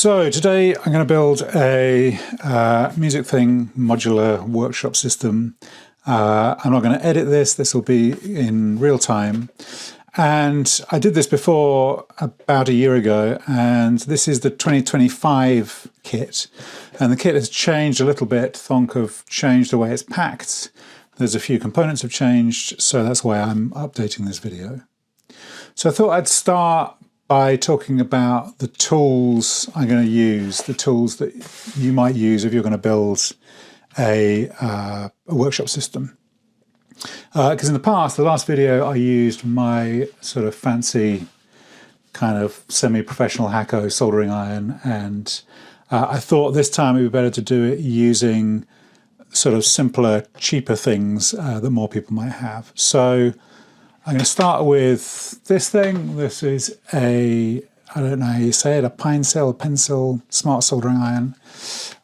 So today I'm going to build a music thing modular workshop system. I'm not going to edit this. This will be in real time. And I did this before about a year ago, and this is the 2025 kit. And the kit has changed a little bit. Thonk have changed the way it's packed. There's a few components have changed, so that's why I'm updating this video. So I thought I'd start by talking about the tools I'm going to use, the tools that you might use if you're going to build a workshop system. Because in the past, the last video, I used my sort of fancy kind of semi-professional Hacko soldering iron, and I thought this time it would be better to do it using sort of simpler, cheaper things that more people might have. So I'm going to start with this thing. This is a, I don't know how you say it, a pencil smart soldering iron.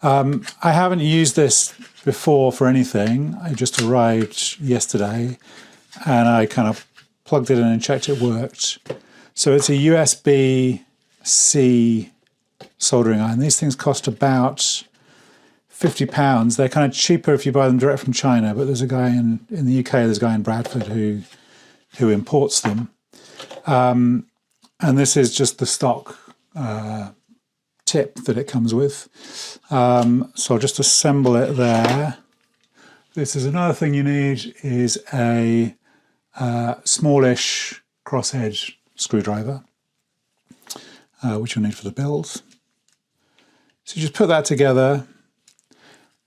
I haven't used this before for anything. I just arrived yesterday and I kind of plugged it in and checked it worked. So it's a USB-C soldering iron. These things cost about £50. They're kind of cheaper if you buy them direct from China, but there's a guy in the UK, there's a guy in Bradford who imports them. And this is just the stock tip that it comes with. So I'll just assemble it there. This is another thing you need is a smallish cross-edge screwdriver, which you'll need for the build. So you just put that together,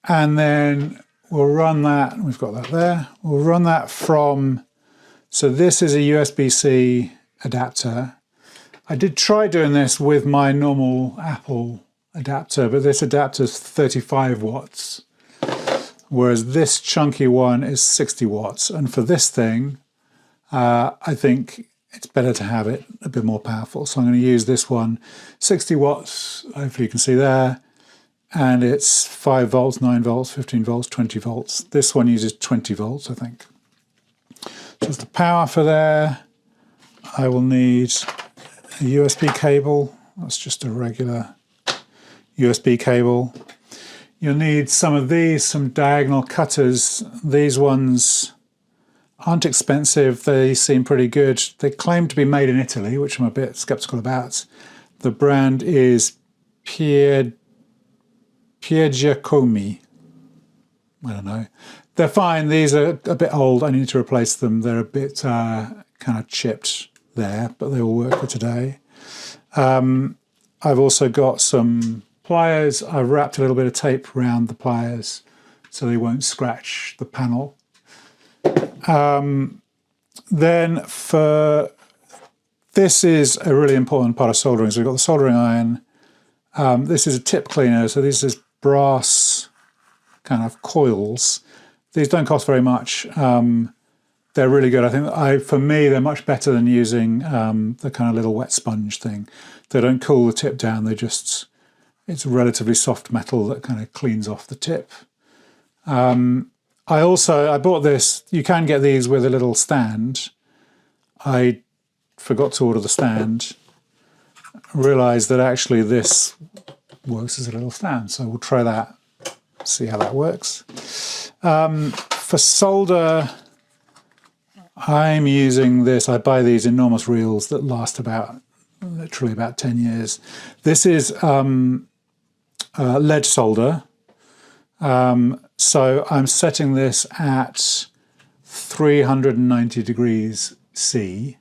and then we'll run that, we've got that there, we'll run that from, so this is a USB-C adapter. I did try doing this with my normal Apple adapter, but this adapter is 35 watts, whereas this chunky one is 60 watts. And for this thing, I think it's better to have it a bit more powerful. So I'm going to use this one, 60 watts, hopefully you can see there, and it's 5 volts, 9 volts, 15 volts, 20 volts. This one uses 20 volts, I think. So that's the power for there. I will need a USB cable. That's just a regular USB cable. You'll need some of these, some diagonal cutters. These ones aren't expensive. They seem pretty good. They claim to be made in Italy, which I'm a bit skeptical about. The brand is Giacomi. I don't know. They're fine. These are a bit old. I need to replace them. They're a bit kind of chipped there, but they will work for today. I've also got some pliers. I've wrapped a little bit of tape around the pliers so they won't scratch the panel. Then for this is a really important part of soldering. So we've got the soldering iron. This is a tip cleaner. So this is brass kind of coils. These don't cost very much. They're really good. I think for me, they're much better than using the kind of little wet sponge thing. They don't cool the tip down. It's relatively soft metal that kind of cleans off the tip. I bought this. You can get these with a little stand. I forgot to order the stand. Realized that actually this works as a little stand. So we'll try that, see how that works. For solder, I'm using this. I buy these enormous reels that last literally about 10 years. This is lead solder. So I'm setting this at 390 degrees C,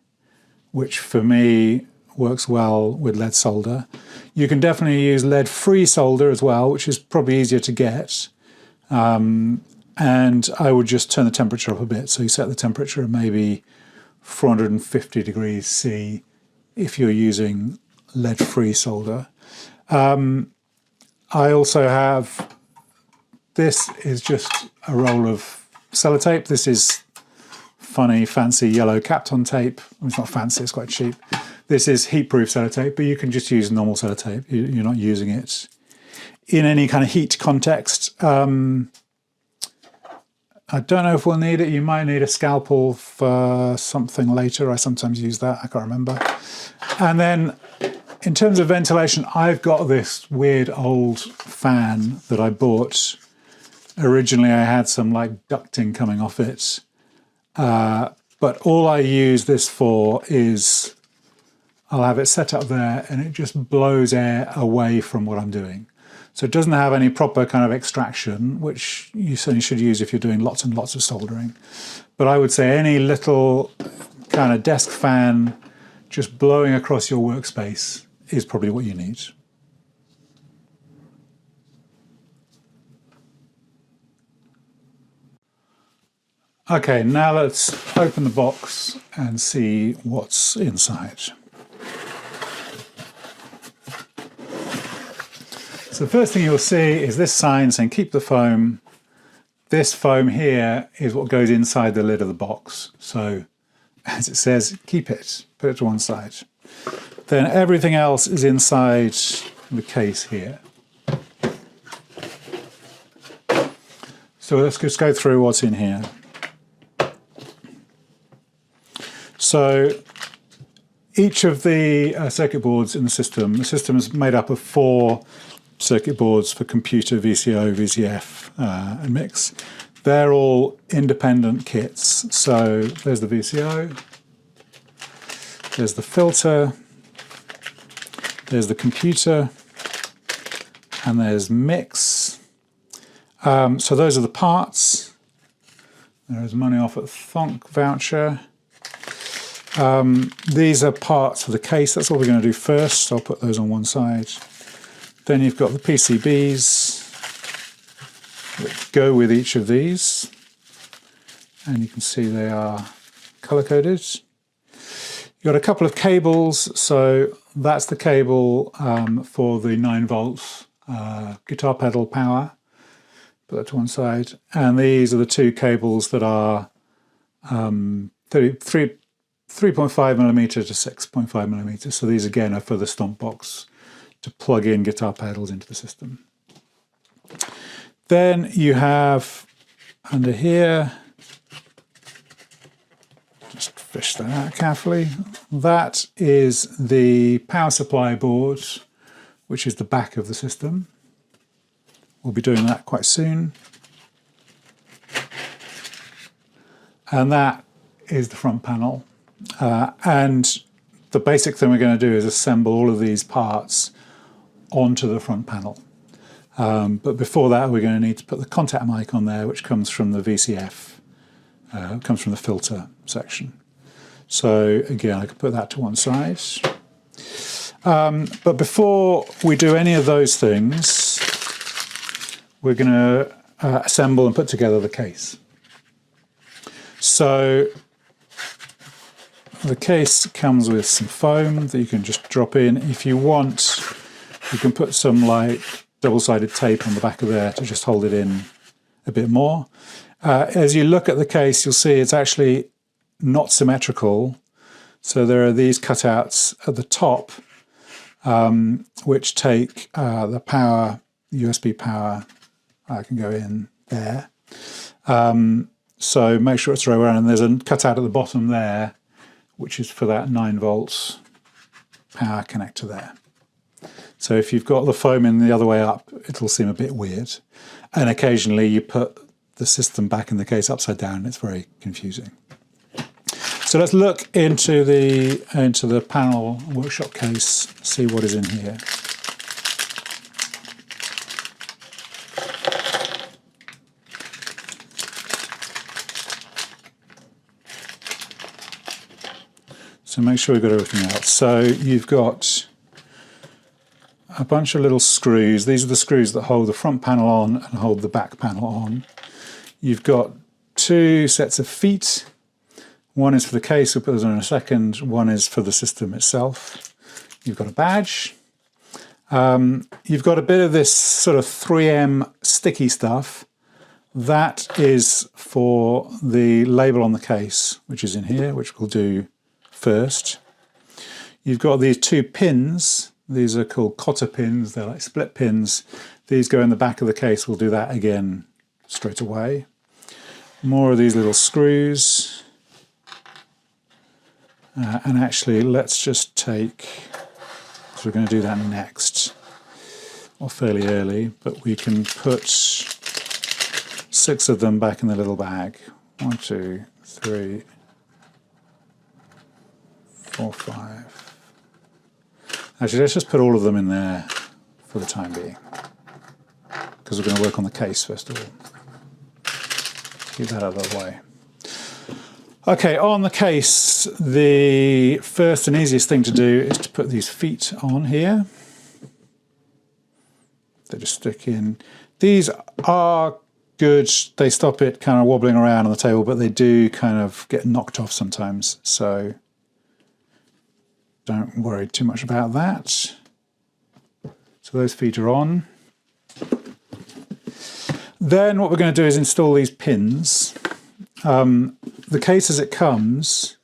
which for me works well with lead solder. You can definitely use lead-free solder as well, which is probably easier to get. And I would just turn the temperature up a bit. So you set the temperature at maybe 450 degrees C if you're using lead-free solder. I also have, this is just a roll of sellotape. This is funny, fancy yellow Kapton tape. It's not fancy, it's quite cheap. This is heat-proof sellotape, but you can just use normal sellotape. You're not using it in any kind of heat context. I don't know if we'll need it. You might need a scalpel for something later. I sometimes use that. I can't remember. And then In terms of ventilation, I've got this weird old fan that I bought. Originally, I had some like ducting coming off it. But all I use this for is I'll have it set up there and it just blows air away from what I'm doing. So it doesn't have any proper kind of extraction, which you certainly should use if you're doing lots and lots of soldering. But I would say any little kind of desk fan just blowing across your workspace is probably what you need. Okay, now let's open the box and see what's inside. So the first thing you'll see is this sign saying keep the foam. This foam here is what goes inside the lid of the box. So as it says, keep it, put it to one side. Then everything else is inside the case here. So let's just go through what's in here. So each of the circuit boards in the system is made up of 4 circuit boards for computer, VCO, VCF, and mix. They're all independent kits. So there's the VCO, there's the filter, there's the computer, and there's mix. So those are the parts. There is money off at Thonk voucher. These are parts for the case. That's what we're going to do first. So I'll put those on one side. Then you've got the PCBs that go with each of these. And you can see they are color-coded. You've got a couple of cables. So that's the cable for the 9 volts guitar pedal power. Put that to one side. And these are the 2 cables that are 3.5mm to 6.5mm. So these again are for the stomp box to plug in guitar pedals into the system. Then you have under here, just fish that out carefully, that is the power supply board, which is the back of the system. We'll be doing that quite soon. And that is the front panel. And the basic thing we're going to do is assemble all of these parts onto the front panel. But before that, we're going to need to put the contact mic on there, which comes from the VCF, comes from the filter section. So again, I could put that to one side. But before we do any of those things, we're going to assemble and put together the case. So the case comes with some foam that you can just drop in. If you want, you can put some like double-sided tape on the back of there to just hold it in a bit more. As you look at the case, you'll see it's actually not symmetrical. So there are these cutouts at the top, which take the power, USB power, can go in there. So make sure it's the right way around. And there's a cutout at the bottom there, which is for that 9 volts power connector there. So if you've got the foam in the other way up, it'll seem a bit weird. And occasionally you put the system back in the case upside down, it's very confusing. So let's look into the panel workshop case, see what is in here. So make sure we've got everything else. So you've got a bunch of little screws. These are the screws that hold the front panel on and hold the back panel on. You've got 2 sets of feet. One is for the case, we'll put those on in a second. One is for the system itself. You've got a badge. You've got a bit of this sort of 3M sticky stuff. That is for the label on the case, which is in here, which we'll do first. You've got these 2 pins. These are called cotter pins. They're like split pins. These go in the back of the case. We'll do that again straight away. More of these little screws. And actually, let's just take So we're going to do that next, or fairly early, but we can put 6 of them back in the little bag. 1, 2, 3, 4, 5. Actually, let's just put all of them in there for the time being, because we're going to work on the case first of all. Keep that out of the way. Okay, on the case, the first and easiest thing to do is to put these feet on here. They just stick in. These are good. They stop it kind of wobbling around on the table, but they do kind of get knocked off sometimes. So don't worry too much about that. So those feet are on. Then what we're going to do is install these pins. The case as it comes,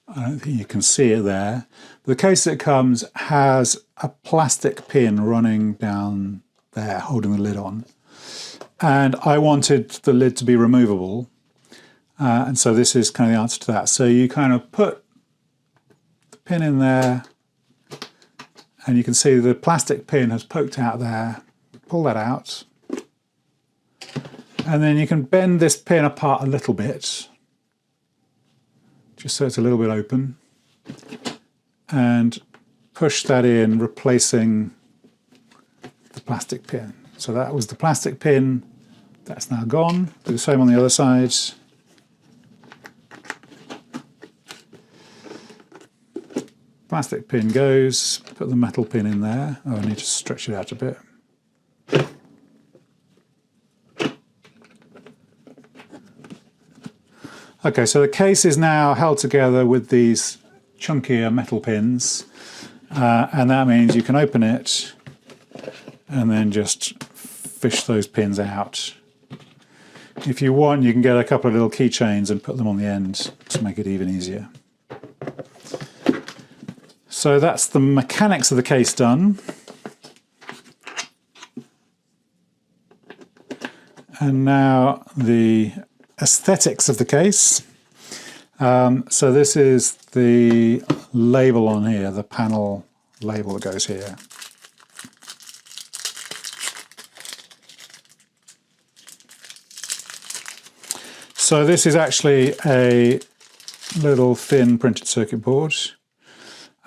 I don't think you can see it there, but the case as it comes has a plastic pin running down there, holding the lid on. And I wanted the lid to be removable, and so this is kind of the answer to that. So you kind of put the pin in there, and you can see the plastic pin has poked out there. Pull that out. And then you can bend this pin apart a little bit, just so it's a little bit open, and push that in, replacing the plastic pin. So that was the plastic pin, that's now gone. Do the same on the other side. Plastic pin goes, put the metal pin in there. Oh, I need to stretch it out a bit. Okay, so the case is now held together with these chunkier metal pins, and that means you can open it and then just fish those pins out. If you want, you can get a couple of little keychains and put them on the end to make it even easier. So that's the mechanics of the case done. And now the aesthetics of the case. So this is the label on here, the panel label that goes here. So this is actually a little thin printed circuit board.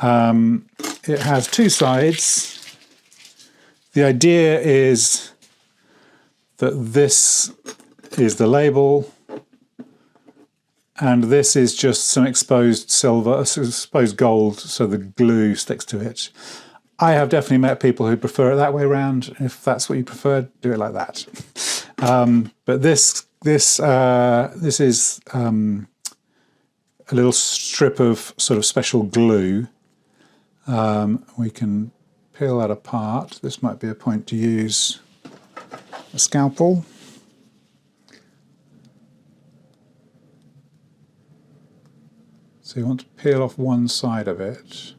It has 2 sides. The idea is that this is the label, and this is just some exposed silver, exposed gold, so the glue sticks to it. I have definitely met people who prefer it that way around. If that's what you prefer, do it like that. But this is a little strip of sort of special glue. We can peel that apart. This might be a point to use a scalpel. So you want to peel off one side of it.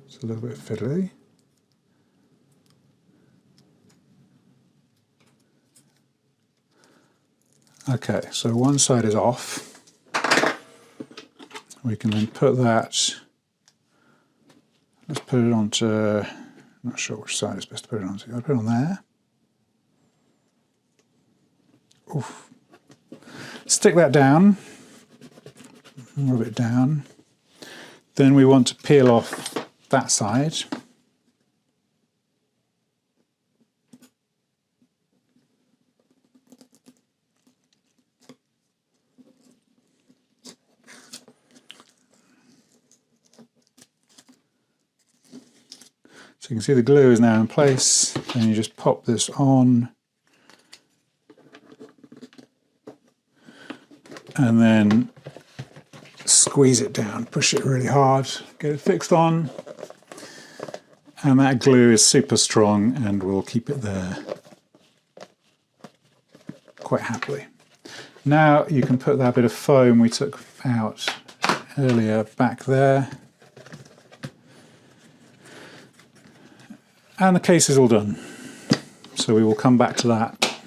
It's a little bit fiddly. Okay, so one side is off. We can then put that, let's put it onto, I'm not sure which side is best to put it onto. I'll put it on there. Oof. Stick that down, rub it down. Then we want to peel off that side. So you can see the glue is now in place, and you just pop this on. And then squeeze it down, push it really hard, get it fixed on. And that glue is super strong and will keep it there quite happily. Now you can put that bit of foam we took out earlier back there. And the case is all done. So we will come back to that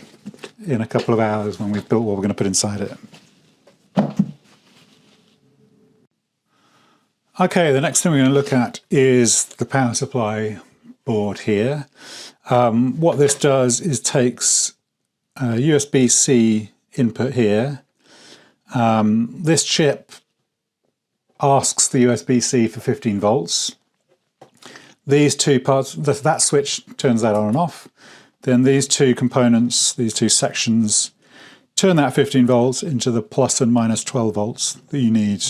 in a couple of hours when we've built what we're going to put inside it. Okay, the next thing we're going to look at is the power supply board here. What this does is takes a USB-C input here. This chip asks the USB-C for 15 volts. These two parts, that switch turns that on and off. Then these two components, these two sections, turn that 15 volts into the plus and minus 12 volts that you need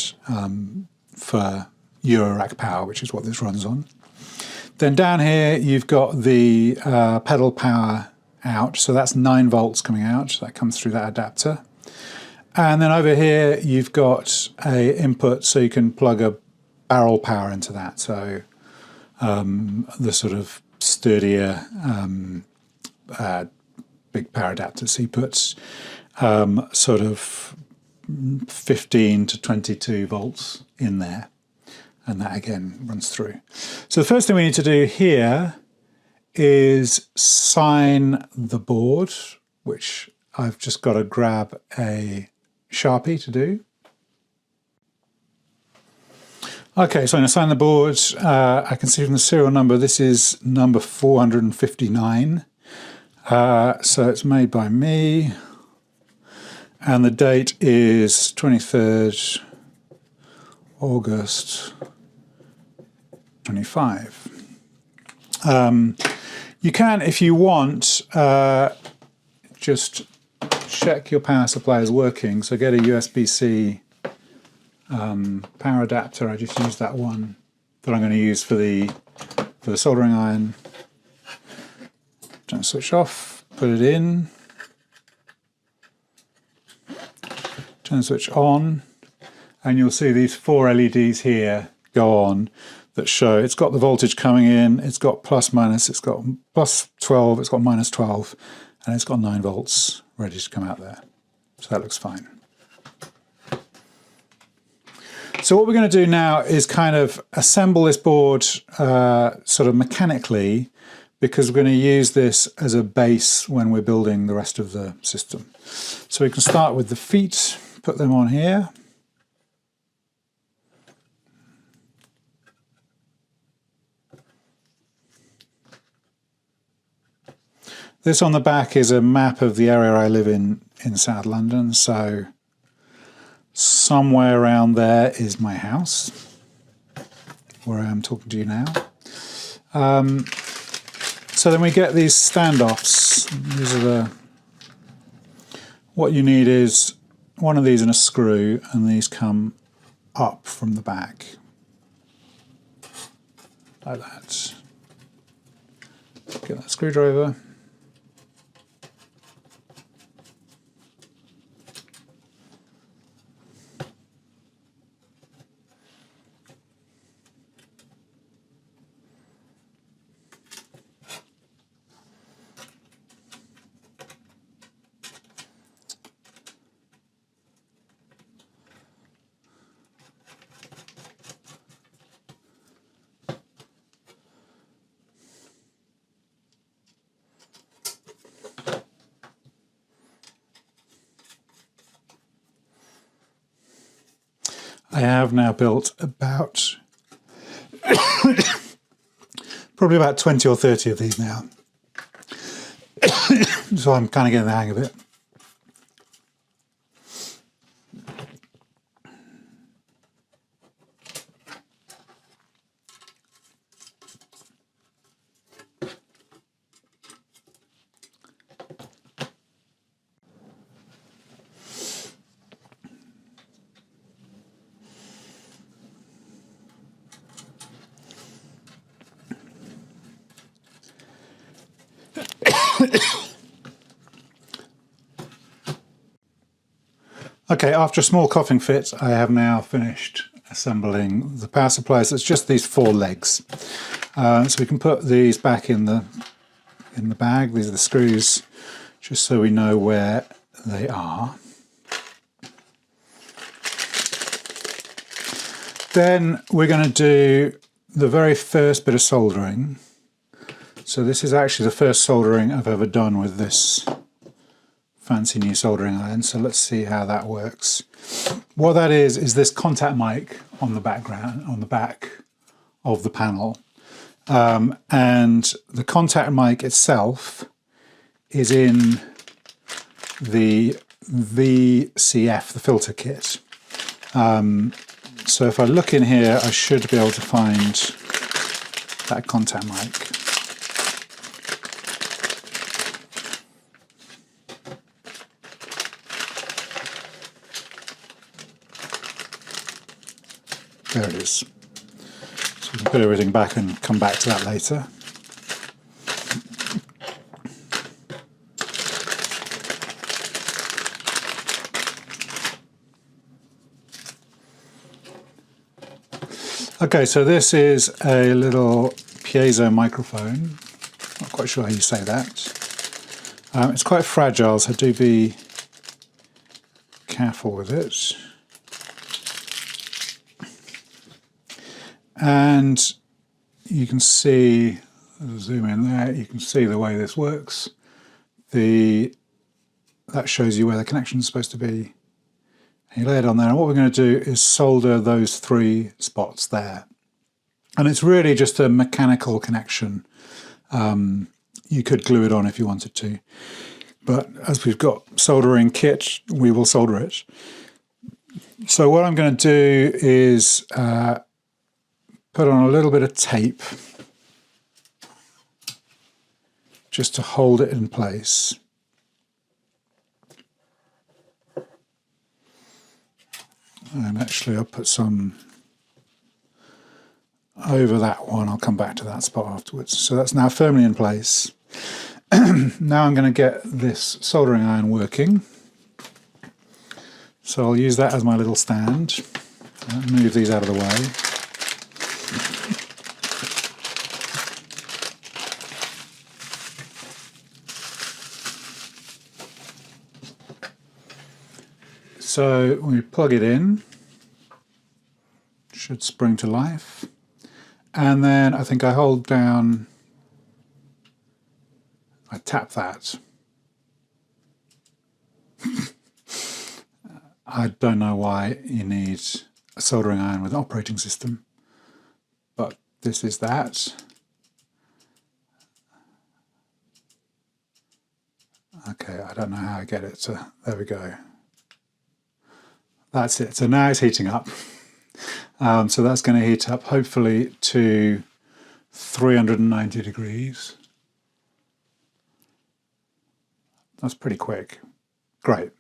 for Eurorack power, which is what this runs on. Then down here you've got the pedal power out, so that's 9 volts coming out, that comes through that adapter. And then over here you've got a input, so you can plug a barrel power into that, so the sort of sturdier big power adapter. So you put sort of 15 to 22 volts in there, and that again runs through. So the first thing we need to do here is sign the board, which I've just got to grab a Sharpie to do. Okay, so I'm going to sign the board. I can see from the serial number this is number 459. So it's made by me, and the date is 23rd August 25. You can, if you want, just check your power supply is working. So get a USB-C power adapter. I just used that one that I'm going to use for the soldering iron. Turn the switch off, put it in, turn the switch on, and you'll see these 4 LEDs here go on that show it's got the voltage coming in, it's got plus minus, it's got plus 12, it's got minus 12, and it's got 9 volts ready to come out there. So that looks fine. So what we're going to do now is kind of assemble this board sort of mechanically, because we're going to use this as a base when we're building the rest of the system. So we can start with the feet, put them on here. This on the back is a map of the area I live in South London, so somewhere around there is my house, where I am talking to you now. So then we get these standoffs. These are what you need is one of these and a screw, and these come up from the back, like that. Get that screwdriver. I have now built about probably about 20 or 30 of these now. So I'm kind of getting the hang of it. Okay, after a small coughing fit, I have now finished assembling the power supplies. It's just these 4 legs. So we can put these back in the bag. These are the screws, just so we know where they are. Then we're going to do the very first bit of soldering. So this is actually the first soldering I've ever done with this fancy new soldering iron, so let's see how that works. what that is this contact mic on the background, on the back of the panel. And the contact mic itself is in the VCF, the filter kit. So if I look in here, I should be able to find that contact mic. There it is. So we can put everything back and come back to that later. Okay, so this is a little piezo microphone. Not quite sure how you say that. It's quite fragile, so do be careful with it. And you can see, I'll zoom in there, you can see the way this works. That shows you where the connection is supposed to be. You lay it on there, and what we're going to do is solder those 3 spots there. And it's really just a mechanical connection. You could glue it on if you wanted to. But as we've got soldering kit, we will solder it. So what I'm going to do is put on a little bit of tape just to hold it in place. And actually I'll put some over that one. I'll come back to that spot afterwards. So that's now firmly in place. Now I'm going to get this soldering iron working. So I'll use that as my little stand. I'll move these out of the way. So when we plug it in, it should spring to life. And then I think I hold down, I tap that. I don't know why you need a soldering iron with an operating system, but this is that. Okay, I don't know how I get it to, there we go. That's it. So now it's heating up. So that's going to heat up hopefully to 390 degrees. That's pretty quick. Great.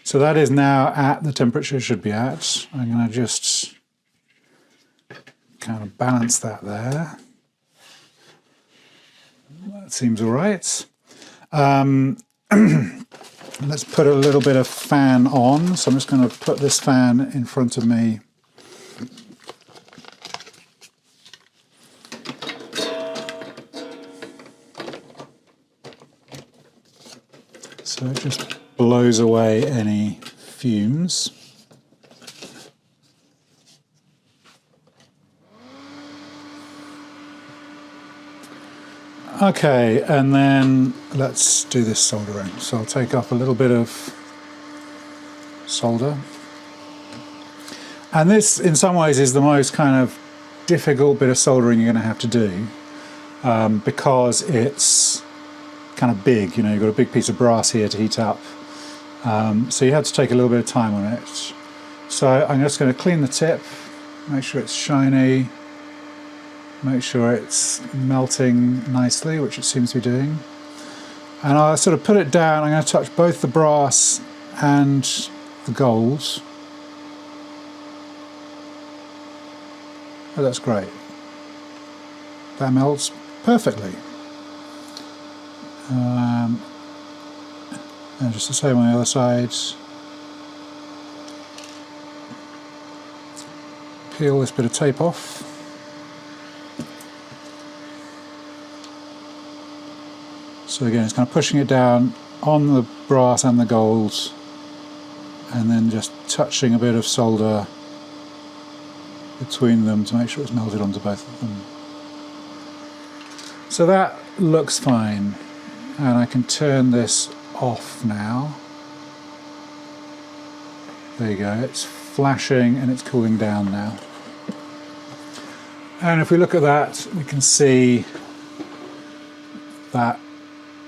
So that is now at the temperature it should be at. I'm going to just kind of balance that there. That seems all right. Let's put a little bit of fan on. So I'm just going to put this fan in front of me. So it just blows away any fumes. Okay, and then let's do this soldering. So I'll take off a little bit of solder. And this, in some ways, is the most kind of difficult bit of soldering you're going to have to do because it's kind of big. You know, you've got a big piece of brass here to heat up. So you have to take a little bit of time on it. So I'm just going to clean the tip, make sure it's shiny. Make sure it's melting nicely, which it seems to be doing. And I'll sort of put it down. I'm going to touch both the brass and the gold. Oh, that's great. That melts perfectly. And just the same on the other side. Peel this bit of tape off. So again, it's kind of pushing it down on the brass and the gold, and then just touching a bit of solder between them to make sure it's melted onto both of them. So that looks fine, and I can turn this off now. There you go, it's flashing and it's cooling down now. And if we look at that, we can see that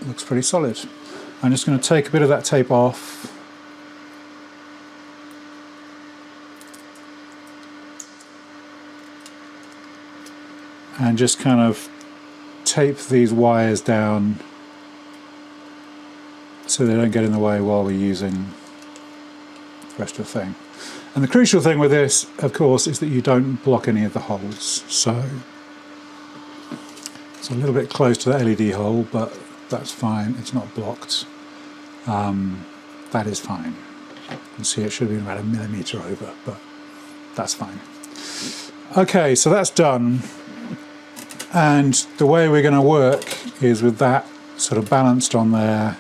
looks pretty solid. I'm just going to take a bit of that tape off. And just kind of tape these wires down so they don't get in the way while we're using the rest of the thing. And the crucial thing with this, of course, is that you don't block any of the holes. So it's a little bit close to the LED hole, but that's fine. It's not blocked. That is fine. You can see it should have been about 1 millimeter over, but that's fine. Okay, so that's done. And the way we're going to work is with that sort of balanced on there.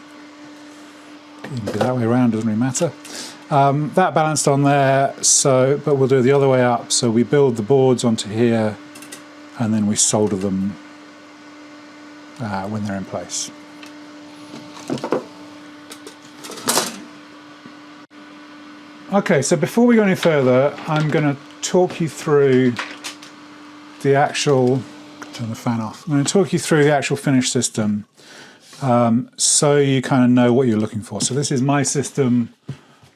You can do that way around, doesn't really matter. That balanced on there, so, but we'll do it the other way up. So we build the boards onto here and then we solder them when they're in place. Okay, so before we go any further, I'm going to talk you through the actual, turn the fan off. I'm going to talk you through the actual finished system so you kind of know what you're looking for. So this is my system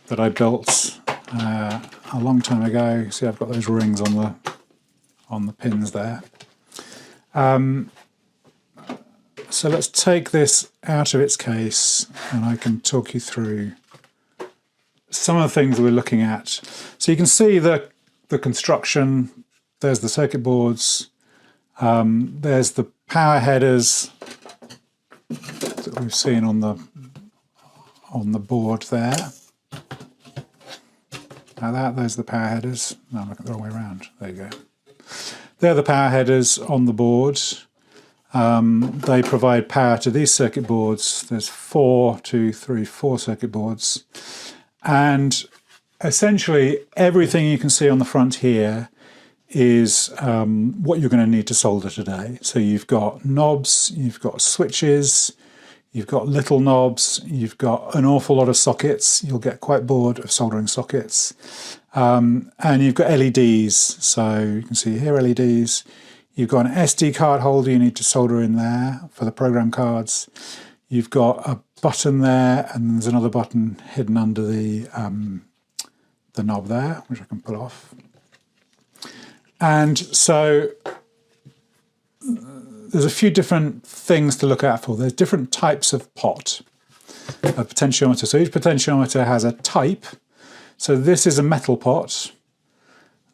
that I built a long time ago. See, I've got those rings on the pins there. So let's take this out of its case and I can talk you through some of the things that we're looking at. So you can see the construction. There's the circuit boards. There's the power headers that we've seen on the board there. Now those are the power headers. No, I'm looking the wrong way around. There you go. They're the power headers on the board. They provide power to these circuit boards. There's 4 circuit boards. And essentially everything you can see on the front here is what you're going to need to solder today. So you've got knobs, you've got switches, you've got little knobs, you've got an awful lot of sockets. You'll get quite bored of soldering sockets. And you've got LEDs. So you can see here LEDs. You've got an SD card holder you need to solder in there for the program cards. You've got a button there, and there's another button hidden under the knob there, which I can pull off. And so there's a few different things to look out for. There's different types of pot, a potentiometer. So each potentiometer has a type. So this is a metal pot.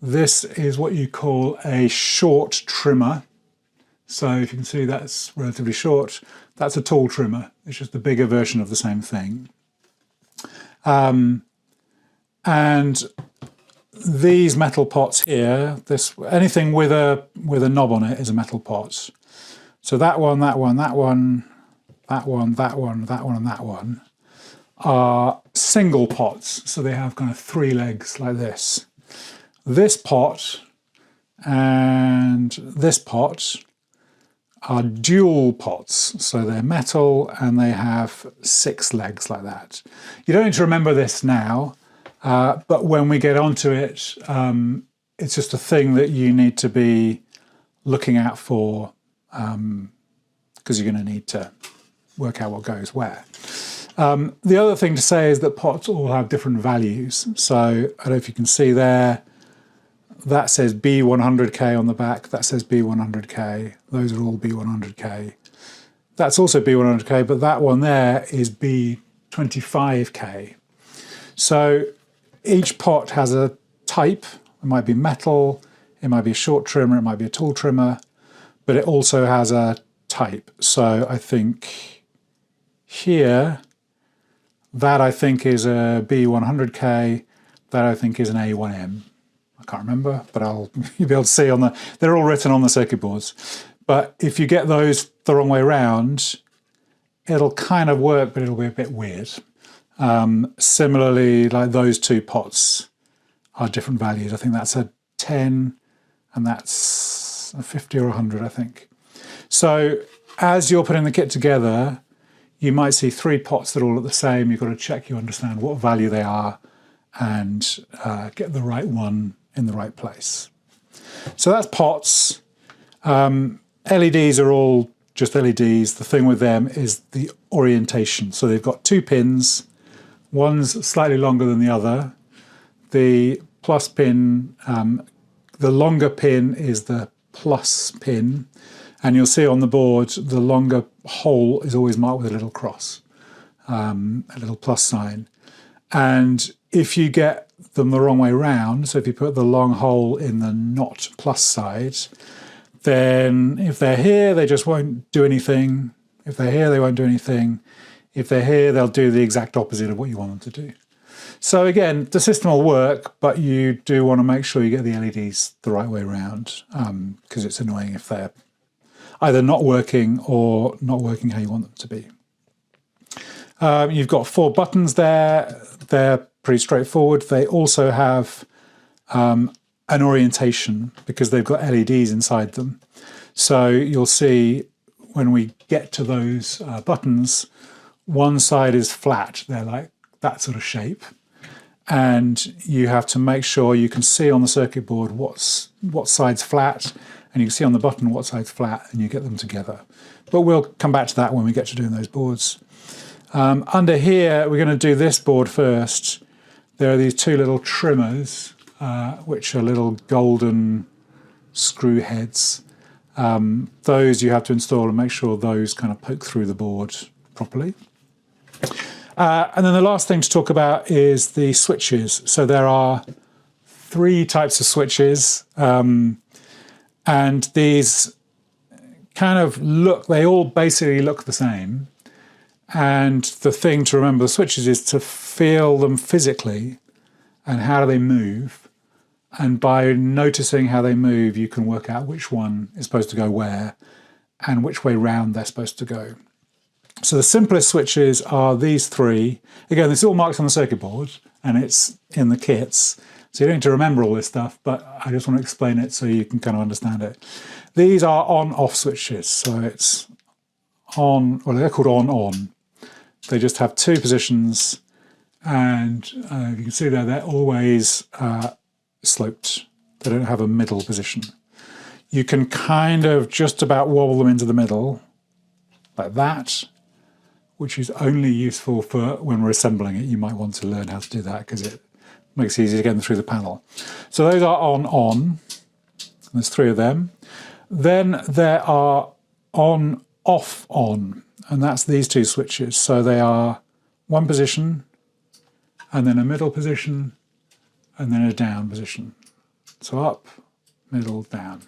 This is what you call a short trimmer. So if you can see that's relatively short. That's a tall trimmer. It's just a bigger version of the same thing. And these metal pots here, anything with a knob on it is a metal pot. So that one, that one, that one, that one, that one, that one, and that one are single pots. So they have kind of 3 legs like this. This pot and this pot are dual pots. So they're metal and they have 6 legs like that. You don't need to remember this now, but when we get onto it, it's just a thing that you need to be looking out for because you're going to need to work out what goes where. The other thing to say is that pots all have different values. So I don't know if you can see there, that says B100K on the back, that says B100K, those are all B100K. That's also B100K, but that one there is B25K. So each pot has a type. It might be metal, it might be a short trimmer, it might be a tall trimmer, but it also has a type. So I think here, that I think is a B100K, that I think is an A1M. I can't remember, but you'll be able to see they're all written on the circuit boards. But if you get those the wrong way around, it'll kind of work, but it'll be a bit weird. Similarly, like those 2 pots are different values. I think that's a 10 and that's a 50 or 100, I think. So as you're putting the kit together, you might see 3 pots that all look the same. You've got to check you understand what value they are and get the right one in the right place. So that's pots. LEDs are all just LEDs. The thing with them is the orientation. So they've got two pins. One's slightly longer than the other. The plus pin, the longer pin is the plus pin. And you'll see on the board, the longer hole is always marked with a little cross, a little plus sign. And if you get them the wrong way round, so if you put the long hole in the not plus side, then if they're here, they just won't do anything. If they're here, they won't do anything. If they're here, they'll do the exact opposite of what you want them to do. So again, the system will work, but you do want to make sure you get the LEDs the right way around, because it's annoying if they're either not working or not working how you want them to be. You've got 4 buttons there. They're pretty straightforward. They also have an orientation because they've got LEDs inside them. So you'll see when we get to those buttons, one side is flat. They're like that sort of shape. And you have to make sure you can see on the circuit board what side's flat, and you can see on the button what side's flat, and you get them together. But we'll come back to that when we get to doing those boards. Under here, we're going to do this board first. There are these 2 little trimmers, which are little golden screw heads. Those you have to install and make sure those kind of poke through the board properly. And then the last thing to talk about is the switches. So there are 3 types of switches, and these kind of they all basically look the same. And the thing to remember the switches is to feel them physically and how do they move. And by noticing how they move, you can work out which one is supposed to go where and which way round they're supposed to go. So the simplest switches are these 3. Again, this is all marked on the circuit board and it's in the kits. So you don't need to remember all this stuff, but I just want to explain it so you can kind of understand it. These are on-off switches. So it's on, well, they're called on-on. They just have 2 positions, and you can see there, they're always sloped. They don't have a middle position. You can kind of just about wobble them into the middle, like that, which is only useful for when we're assembling it. You might want to learn how to do that because it makes it easier to get them through the panel. So those are on. There's 3 of them. Then there are on, and that's these 2 switches. So they are 1 position, and then a middle position, and then a down position. So up, middle, down.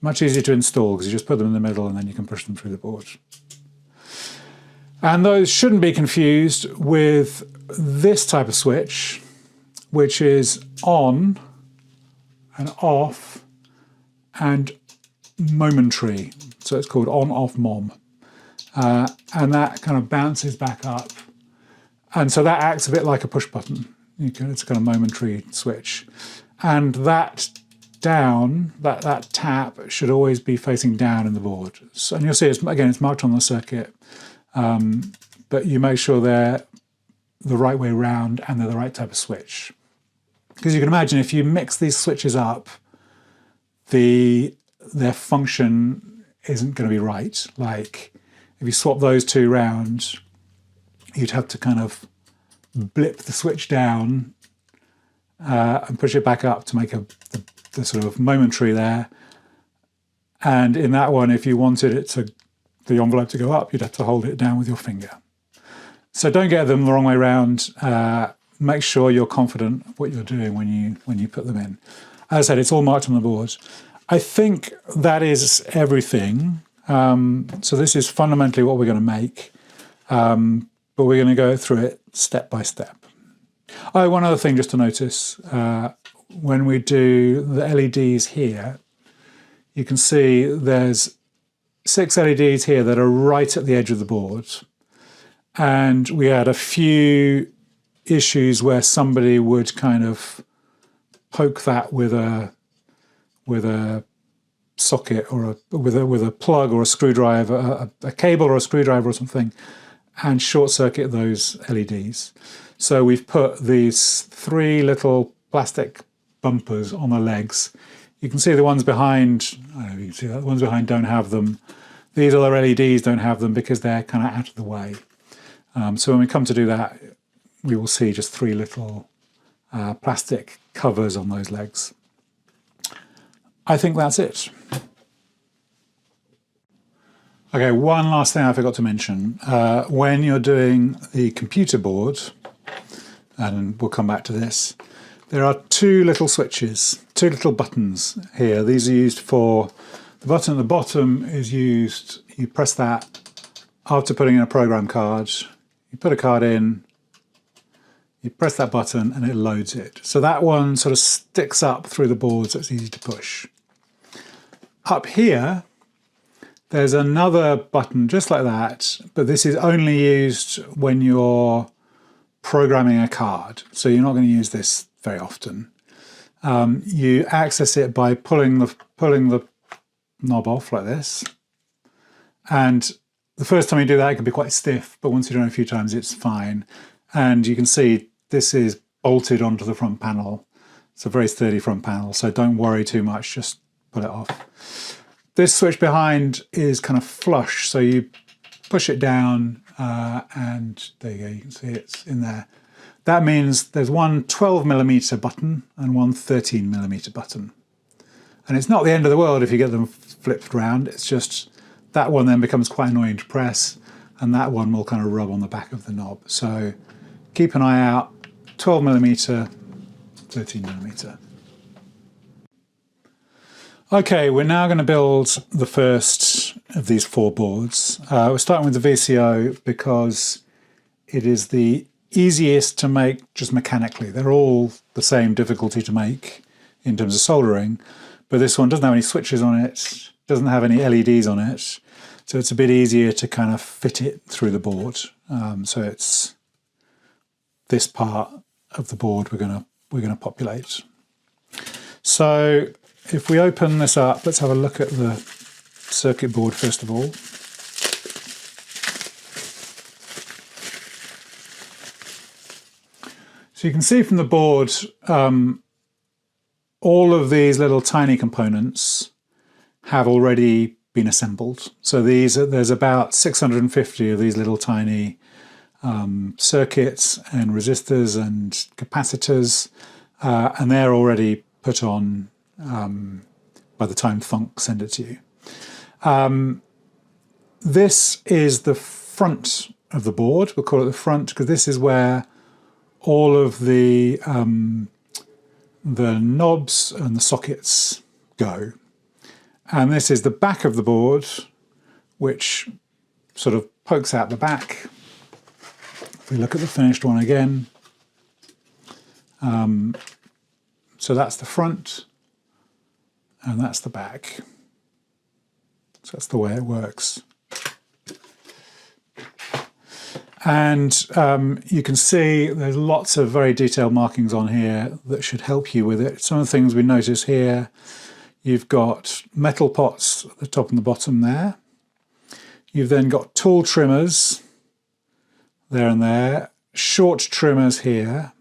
Much easier to install because you just put them in the middle and then you can push them through the board. And those shouldn't be confused with this type of switch, which is on and off and momentary. So it's called on-off mom. And that kind of bounces back up. And so that acts a bit like a push button. It's a kind of momentary switch. And that down, that tap should always be facing down in the board. So, and you'll see, it's marked on the circuit, but you make sure they're the right way round and they're the right type of switch. Because you can imagine if you mix these switches up, their function isn't going to be right. Like if you swap those 2 round, you'd have to kind of blip the switch down and push it back up to make the sort of momentary there. And in that one, if you wanted the envelope to go up, you'd have to hold it down with your finger. So don't get them the wrong way around. Make sure you're confident what you're doing when you put them in. As I said, it's all marked on the board. I think that is everything. So this is fundamentally what we're going to make, but we're going to go through it step by step. Oh, one other thing just to notice, when we do the LEDs here, you can see there's 6 LEDs here that are right at the edge of the board. And we had a few issues where somebody would kind of poke that with a socket or with a plug or a screwdriver, a cable or a screwdriver or something, and short circuit those LEDs. So we've put these 3 little plastic bumpers on the legs. You can see the ones behind, I don't know if you can see that, the ones behind don't have them. These other LEDs don't have them because they're kind of out of the way. So when we come to do that, we will see just 3 little plastic covers on those legs. I think that's it. Okay, one last thing I forgot to mention. When you're doing the computer board, and we'll come back to this, there are 2 little switches, 2 little buttons here. These are used for, the button at the bottom is used, you press that after putting in a program card. You put a card in, you press that button and it loads it. So that one sort of sticks up through the board so it's easy to push. Up here, there's another button just like that, but this is only used when you're programming a card. So you're not going to use this very often. You access it by pulling the knob off like this. And the first time you do that, it can be quite stiff, but once you've done it a few times, it's fine. And you can see this is bolted onto the front panel. It's a very sturdy front panel, so don't worry too much, just pull it off. This switch behind is kind of flush, so you push it down and there you go, you can see it's in there. That means there's one 12mm button and one 13mm button. And it's not the end of the world if you get them flipped round, it's just that one then becomes quite annoying to press and that one will kind of rub on the back of the knob. So keep an eye out, 12mm, 13mm. Okay, we're now going to build the first of these 4 boards. We're starting with the VCO because it is the easiest to make just mechanically. They're all the same difficulty to make in terms of soldering, but this one doesn't have any switches on it, doesn't have any LEDs on it, so it's a bit easier to kind of fit it through the board. So it's this part of the board we're going to populate. So if we open this up, let's have a look at the circuit board first of all. So you can see from the board all of these little tiny components have already been assembled. So there's about 650 of these little tiny circuits and resistors and capacitors, and they're already put on by the time Thunk send it to you. This is the front of the board. We'll call it the front because this is where all of the knobs and the sockets go. And this is the back of the board, which sort of pokes out the back. If we look at the finished one again, so that's the front and that's the back. So that's the way it works. And you can see there's lots of very detailed markings on here that should help you with it. Some of the things we notice here, you've got metal pots at the top and the bottom there. You've then got tool trimmers there and there, short trimmers here,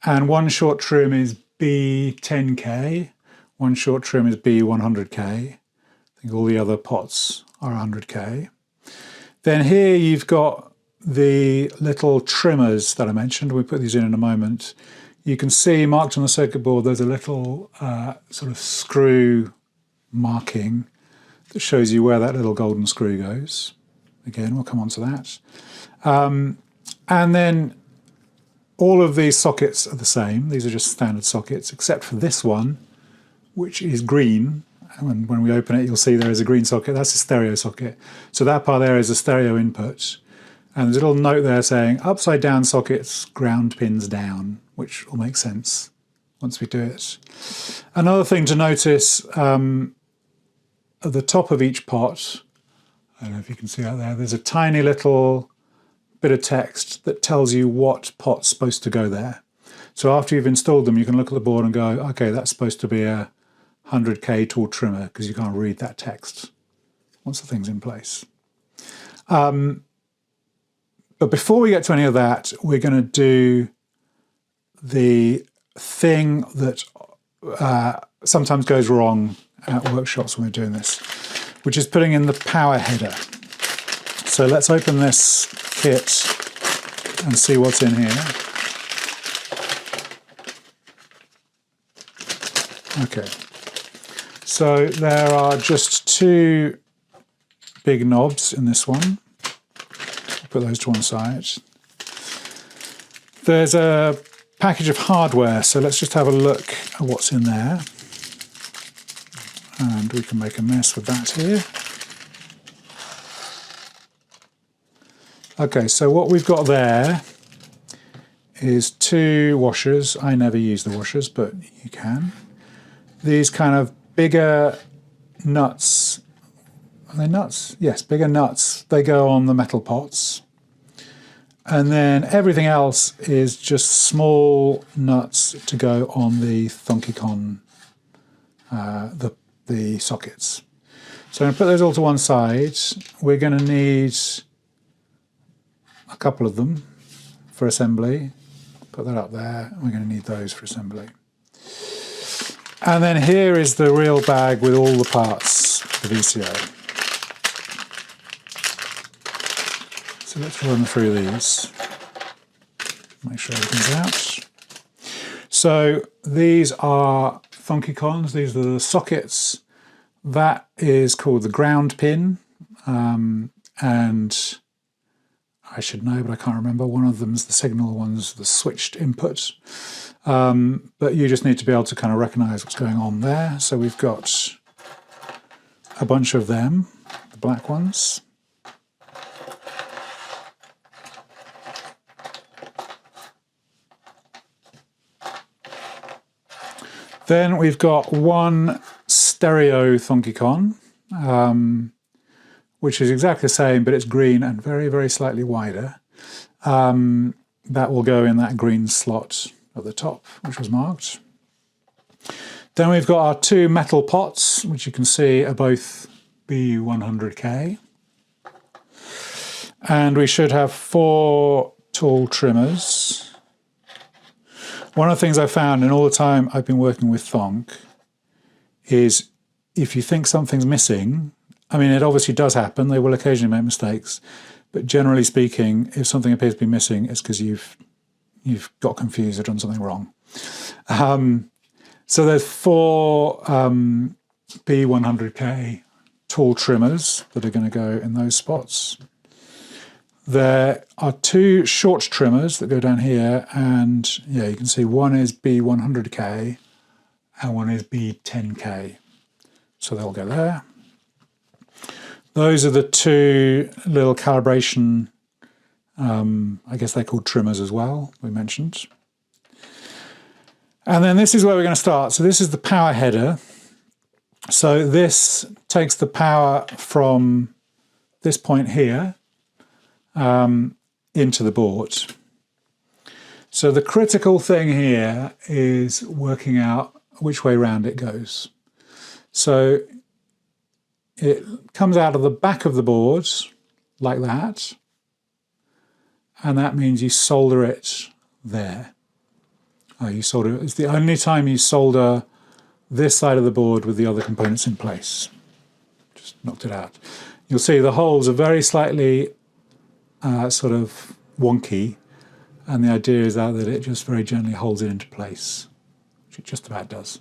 and one short trim is B10K, one short trim is B100K. I think all the other pots are 100K. Then here you've got the little trimmers that I mentioned. We'll put these in a moment. You can see marked on the circuit board there's a little sort of screw marking that shows you where that little golden screw goes. Again, we'll come on to that. And then all of these sockets are the same. These are just standard sockets, except for this one, which is green. And when we open it, you'll see there is a green socket. That's a stereo socket. So that part there is a stereo input. And there's a little note there saying upside down sockets, ground pins down, which will make sense once we do it. Another thing to notice, at the top of each pot, I don't know if you can see out there, there's a tiny little bit of text that tells you what pot's supposed to go there. So after you've installed them, you can look at the board and go, okay, that's supposed to be a 100K tool trimmer, because you can't read that text once the thing's in place. But But before we get to any of that, we're going to do the thing that sometimes goes wrong at workshops when we're doing this, which is putting in the power header. So let's open this kit and see what's in here. Okay, so there are just two big knobs in this one. Put those to one side. There's a package of hardware, so let's just have a look at what's in there. And we can make a mess with that here. Okay, so what we've got there is two washers. I never use the washers, but you can. These kind of bigger nuts. Are they nuts? Yes, bigger nuts. They go on the metal pots. And then everything else is just small nuts to go on the Thunkicon, the sockets. So I'm going to put those all to one side. We're going to need a couple of them for assembly. Put that up there. We're going to need those for assembly. And then here is the real bag with all the parts, the VCO. So let's run through these. Make sure everything's out. So these are Thunkicons. These are the sockets. That is called the ground pin. And I should know, but I can't remember. One of them is the signal, one's the switched input. But you just need to be able to kind of recognize what's going on there. So we've got a bunch of them, the black ones. Then we've got one stereo Thunkicon, which is exactly the same, but it's green and very, very slightly wider. That will go in that green slot at the top, which was marked. Then we've got our two metal pots, which you can see are both B100K. And we should have 4 tool trimmers. One of the things I found in all the time I've been working with Thonk is if you think something's missing, I mean, it obviously does happen, they will occasionally make mistakes, but generally speaking, if something appears to be missing, it's because you've got confused or done something wrong. So there's 4 B100K tool trimmers that are going to go in those spots. There are 2 short trimmers that go down here, and yeah, you can see one is B100K and one is B10K. So they'll go there. Those are the 2 little calibration, I guess they're called trimmers as well, we mentioned. And then this is where we're going to start. So this is the power header. So this takes the power from this point here into the board. So the critical thing here is working out which way round it goes. So it comes out of the back of the board like that, and that means you solder it there. It's the only time you solder this side of the board with the other components in place. Just knocked it out. You'll see the holes are very slightly sort of wonky, and the idea is that it just very gently holds it into place, which it just about does.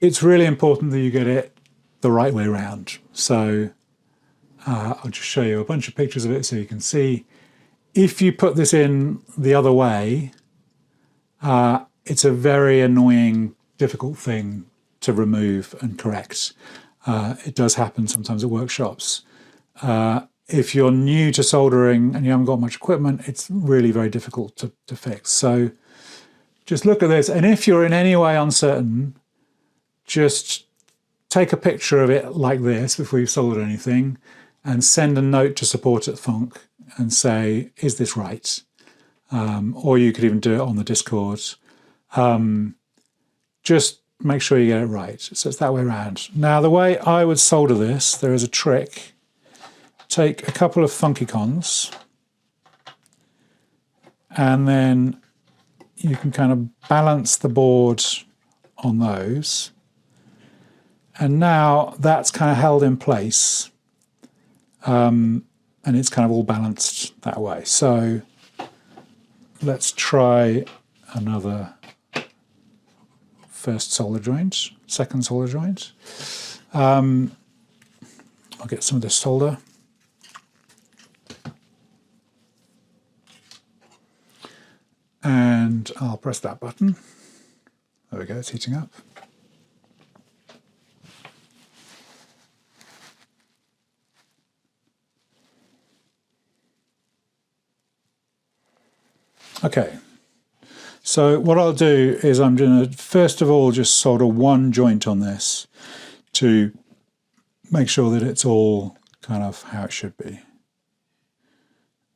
It's really important that you get it the right way round. So I'll just show you a bunch of pictures of it so you can see. If you put this in the other way, it's a very annoying, difficult thing to remove and correct. It does happen sometimes at workshops. If you're new to soldering and you haven't got much equipment, it's really very difficult to fix. So just look at this, and if you're in any way uncertain, just take a picture of it like this before you've soldered anything, and send a note to support at Thonk and say, is this right? Or you could even do it on the Discord. Just make sure you get it right. So it's that way around. Now, the way I would solder this, there is a trick, take a couple of funky cons, and then you can kind of balance the board on those. And now that's kind of held in place, and it's kind of all balanced that way. So let's try another first solder joint, second solder joint. I'll get some of this solder. And I'll press that button. There we go, it's heating up. Okay, so what I'll do is I'm going to first of all just solder one joint on this to make sure that it's all kind of how it should be.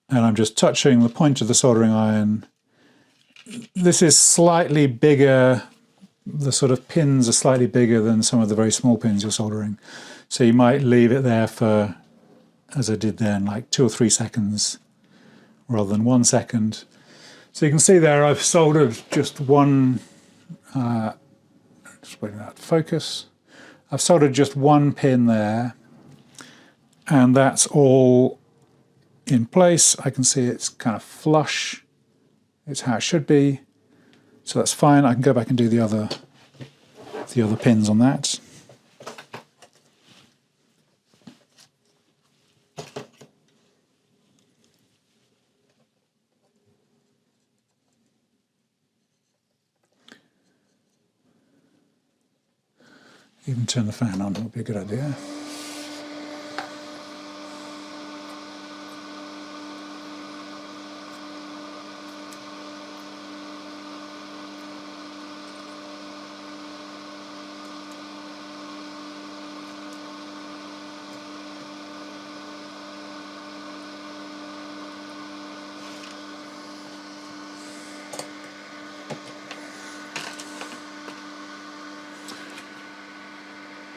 And I'm just touching the point of the soldering iron. This is slightly bigger, the sort of pins are slightly bigger than some of the very small pins you're soldering. So you might leave it there for, as I did then, like 2 or 3 seconds rather than 1 second. So you can see there I've soldered just one, just waiting that to focus. I've soldered just one pin there, and that's all in place. I can see it's kind of flush. It's how it should be. So that's fine. I can go back and do the other pins on that. Even turn the fan on would be a good idea.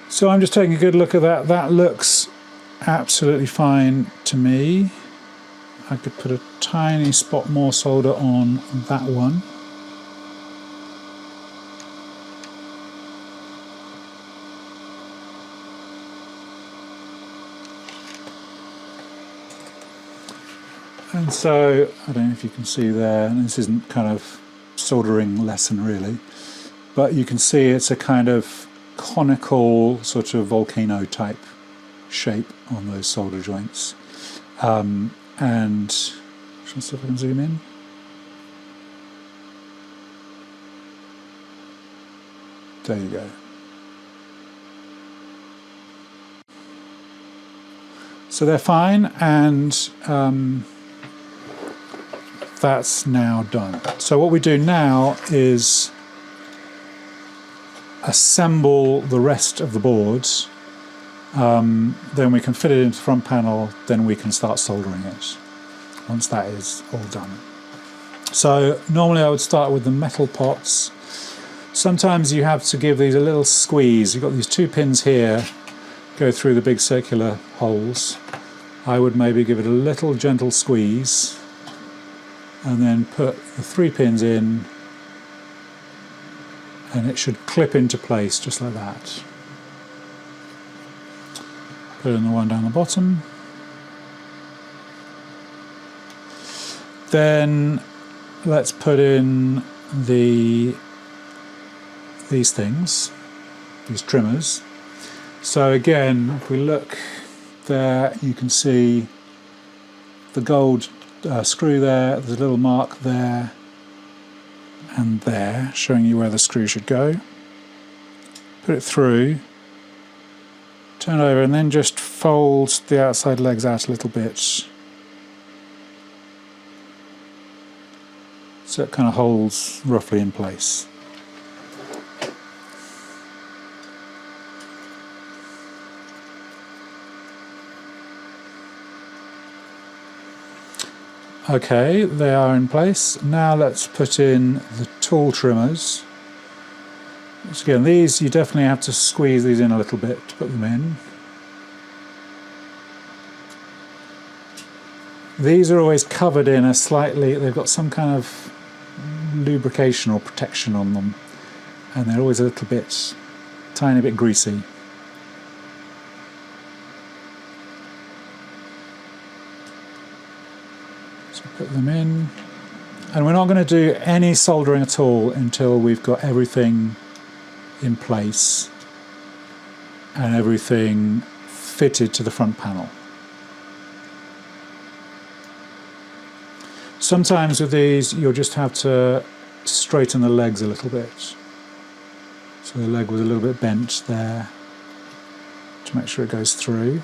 So I'm just taking a good look at that. That looks absolutely fine to me. I could put a tiny spot more solder on that one. And so, I don't know if you can see there, and this isn't kind of soldering lesson really, but you can see it's a kind of conical sort of volcano type shape on those solder joints. And shall I see if I can zoom in? There you go. So they're fine, and that's now done. So what we do now is assemble the rest of the boards, then we can fit it into the front panel, then we can start soldering it once that is all done. So normally I would start with the metal pots. Sometimes you have to give these a little squeeze. You've got these 2 pins here, go through the big circular holes. I would maybe give it a little gentle squeeze and then put the 3 pins in, and it should clip into place just like that. Put in the one down the bottom. Then let's put in these things, these trimmers. So again, if we look there, you can see the gold screw there, there's a little mark there and there, showing you where the screw should go. Put it through, turn it over, and then just fold the outside legs out a little bit, so it kind of holds roughly in place. Okay, they are in place. Now let's put in the tool trimmers. So again, these you definitely have to squeeze these in a little bit to put them in. These are always covered in a slightly, they've got some kind of lubrication or protection on them, and they're always a little bit, tiny bit greasy. So put them in, and we're not going to do any soldering at all until we've got everything in place and everything fitted to the front panel. Sometimes with these you'll just have to straighten the legs a little bit. So the leg was a little bit bent there to make sure it goes through.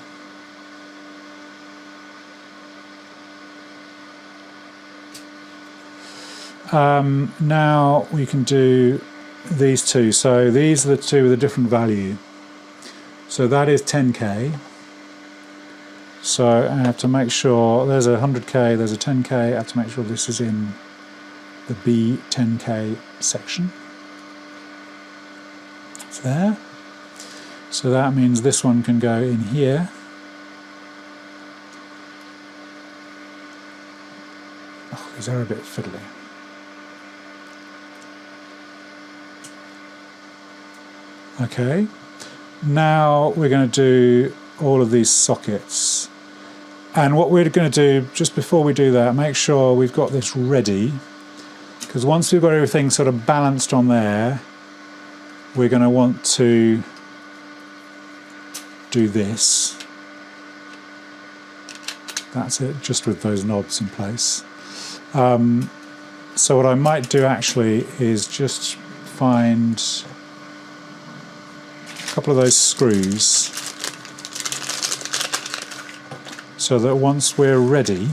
Now we can do these two. So these are the two with a different value. So that is 10K. So I have to make sure there's a 100K, there's a 10K. I have to make sure this is in the B10K section. It's there. So that means this one can go in here. Oh, these are a bit fiddly. Okay, now we're going to do all of these sockets, and what we're going to do just before we do that, make sure we've got this ready, because once we've got everything sort of balanced on there, we're going to want to do this. That's it, just with those knobs in place. So what I might do actually is just find a couple of those screws, so that once we're ready,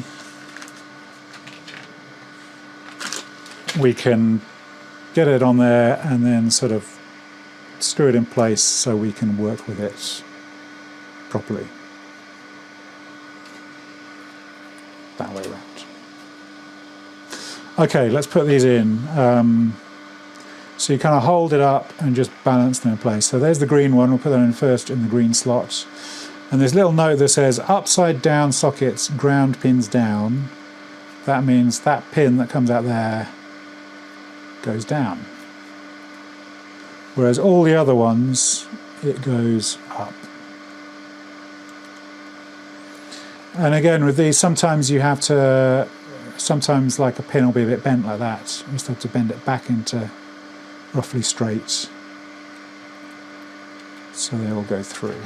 we can get it on there and then sort of screw it in place so we can work with it properly. That way around. Okay, let's put these in. So you kind of hold it up and just balance them in place. So there's the green one, we'll put that in first in the green slot. And this little note that says upside down sockets, ground pins down. That means that pin that comes out there goes down. Whereas all the other ones, it goes up. And again, with these, sometimes you have to, sometimes like a pin will be a bit bent like that. You just have to bend it back into roughly straight, so they all go through.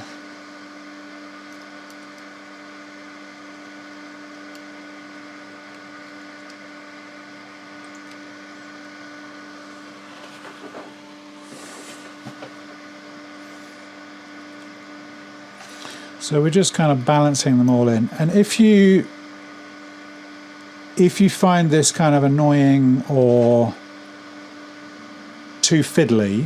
So we're just kind of balancing them all in, and if you find this kind of annoying or too fiddly,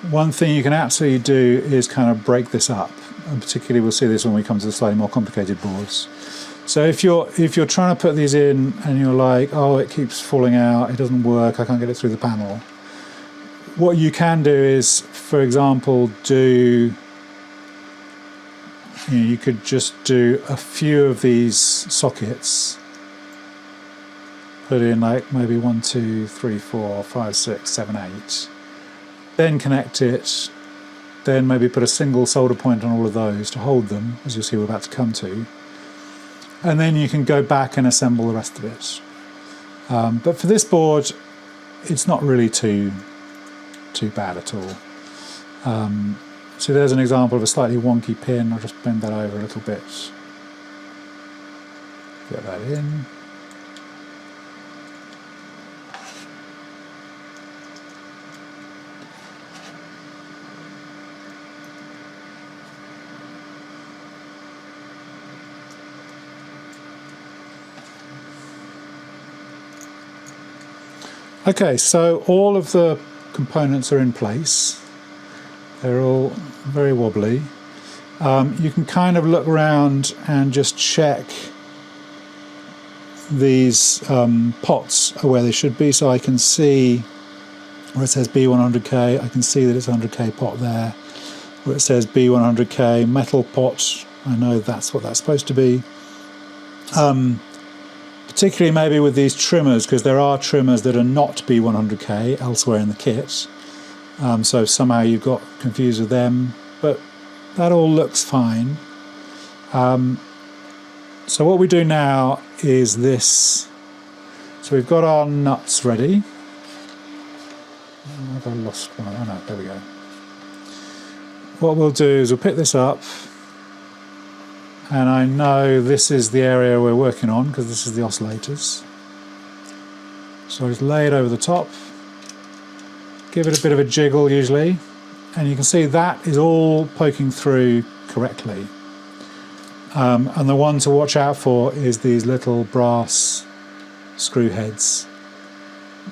one thing you can absolutely do is kind of break this up, and particularly we'll see this when we come to the slightly more complicated boards. So if you're trying to put these in and you're like, oh, it keeps falling out, it doesn't work, I can't get it through the panel, what you can do is, for example, you could just do a few of these sockets, put in like maybe 1, 2, 3, 4, 5, 6, 7, 8, then connect it, then maybe put a single solder point on all of those to hold them, as you'll see we're about to come to, and then you can go back and assemble the rest of it. But for this board, it's not really too bad at all. So there's an example of a slightly wonky pin. I'll just bend that over a little bit. Get that in. Okay, so all of the components are in place. They're all very wobbly. You can kind of look around and just check these pots are where they should be. So I can see where it says B100K, I can see that it's a 100K pot there. Where it says B100K metal pot, I know that's what that's supposed to be. Particularly maybe with these trimmers, because there are trimmers that are not B100K elsewhere in the kit. So somehow you've got confused with them, but that all looks fine. So what we do now is this. So we've got our nuts ready. Have I lost one? Oh no, there we go. What we'll do is we'll pick this up, and I know this is the area we're working on because this is the oscillators. So I just lay it over the top, give it a bit of a jiggle usually, and you can see that is all poking through correctly. And the one to watch out for is these little brass screw heads.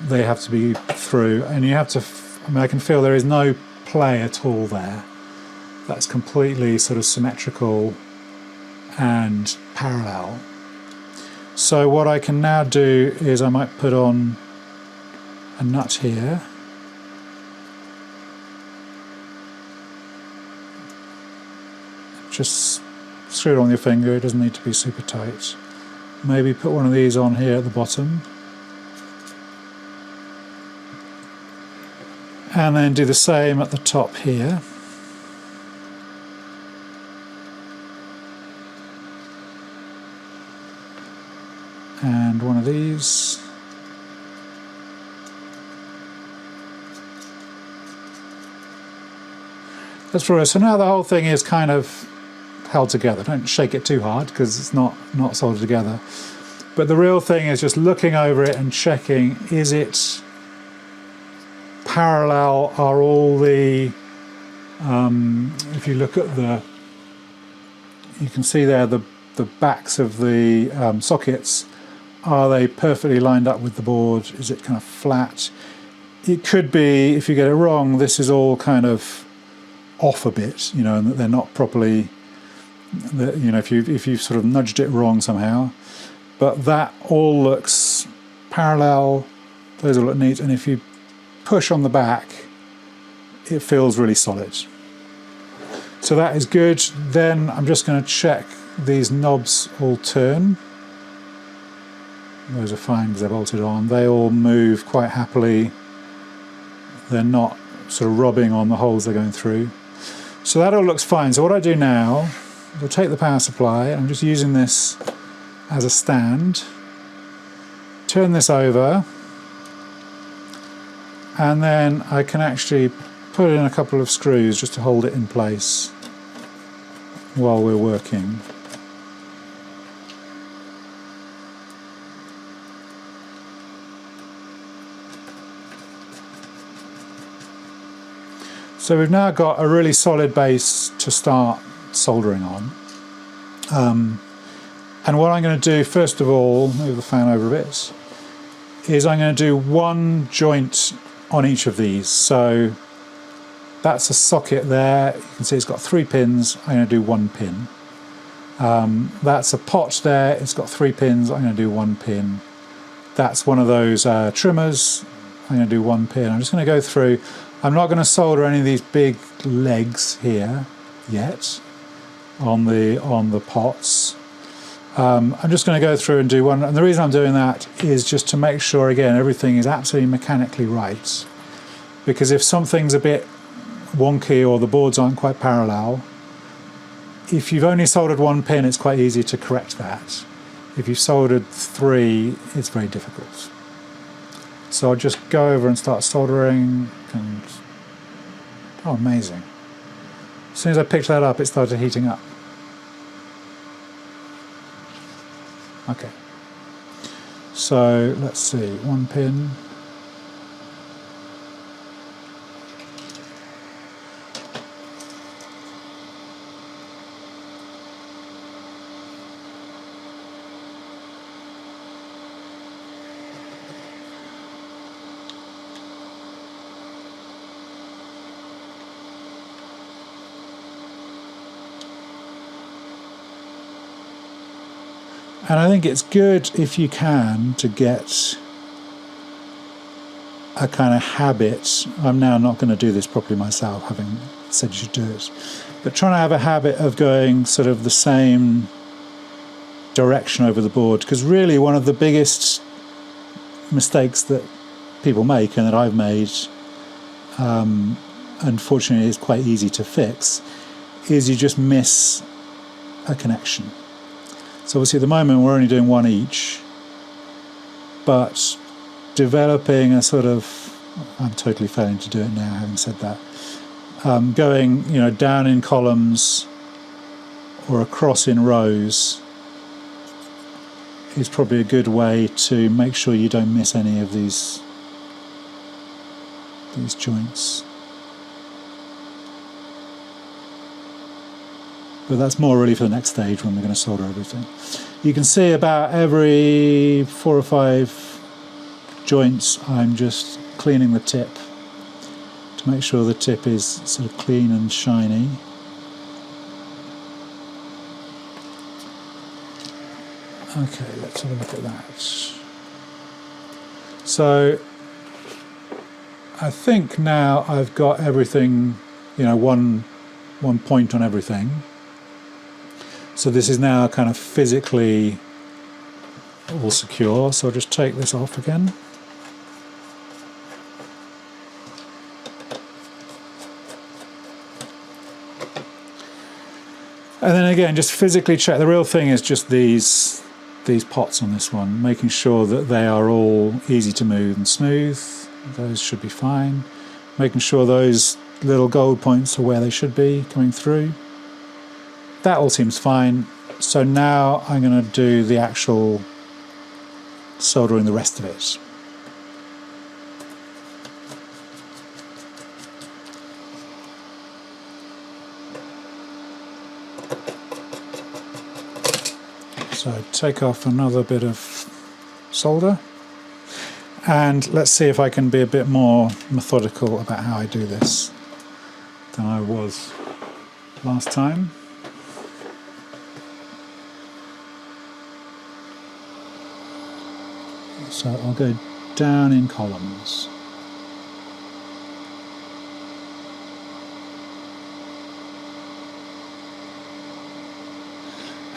They have to be through, and you have to, I mean, I can feel there is no play at all there. That's completely sort of symmetrical and parallel. So what I can now do is I might put on a nut here. Just screw it on your finger, it doesn't need to be super tight. Maybe put one of these on here at the bottom. And then do the same at the top here. And one of these. That's for us. So now the whole thing is kind of held together. Don't shake it too hard because it's not soldered together. But the real thing is just looking over it and checking, is it parallel? Are all the, if you look at the, you can see there the backs of the sockets, are they perfectly lined up with the board? Is it kind of flat? It could be, if you get it wrong, this is all kind of off a bit, you know, and that they're not properly, you know, if you've sort of nudged it wrong somehow. But that all looks parallel, those all look neat, and if you push on the back, it feels really solid. So that is good. Then I'm just going to check these knobs all turn. Those are fine because they're bolted on. They all move quite happily. They're not sort of rubbing on the holes they're going through. So that all looks fine. So what I do now is I'll take the power supply. I'm just using this as a stand. Turn this over. And then I can actually put in a couple of screws just to hold it in place while we're working. So we've now got a really solid base to start soldering on. And what I'm going to do, first of all, move the fan over a bit, is I'm going to do one joint on each of these. So that's a socket there. You can see it's got 3 pins. I'm going to do 1 pin. That's a pot there. It's got 3 pins. I'm going to do 1 pin. That's one of those trimmers. I'm going to do 1 pin. I'm just going to go through. I'm not going to solder any of these big legs here yet on the pots. I'm just going to go through and do one, and the reason I'm doing that is just to make sure, again, everything is absolutely mechanically right. Because if something's a bit wonky or the boards aren't quite parallel, if you've only soldered 1 pin, it's quite easy to correct that. If you've soldered 3, it's very difficult. So I'll just go over and start soldering, and oh, amazing. As soon as I picked that up, it started heating up. Okay. So let's see, 1 pin. And I think it's good if you can to get a kind of habit. I'm now not going to do this properly myself, having said you should do it. But trying to have a habit of going sort of the same direction over the board, because really one of the biggest mistakes that people make and that I've made, unfortunately is quite easy to fix, is you just miss a connection. So obviously at the moment we're only doing one each, but developing a sort of, I'm totally failing to do it now having said that, going down in columns or across in rows is probably a good way to make sure you don't miss any of these joints. But that's more really for the next stage when we're going to solder everything. You can see about every 4 or 5 joints I'm just cleaning the tip to make sure the tip is sort of clean and shiny. Okay, let's have a look at that. So I think now I've got everything, one point on everything. So this is now kind of physically all secure. So I'll just take this off again. And then again, just physically check. The real thing is just these pots on this one, making sure that they are all easy to move and smooth. Those should be fine. Making sure those little gold points are where they should be coming through. That all seems fine. So now I'm going to do the actual soldering the rest of it. So take off another bit of solder, and let's see if I can be a bit more methodical about how I do this than I was last time. So I'll go down in columns.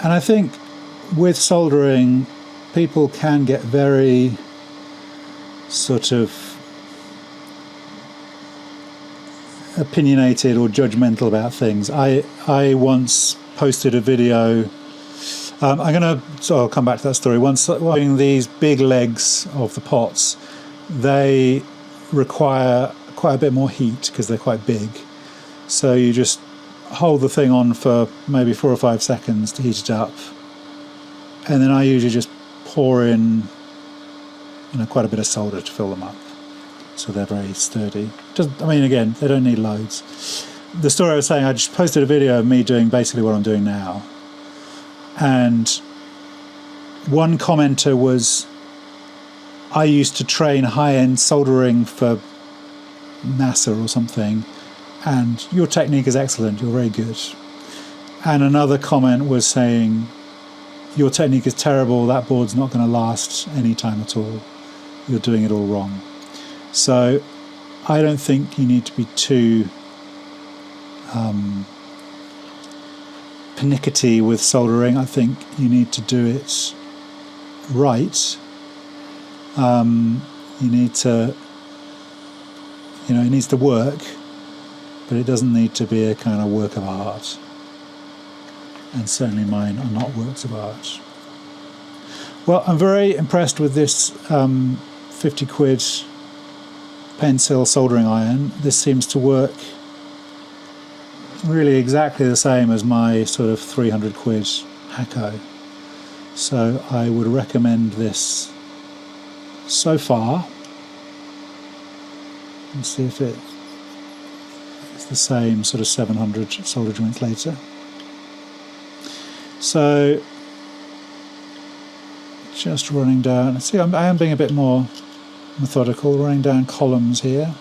And I think with soldering, people can get very sort of opinionated or judgmental about things. I once posted a video. I'll come back to that story. Once doing these big legs of the pots, they require quite a bit more heat because they're quite big. So you just hold the thing on for maybe 4 or 5 seconds to heat it up. And then I usually just pour in, quite a bit of solder to fill them up, so they're very sturdy. Again, they don't need loads. The story I was saying, I just posted a video of me doing basically what I'm doing now, and one commenter was, I used to train high-end soldering for NASA or something, and your technique is excellent, you're very good. And another comment was saying, your technique is terrible, that board's not going to last any time at all. You're doing it all wrong. So I don't think you need to be too pernickety with soldering. I think you need to do it right. You need to, it needs to work, but it doesn't need to be a kind of work of art. And certainly mine are not works of art. Well, I'm very impressed with this 50 quid pencil soldering iron. This seems to work really exactly the same as my sort of 300 quid Hacko. So I would recommend this so far. Let's see if it's the same sort of 700 solder joints later. So just running down, see, I am being a bit more methodical, running down columns here.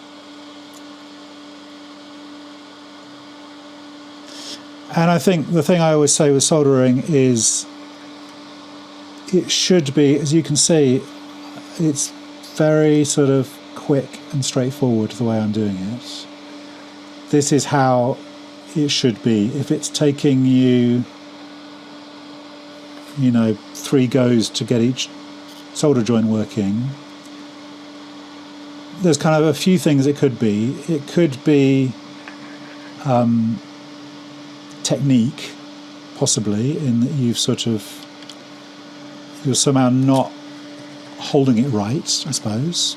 And I think the thing I always say with soldering is it should be, as you can see, it's very sort of quick and straightforward the way I'm doing it. This is how it should be. If it's taking you you know, 3 goes to get each solder joint working. There's kind of a few things it could be. It could be technique, possibly, in that you're somehow not holding it right, I suppose.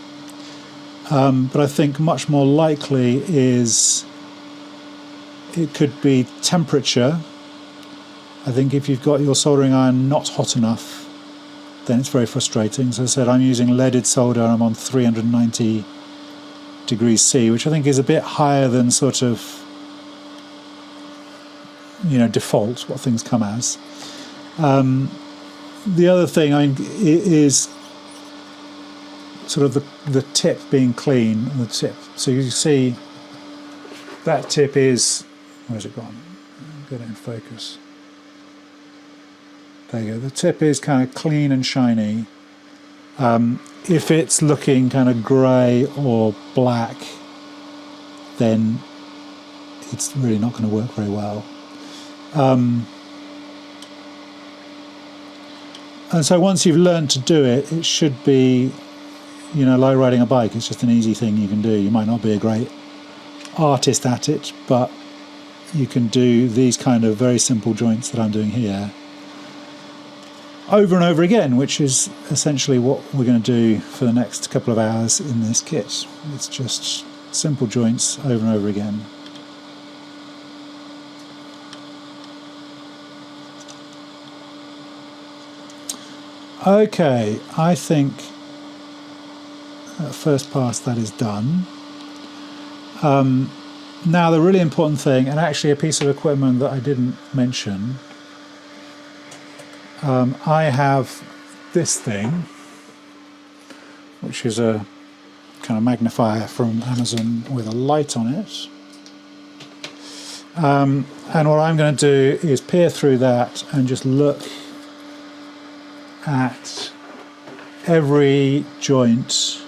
But I think much more likely is it could be temperature. I think if you've got your soldering iron not hot enough, then it's very frustrating. So I said I'm using leaded solder and I'm on 390 degrees C, which I think is a bit higher than sort of, you know, default, what things come as. The other thing is sort of the tip being clean, the tip. So you see that tip is, where's it gone? Get it in focus. There you go. The tip is kind of clean and shiny. If it's looking kind of grey or black, then it's really not going to work very well. And so once you've learned to do it, it should be, you know, like riding a bike. It's just an easy thing you can do. You might not be a great artist at it, but you can do these kind of very simple joints that I'm doing here over and over again, which is essentially what we're going to do for the next couple of hours in this kit. It's just simple joints over and over again. Okay, I think at first pass that is done. Now the really important thing, and actually a piece of equipment that I didn't mention, I have this thing, which is a kind of magnifier from Amazon with a light on it. And what I'm going to do is peer through that and just look at every joint,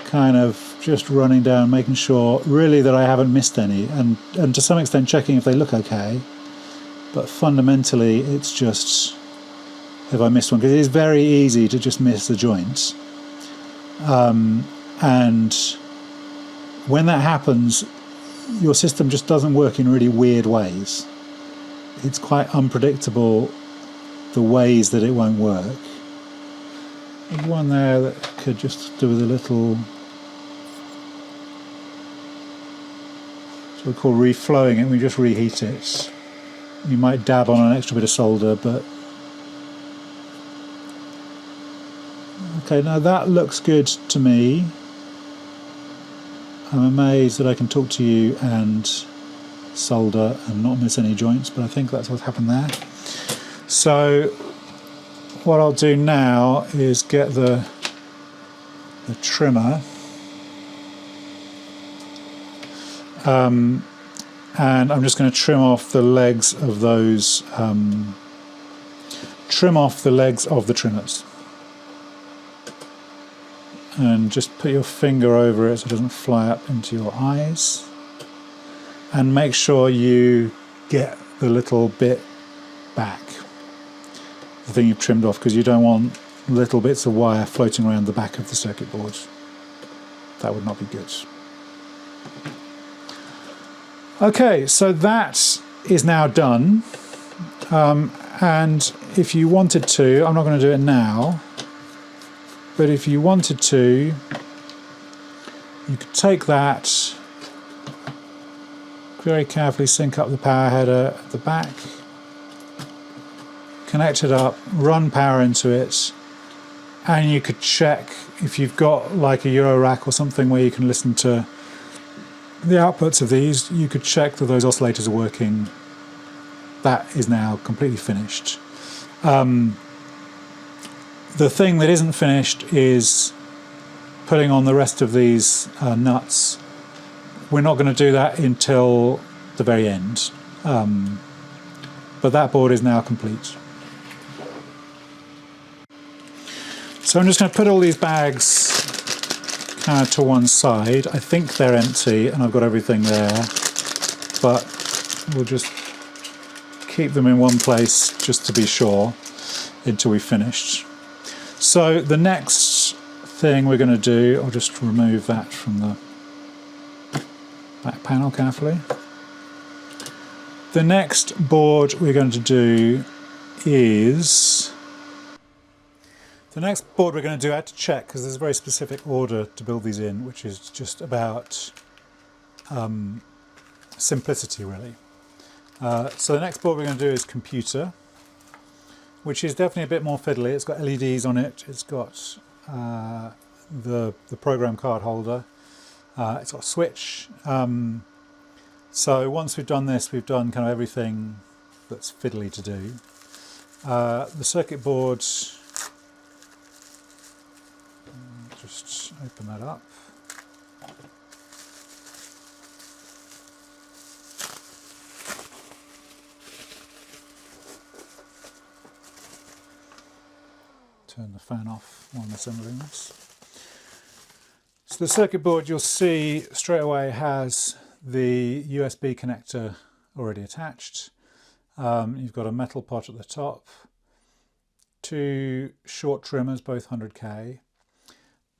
kind of just running down, making sure really that I haven't missed any, and to some extent checking if they look okay. But fundamentally it's just if I missed one, because it is very easy to just miss a joint. And when that happens, your system just doesn't work in really weird ways. It's quite unpredictable, the ways that it won't work. There's one there that could just do with a little, so we call reflowing it. We just reheat it. You might dab on an extra bit of solder, but okay, now that looks good to me. I'm amazed that I can talk to you and solder and not miss any joints, but I think that's what's happened there. So what I'll do now is get the trimmer, and I'm just going to trim off the legs of those, trim off the legs of the trimmers. And just put your finger over it so it doesn't fly up into your eyes. And make sure you get the little bit back, the thing you've trimmed off, because you don't want little bits of wire floating around the back of the circuit board. That would not be good. Okay, so that is now done. And if you wanted to, I'm not going to do it now, but if you wanted to, you could take that, very carefully sync up the power header at the back, connect it up, run power into it, and you could check if you've got like a Euro rack or something where you can listen to the outputs of these, you could check that those oscillators are working. That is now completely finished. The thing that isn't finished is putting on the rest of these nuts. We're not going to do that until the very end. But that board is now complete. So I'm just going to put all these bags kind of to one side. I think they're empty and I've got everything there, but we'll just keep them in one place just to be sure until we've finished. So the next thing we're going to do, I'll just remove that from the back panel carefully. The next board we're going to do is... The next board we're going to do, I had to check because there's a very specific order to build these in, which is just about simplicity really. So the next board we're going to do is computer, which is definitely a bit more fiddly. It's got LEDs on it, it's got the program card holder, it's got a switch. So once we've done this, we've done kind of everything that's fiddly to do. The circuit board, just open that up. Turn the fan off while I'm assembling this. So the circuit board, you'll see straight away has the USB connector already attached. You've got a metal pot at the top, two short trimmers, both 100K.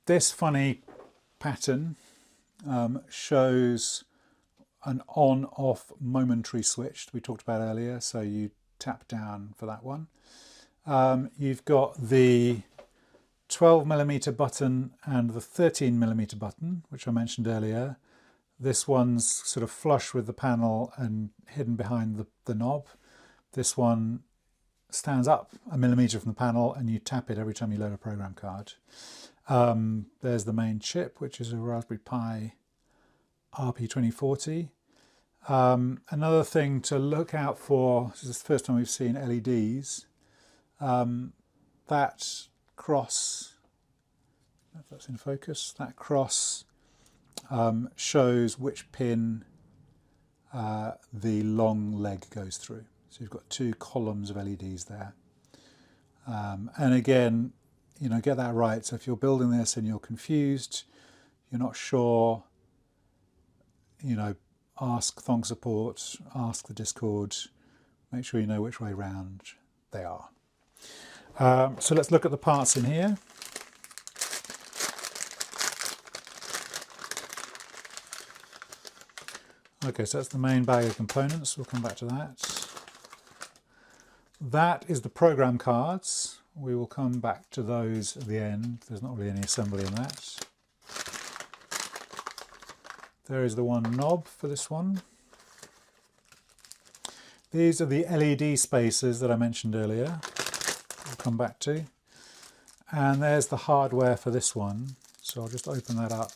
This funny pattern shows an on-off momentary switch we talked about earlier, so you tap down for that one. You've got the 12mm button and the 13mm button, which I mentioned earlier. This one's sort of flush with the panel and hidden behind the knob. This one stands up a millimetre from the panel and you tap it every time you load a program card. There's the main chip, which is a Raspberry Pi RP2040. Another thing to look out for, this is the first time we've seen LEDs, that cross, I don't know if that's in focus, that cross shows which pin the long leg goes through. So you've got two columns of LEDs there. And again, you know, get that right. So if you're building this and you're confused, you're not sure, you know, ask Thong support, ask the Discord, make sure you know which way round they are. So let's look at the parts in here. Okay, so that's the main bag of components. We'll come back to that. That is the program cards. We will come back to those at the end. There's not really any assembly in that. There is the one knob for this one. These are the LED spacers that I mentioned earlier. We'll come back to. And there's the hardware for this one. So I'll just open that up.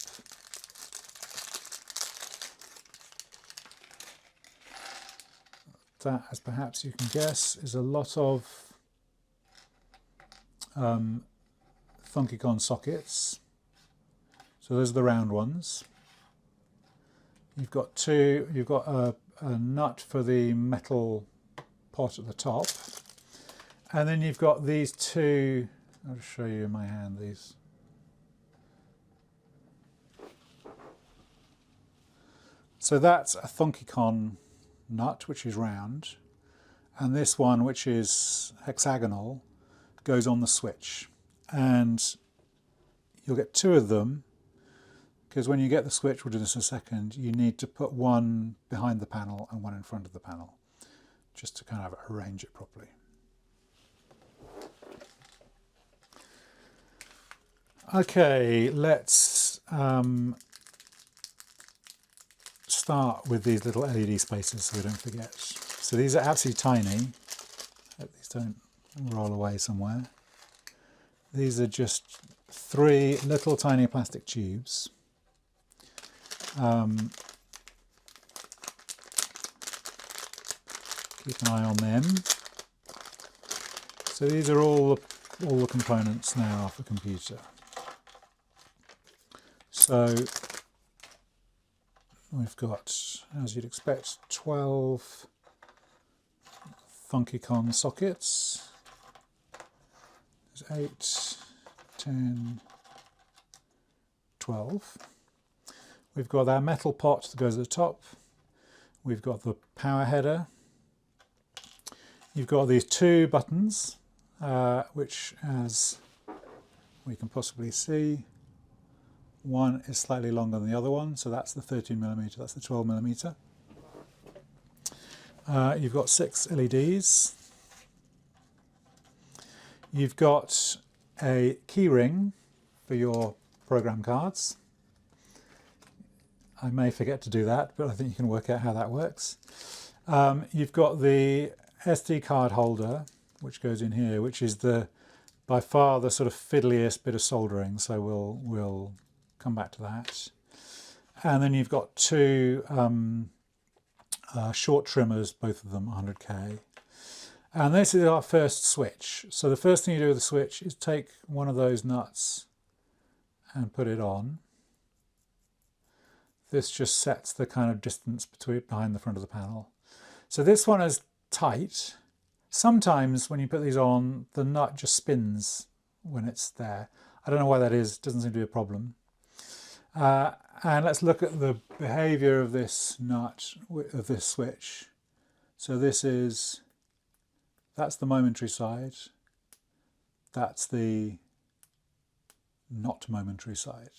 That, as perhaps you can guess, is a lot of Thunkicon sockets. So those are the round ones. You've got two, you've got a nut for the metal pot at the top. And then you've got these two, I'll just show you in my hand these. So that's a Thunkicon nut, which is round, and this one, which is hexagonal, goes on the switch. And you'll get two of them, because when you get the switch, we'll do this in a second, you need to put one behind the panel and one in front of the panel, just to kind of arrange it properly. Okay, let's start with these little LED spacers so we don't forget. So these are absolutely tiny. Hope these don't roll away somewhere. These are just 3 little tiny plastic tubes. Keep an eye on them. So these are all the components now for computer. So we've got, as you'd expect, 12 Thunkicon sockets. There's 8, 10, 12. We've got our metal pot that goes at the top. We've got the power header. you've got these two buttons, which, as we can possibly see, one is slightly longer than the other one, so that's the 13mm, that's the 12mm. You've got 6 LEDs. You've got a key ring for your program cards. I may forget to do that, but I think you can work out how that works. You've got the SD card holder, which goes in here, which is by far the sort of fiddliest bit of soldering, so we'll come back to that. And then you've got two short trimmers, both of them 100K. And this is our first switch. So the first thing you do with the switch is take one of those nuts and put it on. This just sets the kind of distance behind the front of the panel. So this one is tight. Sometimes when you put these on, the nut just spins when it's there. I don't know why that is, it doesn't seem to be a problem. And let's look at the behavior of this nut, of this switch. So that's the momentary side. That's the not momentary side.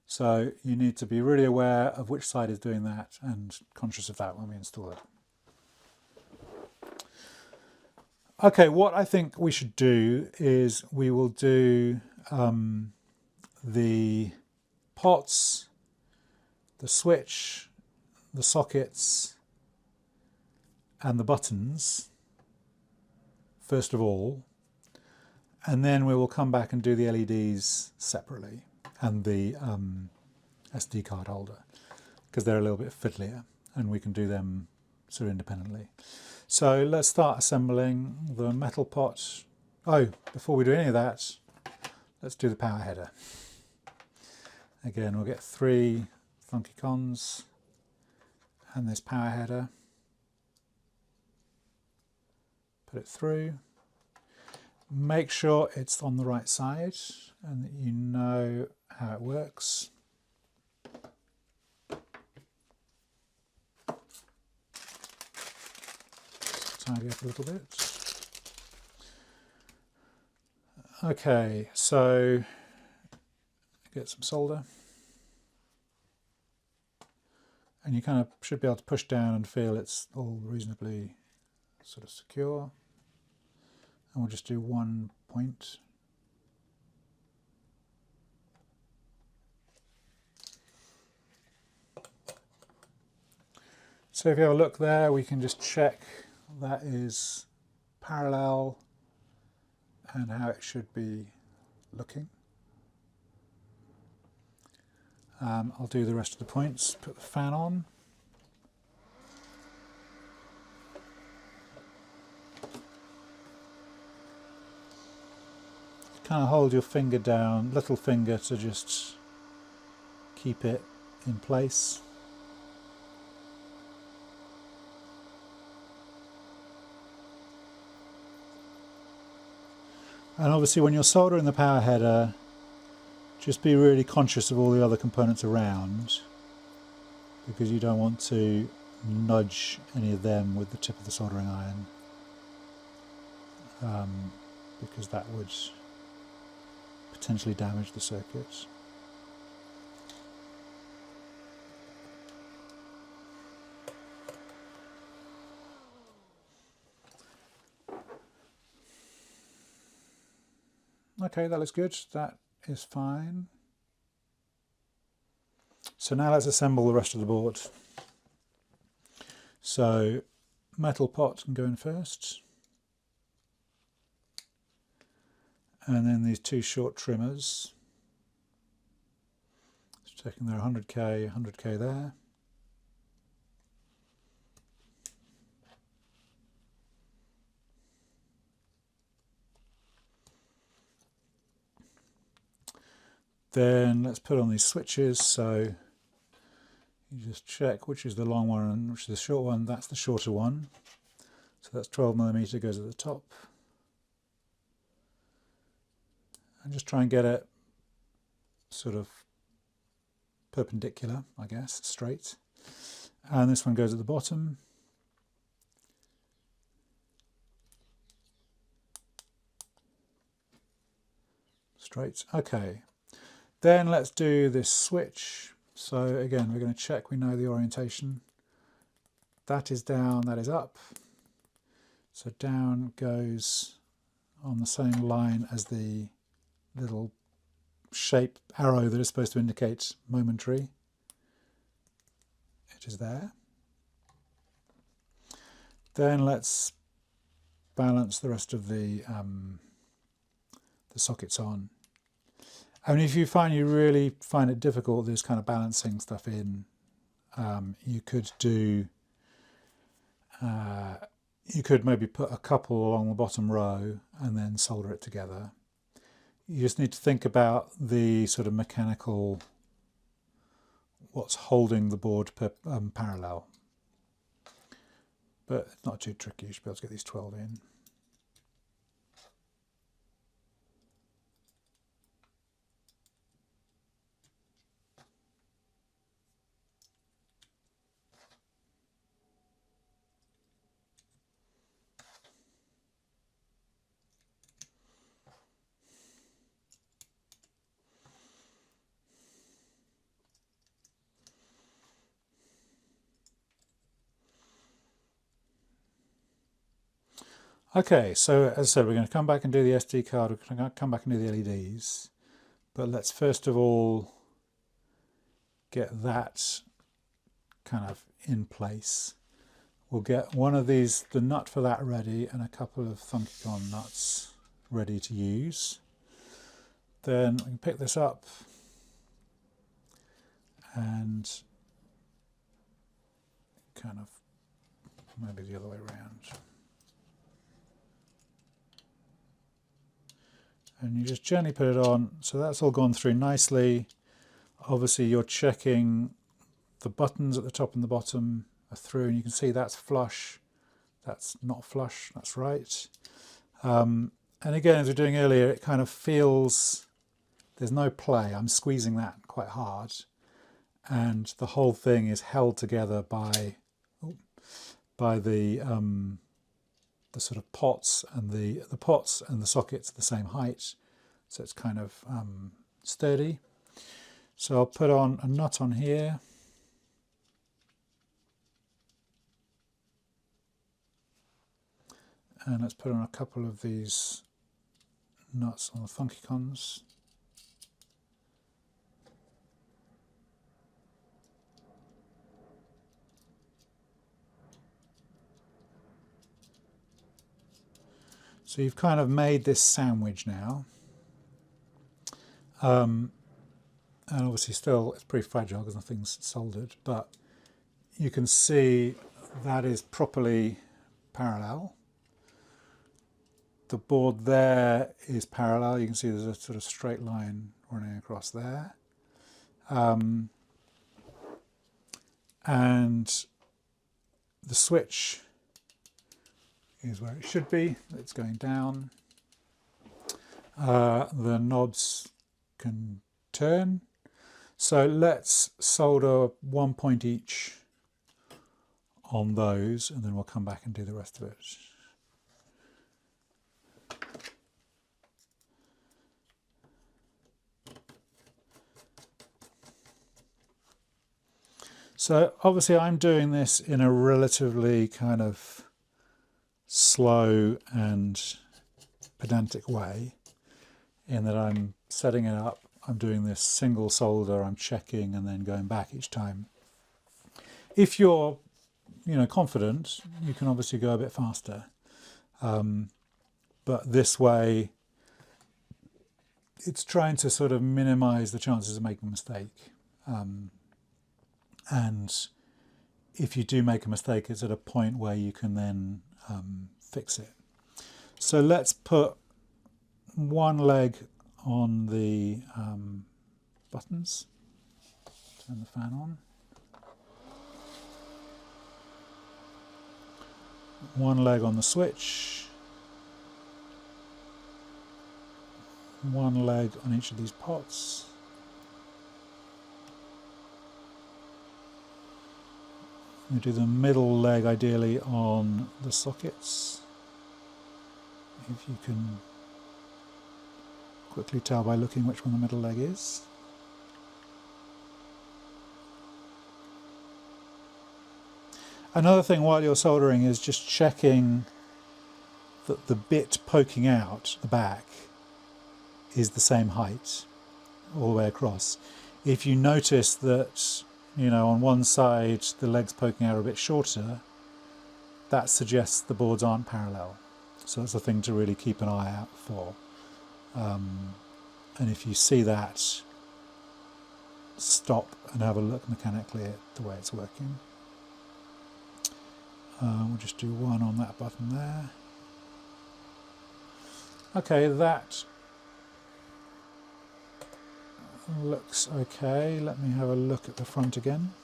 So you need to be really aware of which side is doing that and conscious of that when we install it. Okay, what I think we should do is we will do the pots, the switch, the sockets, and the buttons first of all, and then we will come back and do the LEDs separately and the SD card holder, because they're a little bit fiddlier and we can do them sort of independently. So let's start assembling the metal pot. Oh, before we do any of that, let's do the power header. Again, we'll get 3 funky cons and this power header. Put it through. Make sure it's on the right side and that you know how it works. Tidy up a little bit. Okay, so get some solder. And you kind of should be able to push down and feel it's all reasonably sort of secure. And we'll just do 1 point. So if you have a look there, we can just check that is parallel and how it should be looking. I'll do the rest of the points, put the fan on. Kind of hold your finger down, little finger, to just keep it in place. And obviously when you're soldering the power header, just be really conscious of all the other components around, because you don't want to nudge any of them with the tip of the soldering iron, because that would potentially damage the circuits. Okay, that looks good. That is fine. So now let's assemble the rest of the board. So metal pot can go in first. And then these 2 short trimmers. Just taking their 100K, 100K there. Then let's put on these switches, so you just check which is the long one and which is the short one. That's the shorter one. So that's 12mm, goes at the top. And just try and get it sort of perpendicular, I guess, straight. And this one goes at the bottom. straight. Okay, then let's do this switch. So again, we're going to check we know the orientation. That is down, that is up. So down goes on the same line as the little shape arrow that is supposed to indicate momentary. It is there. Then let's balance the rest of the sockets on. And if you really find it difficult, this kind of balancing stuff in, you could do, you could maybe put a couple along the bottom row and then solder it together. You just need to think about the sort of mechanical, what's holding the board parallel. But it's not too tricky, you should be able to get these 12 in. Okay, so as I said, we're going to come back and do the SD card, we're going to come back and do the LEDs, but let's first of all get that kind of in place. We'll get one of these, the nut for that ready, and a couple of Thunkycon nuts ready to use. Then we can pick this up and kind of maybe the other way around. And you just gently put it on. So that's all gone through nicely. Obviously you're checking the buttons at the top and the bottom are through, and you can see that's flush, that's not flush, that's right. And again, as we were doing earlier, it kind of feels, there's no play. I'm squeezing that quite hard, and the whole thing is held together by the sort of pots, and the pots and the sockets are the same height, so it's kind of sturdy. So I'll put on a nut on here. And let's put on a couple of these nuts on the Thunkycons. So you've kind of made this sandwich now. And obviously still it's pretty fragile because nothing's soldered, but you can see that is properly parallel. The board there is parallel. You can see there's a sort of straight line running across there. And the switch is where it should be. It's going down. The knobs can turn. So let's solder 1 point each on those, and then we'll come back and do the rest of it. So obviously I'm doing this in a relatively kind of slow and pedantic way, in that I'm setting it up, I'm doing this single solder, I'm checking and then going back each time. If you're confident, you can obviously go a bit faster, but this way it's trying to sort of minimize the chances of making a mistake. And if you do make a mistake, it's at a point where you can then fix it. So let's put one leg on the buttons, turn the fan on. One leg on the switch. One leg on each of these pots. We do the middle leg ideally on the sockets. If you can quickly tell by looking which one the middle leg is. Another thing while you're soldering is just checking that the bit poking out the back is the same height all the way across. If you notice that, you know, on one side the legs poking out are a bit shorter, that suggests the boards aren't parallel. So that's a thing to really keep an eye out for. And if you see that, stop and have a look mechanically at the way it's working. We'll just do one on that button there. Okay, that looks okay. Let me have a look at the front again.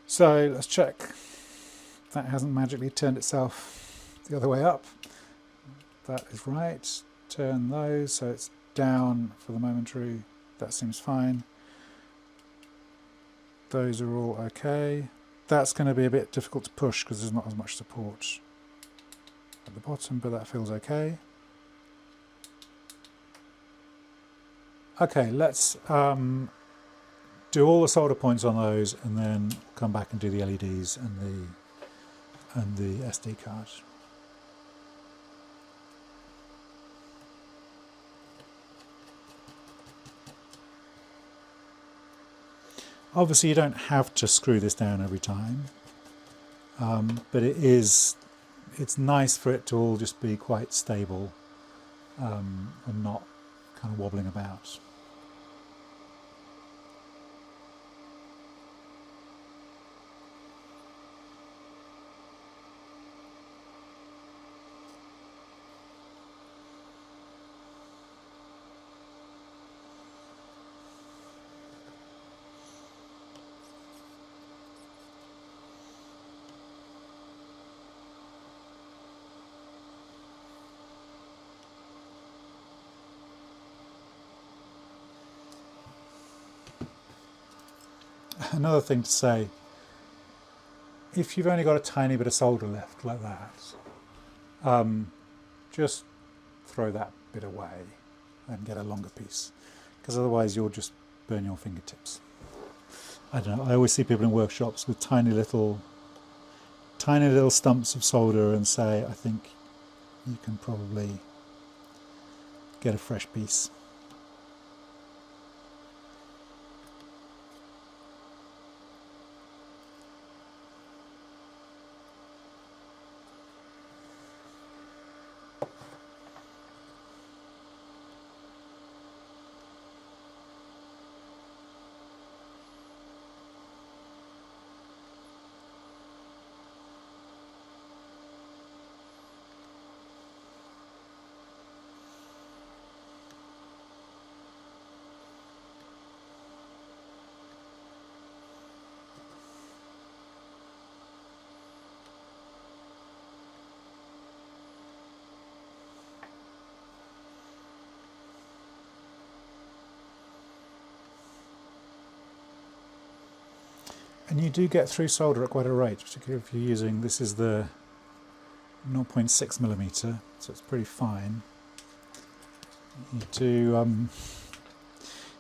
So let's check that hasn't magically turned itself the other way up. That is right. Turn those so it's down for the momentary. That seems fine. Those are all okay. That's going to be a bit difficult to push because there's not as much support at the bottom, but that feels okay. Okay, let's do all the solder points on those and then come back and do the LEDs and the SD card. Obviously you don't have to screw this down every time, but it's nice for it to all just be quite stable and not kind of wobbling about. Another thing to say, if you've only got a tiny bit of solder left like that, just throw that bit away and get a longer piece, because otherwise you'll just burn your fingertips. I don't know, I always see people in workshops with tiny little stumps of solder and say, I think you can probably get a fresh piece. And you do get through solder at quite a rate, particularly if you're using, this is the 0.6mm, so it's pretty fine. You do,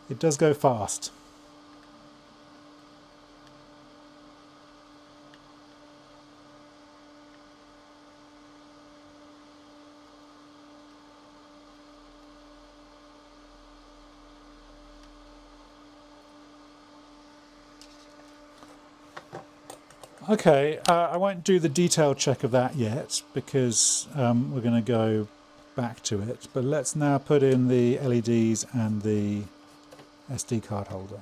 it does go fast. Okay, I won't do the detailed check of that yet because we're going to go back to it, but let's now put in the LEDs and the SD card holder.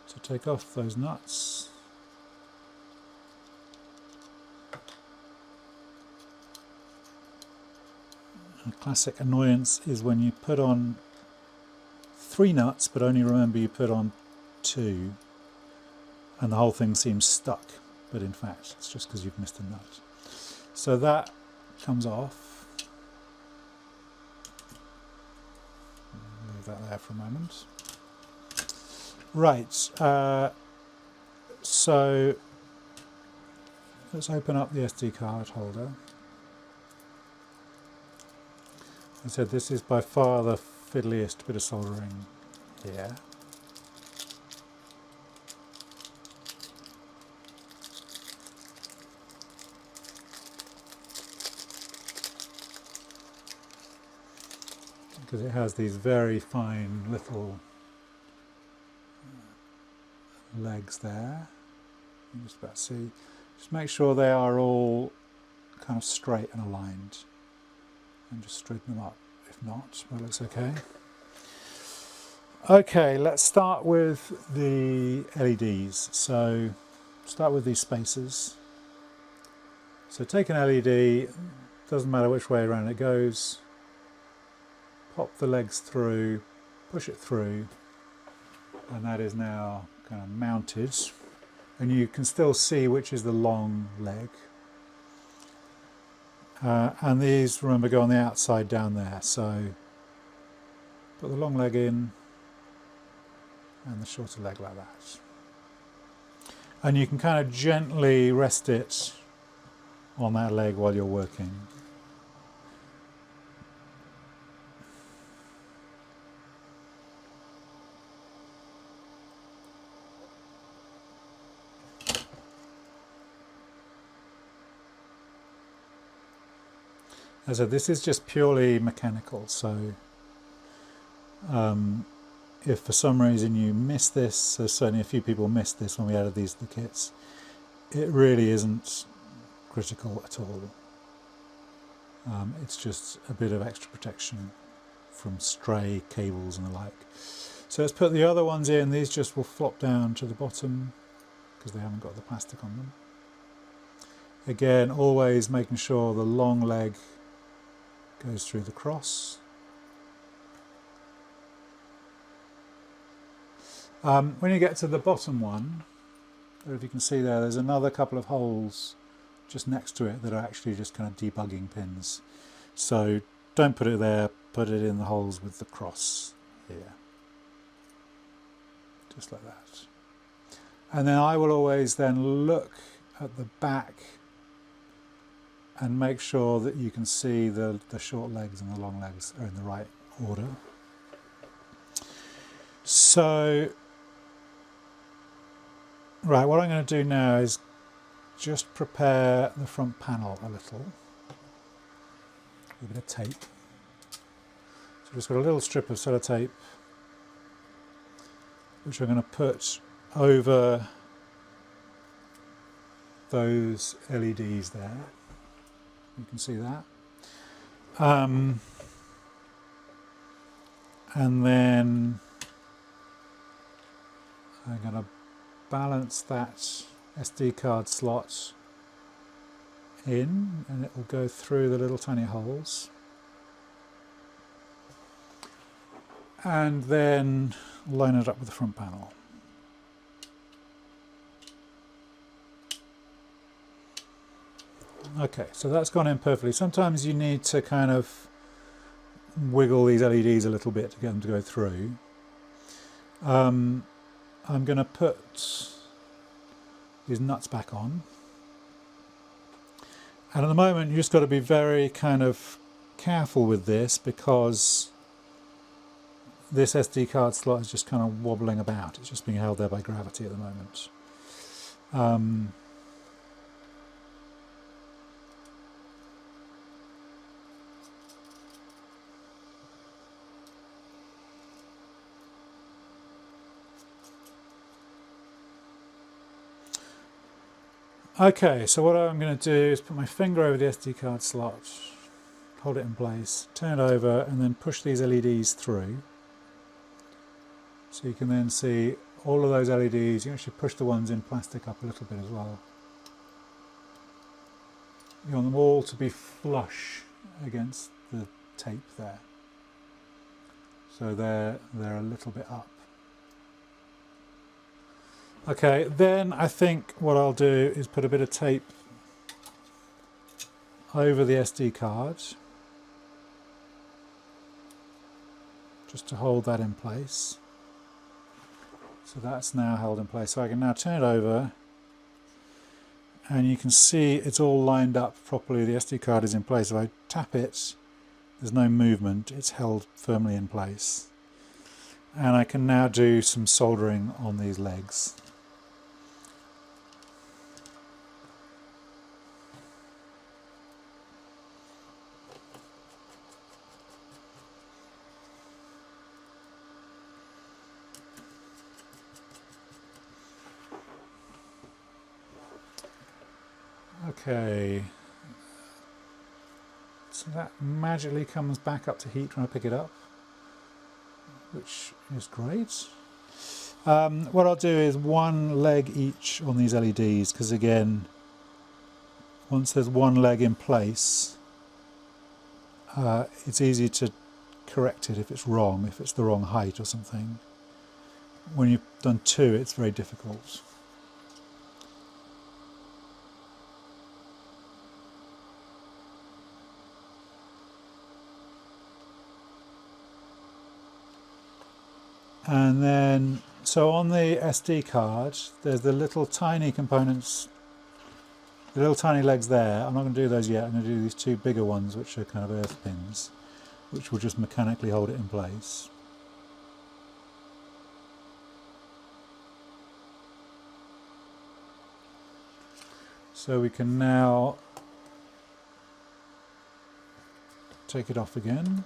So take off those nuts. A classic annoyance is when you put on 3 nuts but only remember you put on 2 and the whole thing seems stuck, but in fact it's just because you've missed a nut. So that comes off. leave that there for a moment. Right, so let's open up the SD card holder. I said this is by far the fiddliest bit of soldering here. Because it has these very fine little legs there. You can just about see. Just make sure they are all kind of straight and aligned, and just straighten them up. If not, well, it looks okay. Okay, let's start with the LEDs. So start with these spacers. So take an LED, doesn't matter which way around it goes, pop the legs through, push it through, and that is now kind of mounted. And you can still see which is the long leg. And these, remember, go on the outside down there. So put the long leg in and the shorter leg like that. And you can kind of gently rest it on that leg while you're working. As I said, this is just purely mechanical, so if for some reason you miss this, so certainly a few people missed this when we added these to the kits, it really isn't critical at all. It's just a bit of extra protection from stray cables and the like. So let's put the other ones in. These just will flop down to the bottom because they haven't got the plastic on them. Again, always making sure the long leg goes through the cross. When you get to the bottom one, I don't know if you can see there, there's another couple of holes just next to it that are actually just kind of debugging pins. So don't put it there, put it in the holes with the cross here. Just like that. And then I will always then look at the back and make sure that you can see the short legs and the long legs are in the right order. So, right, what I'm going to do now is just prepare the front panel a little with a bit of tape. So I've just got a little strip of sellotape which I'm going to put over those LEDs there. You can see that. And then I'm going to balance that SD card slot in, and it will go through the little tiny holes. And then line it up with the front panel. Okay, so that's gone in perfectly. Sometimes you need to kind of wiggle these LEDs a little bit to get them to go through. I'm going to put these nuts back on. And at the moment you just got to be very kind of careful with this because this SD card slot is just kind of wobbling about. It's just being held there by gravity at the moment. Okay, so what I'm going to do is put my finger over the SD card slot, hold it in place, turn it over, and then push these LEDs through. So you can then see all of those LEDs. You can actually push the ones in plastic up a little bit as well. You want them all to be flush against the tape there. So they're a little bit up. Okay, then I think what I'll do is put a bit of tape over the SD card. just to hold that in place. So that's now held in place. So I can now turn it over, and you can see it's all lined up properly. The SD card is in place. If I tap it, there's no movement. It's held firmly in place. And I can now do some soldering on these legs. Okay, so that magically comes back up to heat when I pick it up, which is great. What I'll do is one leg each on these LEDs, because again, once there's one leg in place, it's easy to correct it if it's wrong, if it's the wrong height or something. When you've done two, it's very difficult. And then, so on the SD card, there's the little tiny components, the little tiny legs there. I'm not going to do those yet. I'm going to do these two bigger ones, which are kind of earth pins, which will just mechanically hold it in place. So we can now take it off again.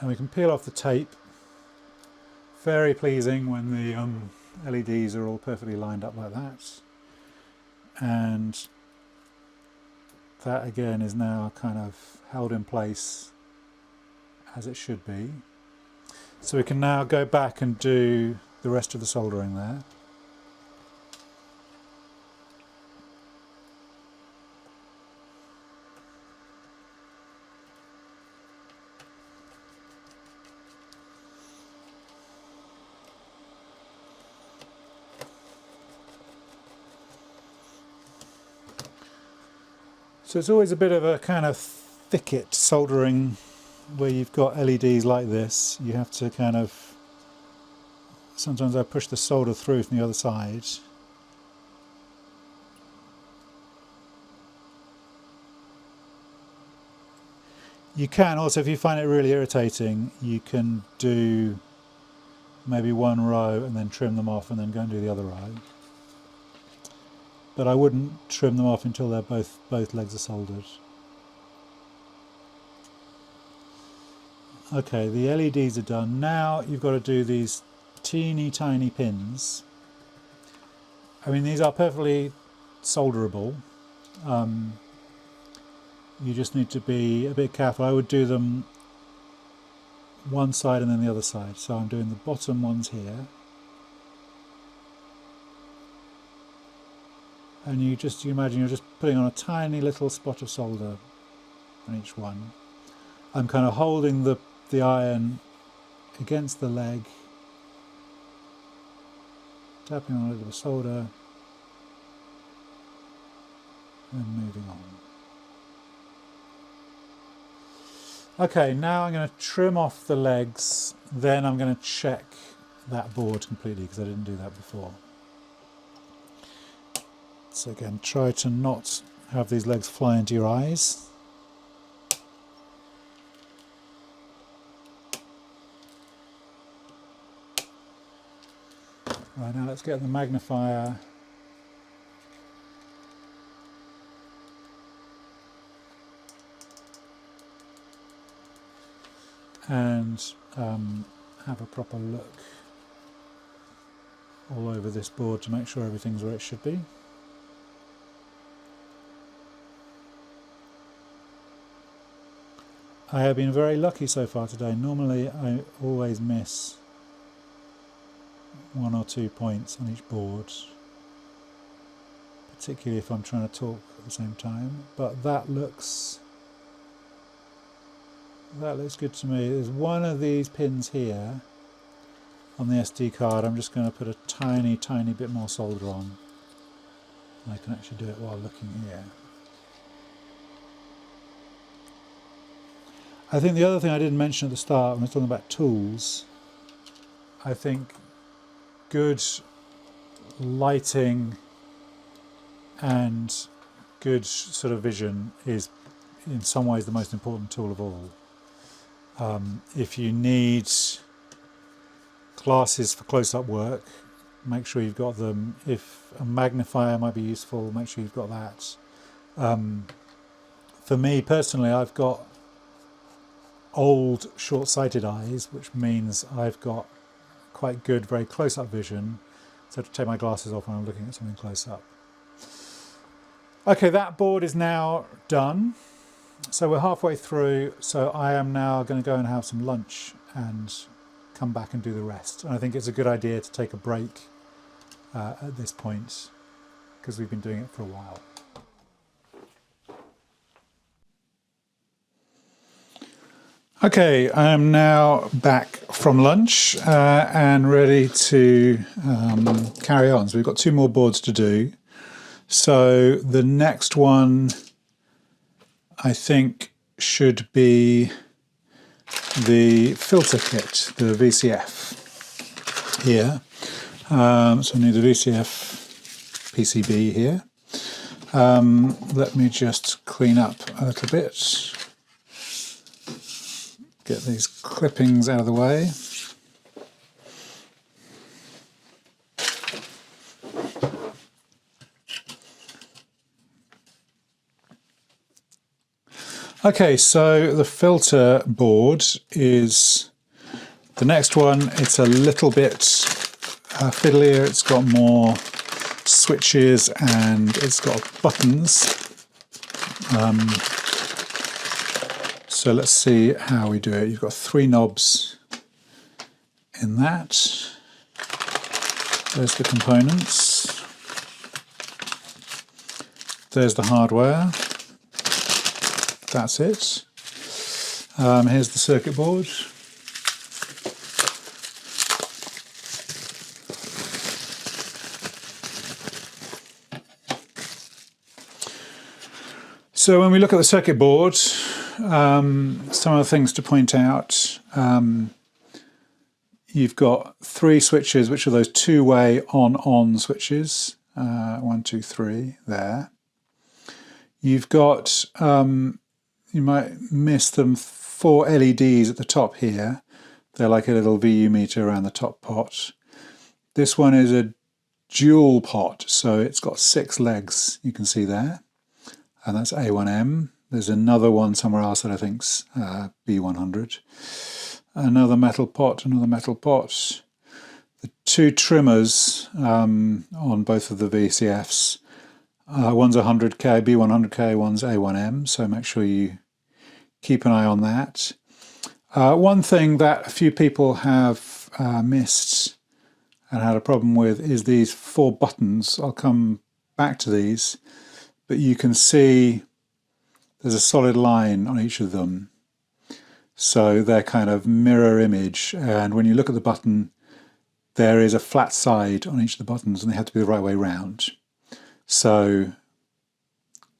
And we can peel off the tape. Very pleasing when the LEDs are all perfectly lined up like that. And that again is now kind of held in place as it should be. So we can now go back and do the rest of the soldering there. So it's always a bit of a kind of thicket soldering where you've got LEDs like this. You have to kind of, sometimes I push the solder through from the other side. You can also, if you find it really irritating, you can do maybe one row and then trim them off and then go and do the other row. But I wouldn't trim them off until they're both legs are soldered. Okay, the LEDs are done. Now you've got to do these teeny tiny pins. I mean, these are perfectly solderable. You just need to be a bit careful. I would do them one side and then the other side. So I'm doing the bottom ones here. And you imagine you're just putting on a tiny little spot of solder on each one. I'm kind of holding the iron against the leg, tapping on a little solder, and moving on. Okay, now I'm going to trim off the legs, then I'm going to check that board completely because I didn't do that before. So again, try to not have these legs fly into your eyes. Right, now let's get the magnifier. And have a proper look all over this board to make sure everything's where it should be. I have been very lucky so far today. Normally I always miss 1 or 2 points on each board, particularly if I'm trying to talk at the same time, but that looks good to me. There's one of these pins here on the SD card. I'm just going to put a tiny bit more solder on. I can actually do it while looking here. I think the other thing I didn't mention at the start when I was talking about tools, I think good lighting and good sort of vision is in some ways the most important tool of all. If you need glasses for close-up work, make sure you've got them. If a magnifier might be useful, make sure you've got that. For me personally, I've got old short-sighted eyes, which means I've got quite good, very close-up vision, so I have to take my glasses off when I'm looking at something close up. Okay, that board is now done. So we're halfway through, so I am now going to go and have some lunch and come back and do the rest. And I think it's a good idea to take a break at this point, because we've been doing it for a while. Okay, I am now back from lunch and ready to carry on. So we've got 2 more boards to do. So the next one, I think, should be the filter kit, the VCF here. So I need the VCF PCB here. Let me just clean up a little bit. Get these clippings out of the way. Okay, so the filter board is the next one. It's a little bit fiddlier. It's got more switches and it's got buttons. So let's see how we do it. You've got 3 knobs in that. There's the components. There's the hardware. That's it. Here's the circuit board. So when we look at the circuit board, some of the things to point out. You've got 3 switches, which are those 2-way on-on switches. 1, 2, 3 there. You've got, you might miss them, 4 LEDs at the top here. They're like a little VU meter around the top pot. This one is a dual pot, so it's got 6 legs, you can see there. And that's A1M. There's another one somewhere else that I think's B100. Another metal pot, another metal pot. The 2 trimmers on both of the VCFs. One's 100K, B100K, one's A1M, so make sure you keep an eye on that. One thing that a few people have missed and had a problem with is these 4 buttons. I'll come back to these, but you can see there's a solid line on each of them. So they're kind of mirror image, and when you look at the button, there is a flat side on each of the buttons and they have to be the right way round. So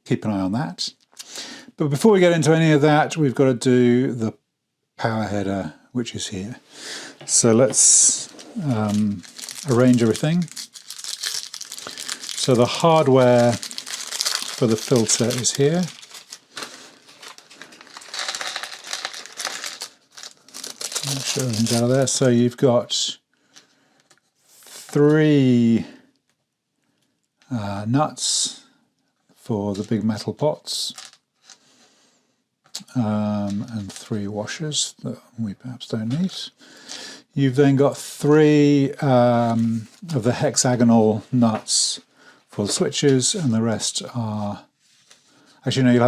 keep an eye on that. But before we get into any of that, we've got to do the power header, which is here. So let's arrange everything. So the hardware for the filter is here. Make sure everything's out of there. So you've got 3 nuts for the big metal pots, and 3 washers that we perhaps don't need. You've then got 3 of the hexagonal nuts for the switches, and the rest are, actually no, you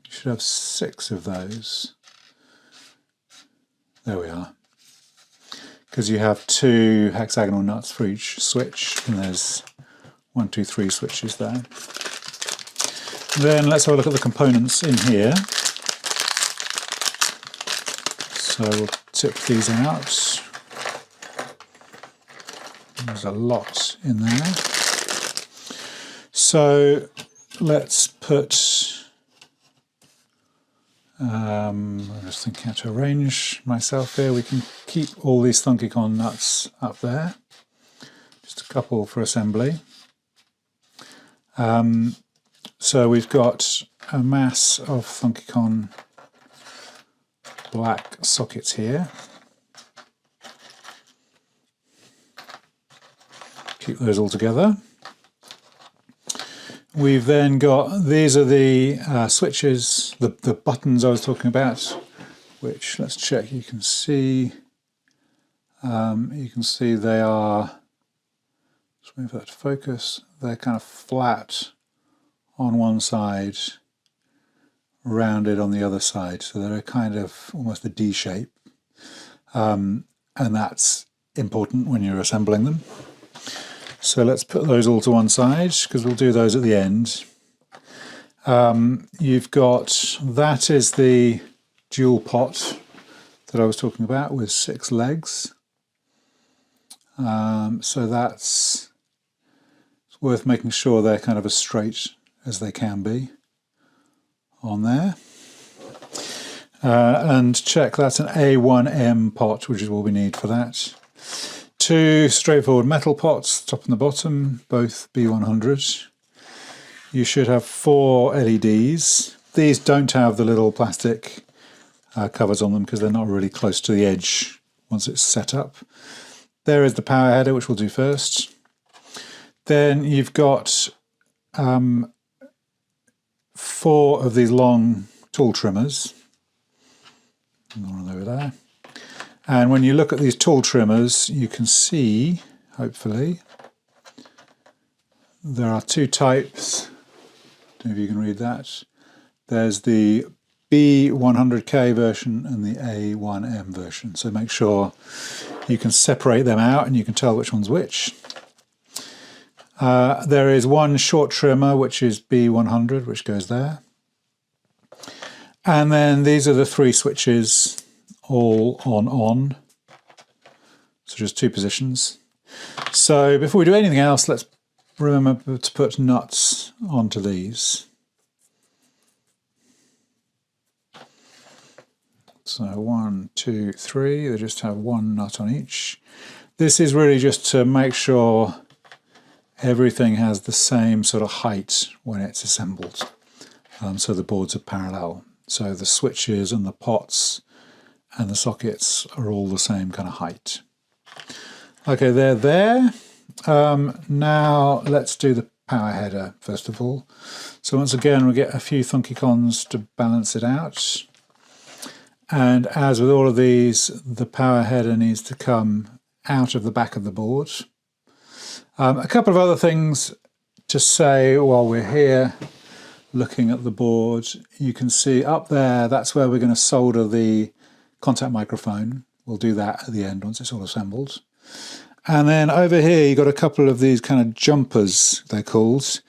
should have 6 of those. There we are. Because you have 2 hexagonal nuts for each switch, and there's 1, 2, 3 switches there. Then let's have a look at the components in here. So we'll tip these out. There's a lot in there. So let's put, I'm just thinking how to arrange myself here. We can keep all these Thunkycon nuts up there. Just a couple for assembly. So we've got a mass of Thunkycon black sockets here. Keep those all together. We've then got, these are the switches, the buttons I was talking about, which, let's check, you can see they are, let's move that to focus, they're kind of flat on one side, rounded on the other side, so they're a kind of almost a D shape, and that's important when you're assembling them. So let's put those all to one side, because we'll do those at the end. You've got, that is the dual pot that I was talking about with 6 legs. So that's, it's worth making sure they're kind of as straight as they can be on there. And check that's an A1M pot, which is what we need for that. 2 straightforward metal pots, top and the bottom, both B100. You should have 4 LEDs. These don't have the little plastic covers on them because they're not really close to the edge once it's set up. There is the power header, which we'll do first. Then you've got 4 of these long tool trimmers. One over there. And when you look at these tool trimmers, you can see, hopefully, there are 2 types. Don't know if you can read that. There's the B100K version and the A1M version. So make sure you can separate them out and you can tell which one's which. There is 1 short trimmer, which is B100, which goes there. And then these are the 3 switches, all on. So just 2 positions. So before we do anything else, let's remember to put nuts onto these. So 1, 2, 3, they just have 1 nut on each. This is really just to make sure everything has the same sort of height when it's assembled. So the boards are parallel. So the switches and the pots and the sockets are all the same kind of height. Okay, they're there. Now let's do the power header first of all. So once again, we get a few Thunkycons to balance it out. And as with all of these, the power header needs to come out of the back of the board. A couple of other things to say while we're here looking at the board. You can see up there, that's where we're going to solder the contact microphone. We'll do that at the end once it's all assembled. And then over here you've got a couple of these kind of jumpers, they're called,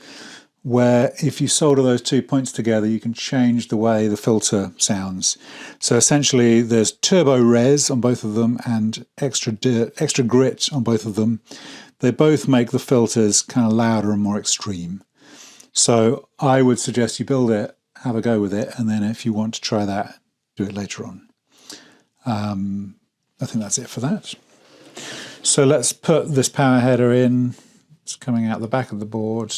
where if you solder those 2 points together you can change the way the filter sounds. So essentially there's turbo res on both of them and extra grit on both of them. They both make the filters kind of louder and more extreme. So I would suggest you build it, have a go with it, and then if you want to try that, do it later on. I think that's it for that. So let's put this power header in. It's coming out the back of the board,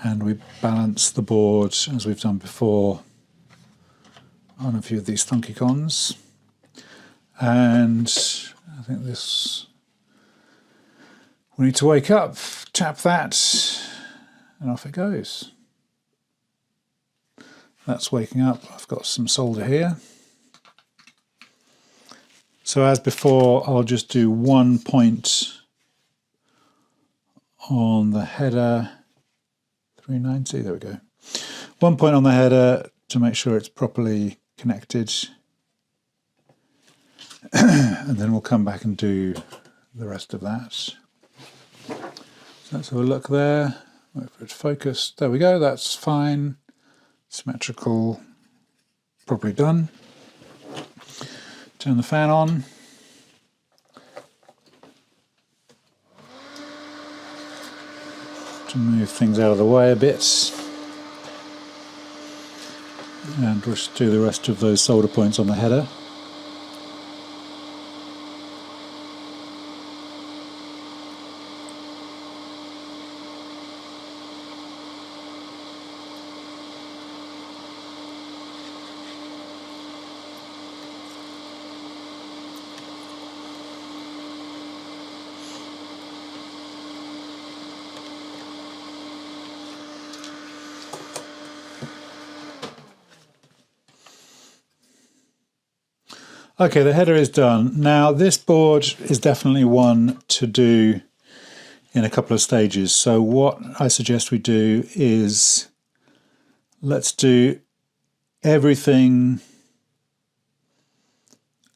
and we balance the board as we've done before on a few of these Thunkycons. And I think this, we need to wake up, tap that, and off it goes. That's waking up. I've got some solder here. So as before, I'll just do 1 point on the header, 390, there we go. 1 point on the header to make sure it's properly connected. And then we'll come back and do the rest of that. So let's have a look there. Wait for it to focus. There we go, that's fine. Symmetrical, probably done. Turn the fan on. to move things out of the way a bit. And just do the rest of those solder points on the header. Okay, the header is done. Now this board is definitely one to do in a couple of stages. So what I suggest we do is let's do everything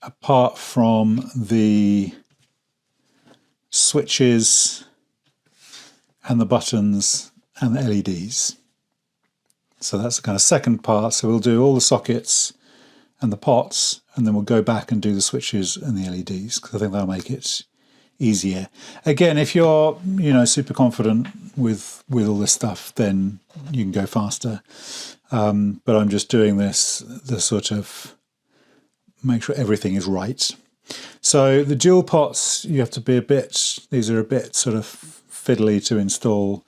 apart from the switches and the buttons and the LEDs. So that's the kind of second part. So we'll do all the sockets and the pots, and then we'll go back and do the switches and the LEDs, because I think that'll make it easier. Again, if you're super confident with all this stuff, then you can go faster. But I'm just doing this the sort of make sure everything is right. So the dual pots, you have to be these are a bit sort of fiddly to install.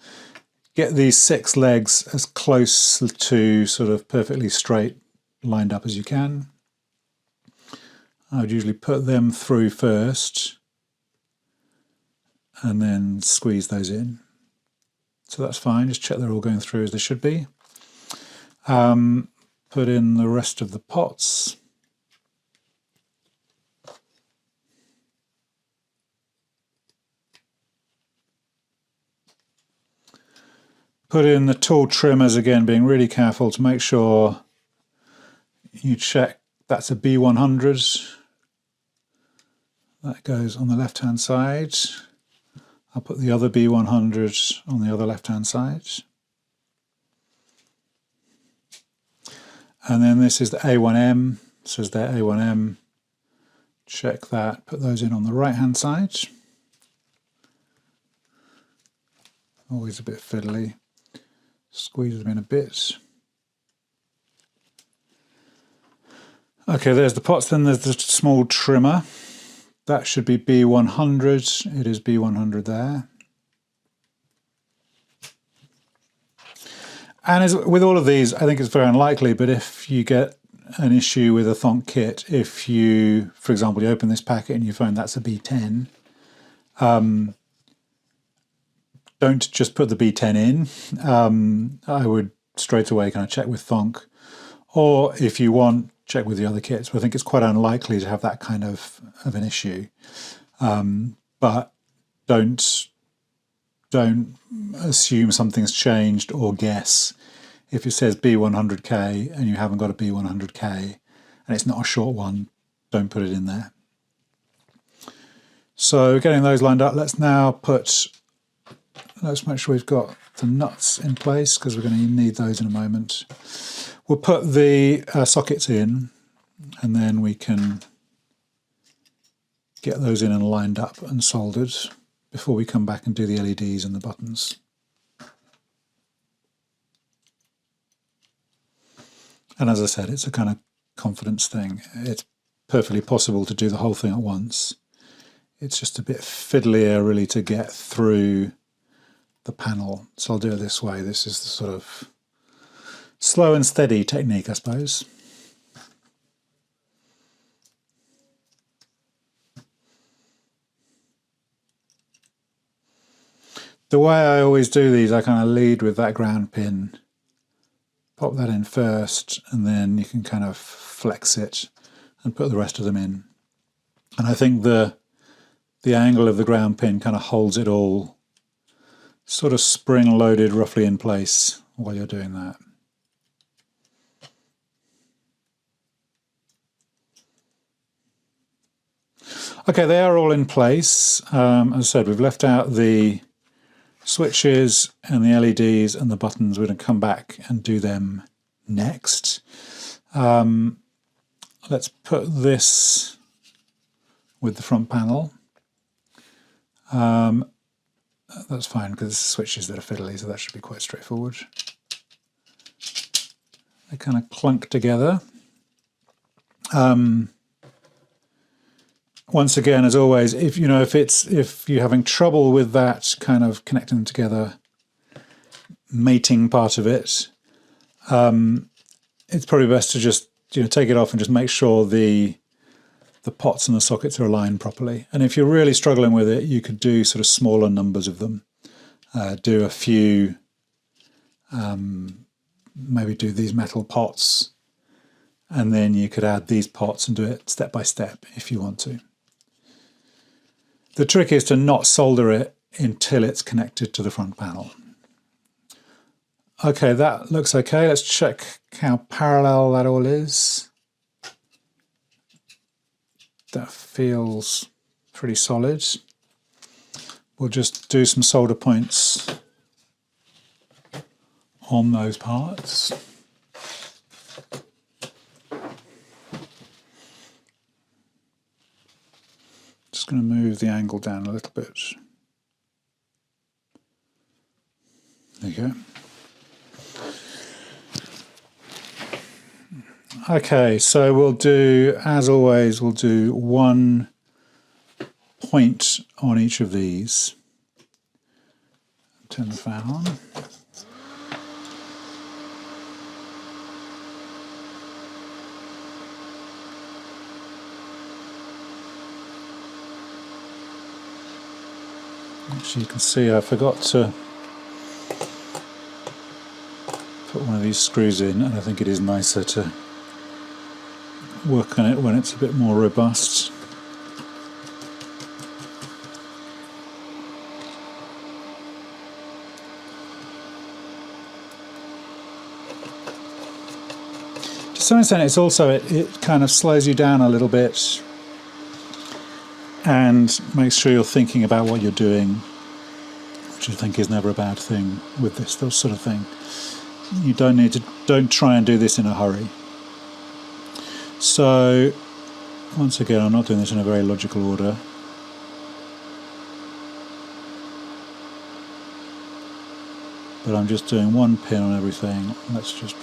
Get these 6 legs as close to sort of perfectly straight lined up as you can. I would usually put them through first and then squeeze those in. So that's fine, just check they're all going through as they should be. Put in the rest of the pots. Put in the tool trimmers again, being really careful to make sure you check that's a B100. That goes on the left-hand side. I'll put the other B100 on the other left-hand side. And then this is the A1M, says there A1M. Check that, put those in on the right-hand side. Always a bit fiddly. Squeeze them in a bit. Okay, there's the pots, then there's the small trimmer. That should be B100. It is B100 there. And as with all of these, I think it's very unlikely, but if you get an issue with a Thonk kit, if you, for example, you open this packet and you find that's a B10, don't just put the B10 in. I would straight away kind of check with Thonk. Or if you want, check with the other kits. But I think it's quite unlikely to have that kind of an issue. But don't assume something's changed or guess. If it says B100K and you haven't got a B100K and it's not a short one, don't put it in there. So getting those lined up, let's make sure we've got the nuts in place, because we're going to need those in a moment. We'll put the sockets in, and then we can get those in and lined up and soldered before we come back and do the LEDs and the buttons. And as I said, it's a kind of confidence thing. It's perfectly possible to do the whole thing at once. It's just a bit fiddlier really to get through the panel. So I'll do it this way. This is the sort of slow and steady technique, I suppose. The way I always do these, I kind of lead with that ground pin, pop that in first, and then you can kind of flex it and put the rest of them in. And I think the angle of the ground pin kind of holds it all sort of spring-loaded roughly in place while you're doing that. Okay, they are all in place. As I said, we've left out the switches and the LEDs and the buttons. We're going to come back and do them next. Let's put this with the front panel. That's fine because it's switches that are fiddly, so that should be quite straightforward. They kind of clunk together. Once again, as always, if you're having trouble with that kind of connecting them together, mating part of it, it's probably best to just take it off and just make sure the pots and the sockets are aligned properly. And if you're really struggling with it, you could do sort of smaller numbers of them. Do a few, maybe do these metal pots, and then you could add these pots and do it step by step if you want to. The trick is to not solder it until it's connected to the front panel. Okay, that looks okay. Let's check how parallel that all is. That feels pretty solid. We'll just do some solder points on those parts. Just going to move the angle down a little bit. There you go. Okay, so we'll do, as always, we'll do one point on each of these. Turn the fan on. Actually, you can see I forgot to put one of these screws in, and I think it is nicer to work on it when it's a bit more robust. To some extent, it's also it kind of slows you down a little bit and makes sure you're thinking about what you're doing, which I think is never a bad thing with this sort of thing. You don't try and do this in a hurry. So, once again, I'm not doing this in a very logical order. But I'm just doing one pin on everything. Let's just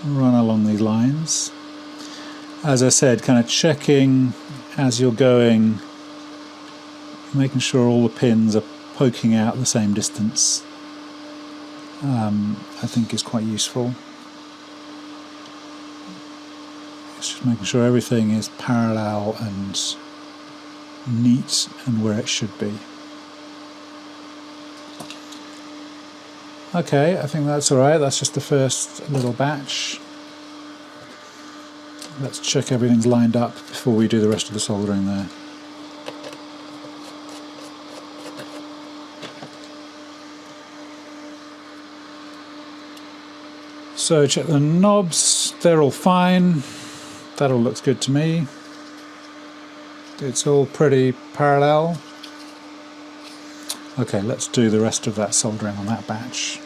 run along these lines. As I said, kind of checking as you're going, making sure all the pins are poking out the same distance, I think is quite useful. It's just making sure everything is parallel and neat and where it should be. Okay, I think that's alright. That's just the first little batch. Let's check everything's lined up before we do the rest of the soldering there. So check the knobs, they're all fine. That all looks good to me. It's all pretty parallel. Okay, let's do the rest of that soldering on that batch.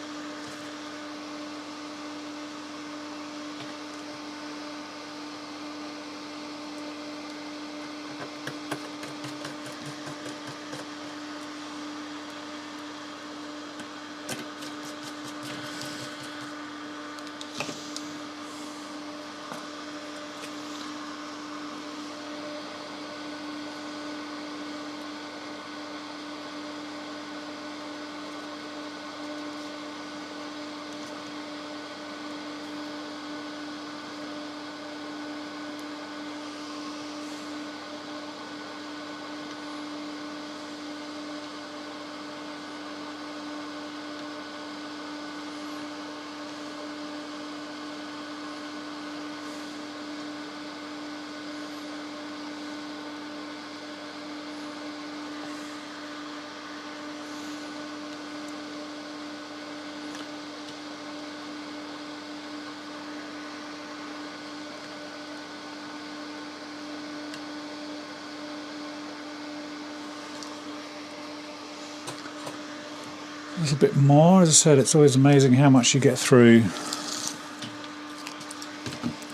A little bit more. As I said, it's always amazing how much you get through,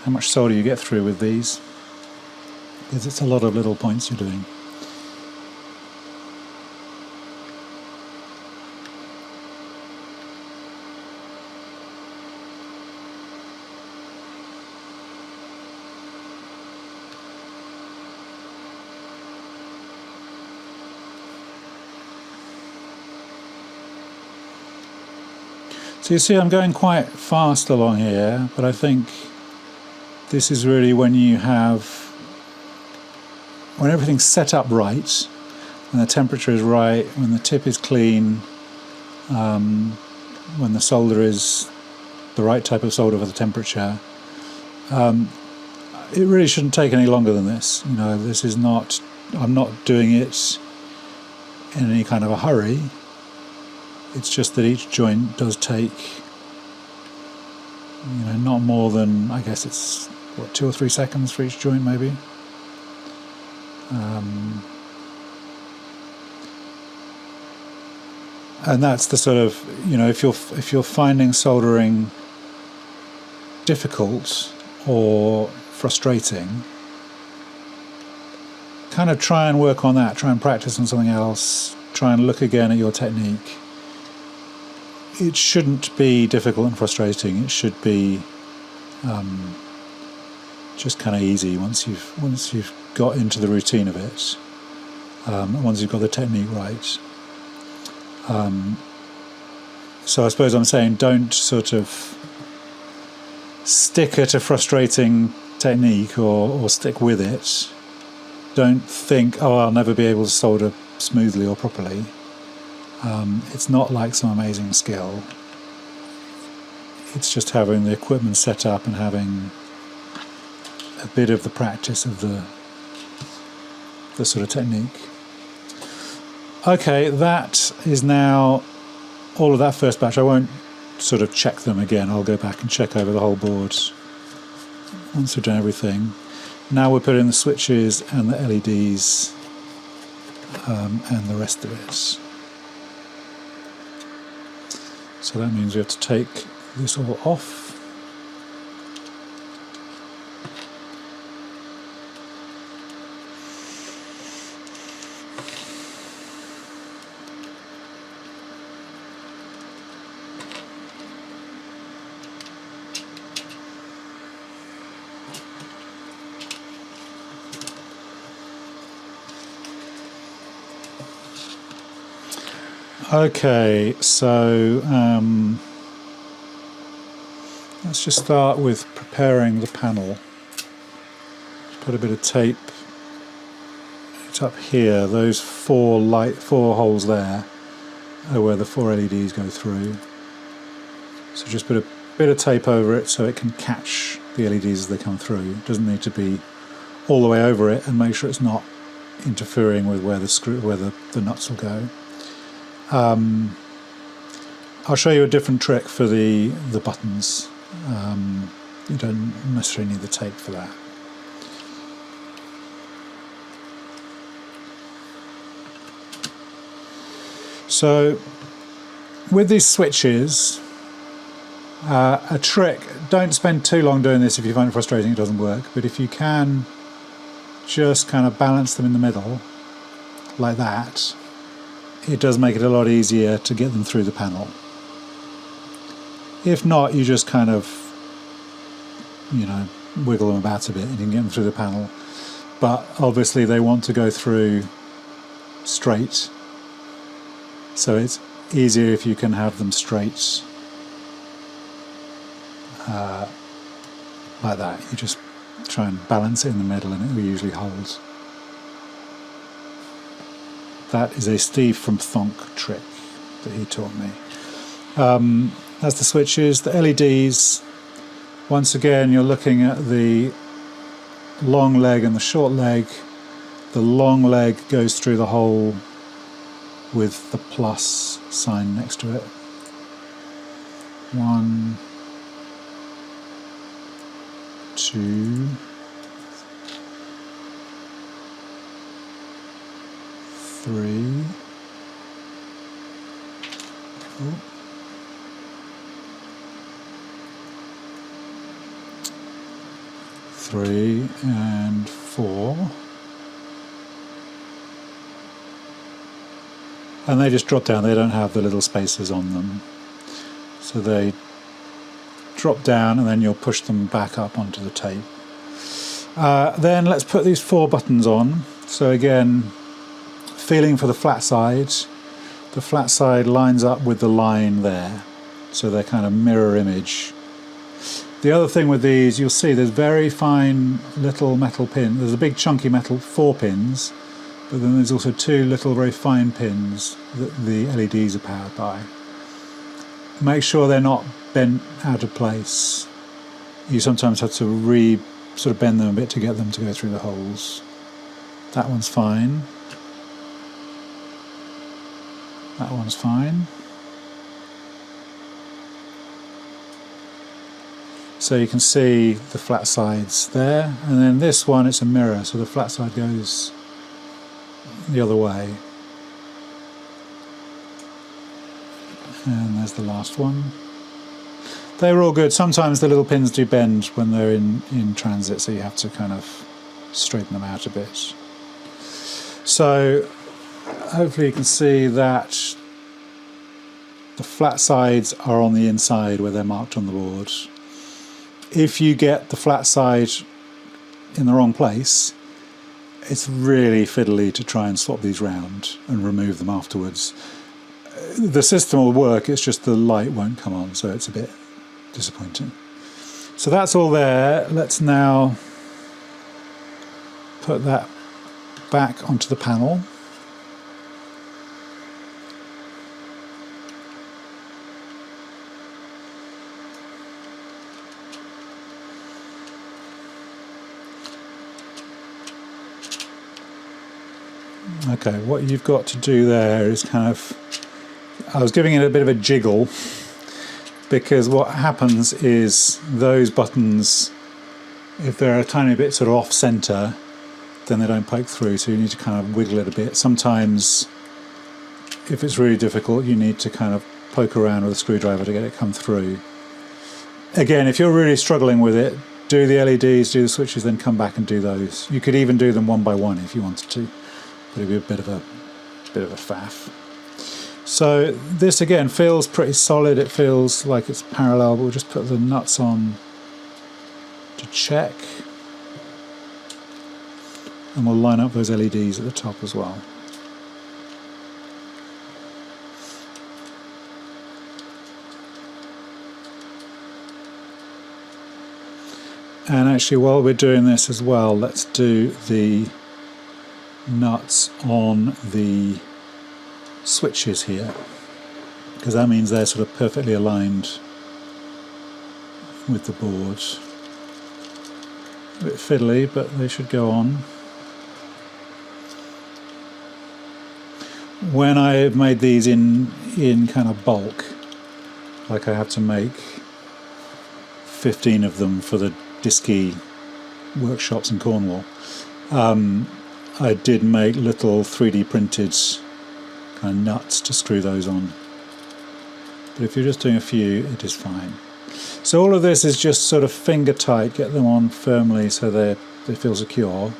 how much solder you get through with these, because it's a lot of little points you're doing. So you see I'm going quite fast along here, but I think this is really when everything's set up right, when the temperature is right, when the tip is clean, when the solder is the right type of solder for the temperature. It really shouldn't take any longer than this. You know, this is not, I'm not doing it in any kind of a hurry. It's just that each joint does take, you know, not more than, I guess it's, what, 2 or 3 seconds for each joint maybe. And that's the sort of, you know, if you're finding soldering difficult or frustrating, kind of try and work on that, try and practice on something else, try and look again at your technique. It shouldn't be difficult and frustrating, it should be just kind of easy once you've got into the routine of it, once you've got the technique right. So I suppose I'm saying don't sort of stick at a frustrating technique or stick with it. Don't think, oh, I'll never be able to solder smoothly or properly. It's not like some amazing skill. It's just having the equipment set up and having a bit of the practice of the sort of technique. Okay, that is now all of that first batch. I won't sort of check them again. I'll go back and check over the whole board once we've done everything. Now we're putting the switches and the LEDs and the rest of it. So that means we have to take this all off. Okay, so let's just start with preparing the panel. Put a bit of tape. It's up here. Those four holes there are where the 4 LEDs go through. So just put a bit of tape over it so it can catch the LEDs as they come through. It doesn't need to be all the way over it, and make sure it's not interfering with where the nuts will go. I'll show you a different trick for the buttons. You don't necessarily need the tape for that. So with these switches, a trick, don't spend too long doing this if you find it frustrating, it doesn't work, but if you can just kind of balance them in the middle like that, it does make it a lot easier to get them through the panel. If not, you just kind of, you know, wiggle them about a bit and you can get them through the panel. But obviously they want to go through straight, so it's easier if you can have them straight like that. You just try and balance it in the middle and it will usually hold. That is a Steve from Thonk trick that he taught me. That's the switches. The LEDs, once again, you're looking at the long leg and the short leg. The long leg goes through the hole with the plus sign next to it. 1, 2, 3. Oh. 3 and 4. And they just drop down, they don't have the little spaces on them. So they drop down and then you'll push them back up onto the tape. Then let's put these 4 buttons on. So again, feeling for the flat side. The flat side lines up with the line there. so they're kind of mirror image. The other thing with these, you'll see there's very fine little metal pins. There's a big chunky metal 4 pins, but then there's also 2 little very fine pins that the LEDs are powered by. Make sure they're not bent out of place. You sometimes have to sort of bend them a bit to get them to go through the holes. That one's fine. That one's fine. So you can see the flat sides there, and then this one, it's a mirror, so the flat side goes the other way. And there's the last one. They were all good. Sometimes the little pins do bend when they're in transit, so you have to kind of straighten them out a bit. So hopefully you can see that the flat sides are on the inside where they're marked on the board. If you get the flat side in the wrong place, it's really fiddly to try and swap these round and remove them afterwards. The system will work, it's just the light won't come on, so it's a bit disappointing. So that's all there. Let's now put that back onto the panel. Okay, what you've got to do there is kind of, I was giving it a bit of a jiggle, because what happens is those buttons, if they're a tiny bit sort of off center, then they don't poke through, so you need to kind of wiggle it a bit. Sometimes, if it's really difficult, you need to kind of poke around with a screwdriver to get it come through. Again, if you're really struggling with it, do the LEDs, do the switches, then come back and do those. You could even do them one by one if you wanted to. But it'd be a bit of a faff. So this again feels pretty solid. It feels like it's parallel, but we'll just put the nuts on to check, and we'll line up those LEDs at the top as well. And actually, while we're doing this as well, let's do the nuts on the switches here, because that means they're sort of perfectly aligned with the board. A bit fiddly, but they should go on. When I've made these in kind of bulk, like I have to make 15 of them for the Disky workshops in Cornwall, I did make little 3D printed kind of nuts to screw those on. But if you're just doing a few, it is fine. So all of this is just sort of finger tight, get them on firmly so they feel secure,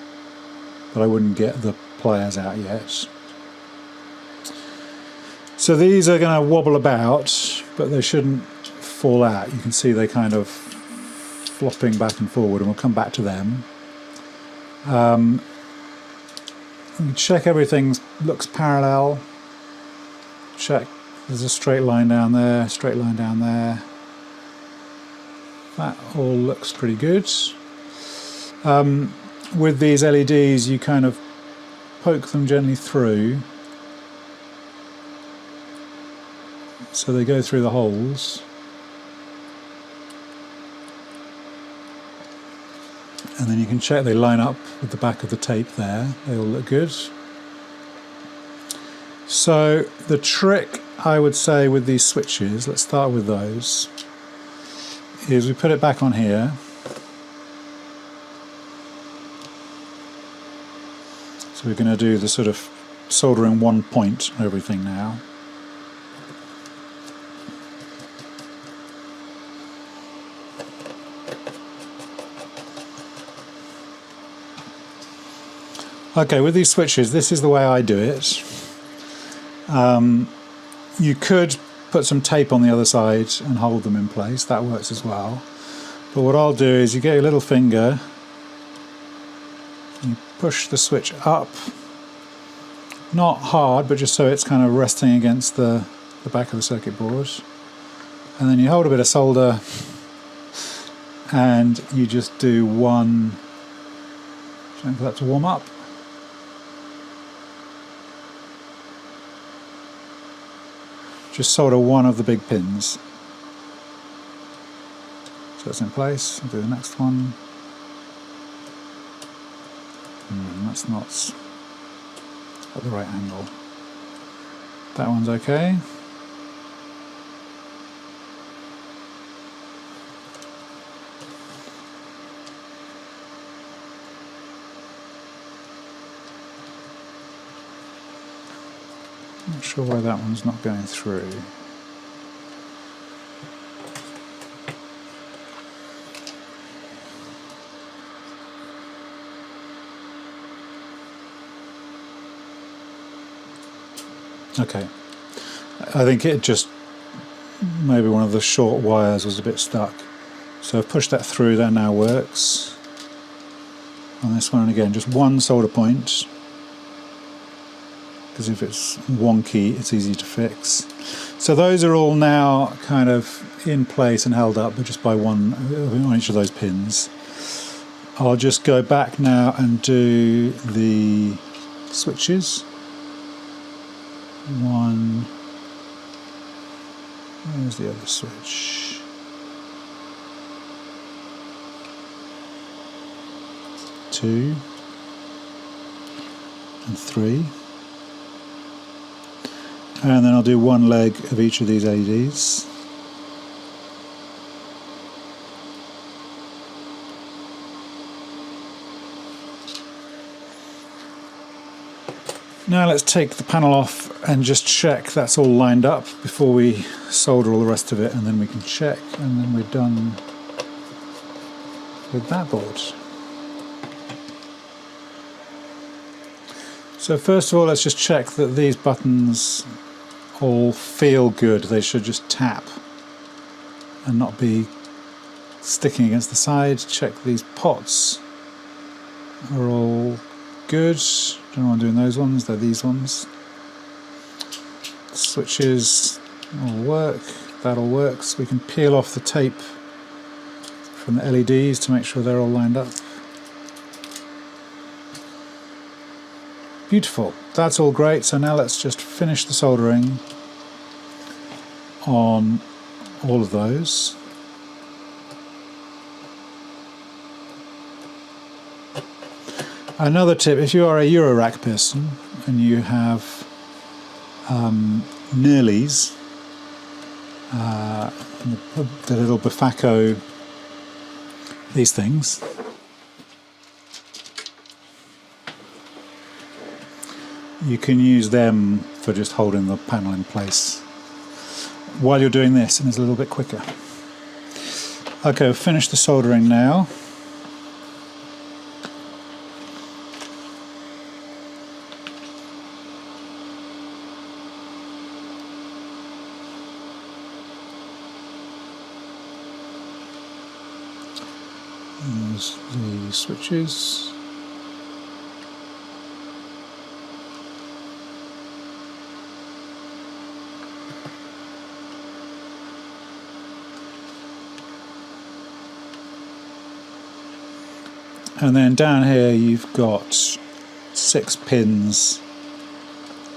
but I wouldn't get the pliers out yet. So these are going to wobble about, but they shouldn't fall out. You can see they kind of flopping back and forward, and we'll come back to them. Check everything looks parallel. Check there's a straight line down there, straight line down there. That all looks pretty good. With these LEDs, you kind of poke them gently through, so they go through the holes. And then you can check they line up with the back of the tape there. They all look good. So the trick, I would say, with these switches, let's start with those, is we put it back on here. So we're going to do the sort of soldering one point on everything now. Okay, with these switches, this is the way I do it. You could put some tape on the other side and hold them in place. That works as well. But what I'll do is you get your little finger, you push the switch up, not hard, but just so it's kind of resting against the back of the circuit board. and then you hold a bit of solder and you just do one, wait for that to warm up. Just solder one of the big pins. So it's in place. I'll do the next one. That's not at the right angle. That one's okay. Not sure why that one's not going through. Okay, I think it just, maybe one of the short wires was a bit stuck. So I've pushed that through, that now works. On this one, and again, just one solder point, because if it's wonky, it's easy to fix. So those are all now kind of in place and held up, but just by one on each of those pins. I'll just go back now and do the switches. One, where's the other switch? Two and three. And then I'll do one leg of each of these LEDs. Now let's take the panel off and just check that's all lined up before we solder all the rest of it, and then we can check, and then we're done with that board. So first of all, let's just check that these buttons all feel good. They should just tap and not be sticking against the side. Check these pots are all good. Don't know why I'm doing those ones, they're these ones. Switches all work, that all works. We can peel off the tape from the LEDs to make sure they're all lined up. Beautiful, that's all great. So now let's just finish the soldering on all of those. Another tip, if you are a Eurorack person and you have Nearlies, the little Biffaco, these things, you can use them for just holding the panel in place while you're doing this, and it's a little bit quicker. Okay, we've finished the soldering now. There's the switches. And then down here you've got 6 pins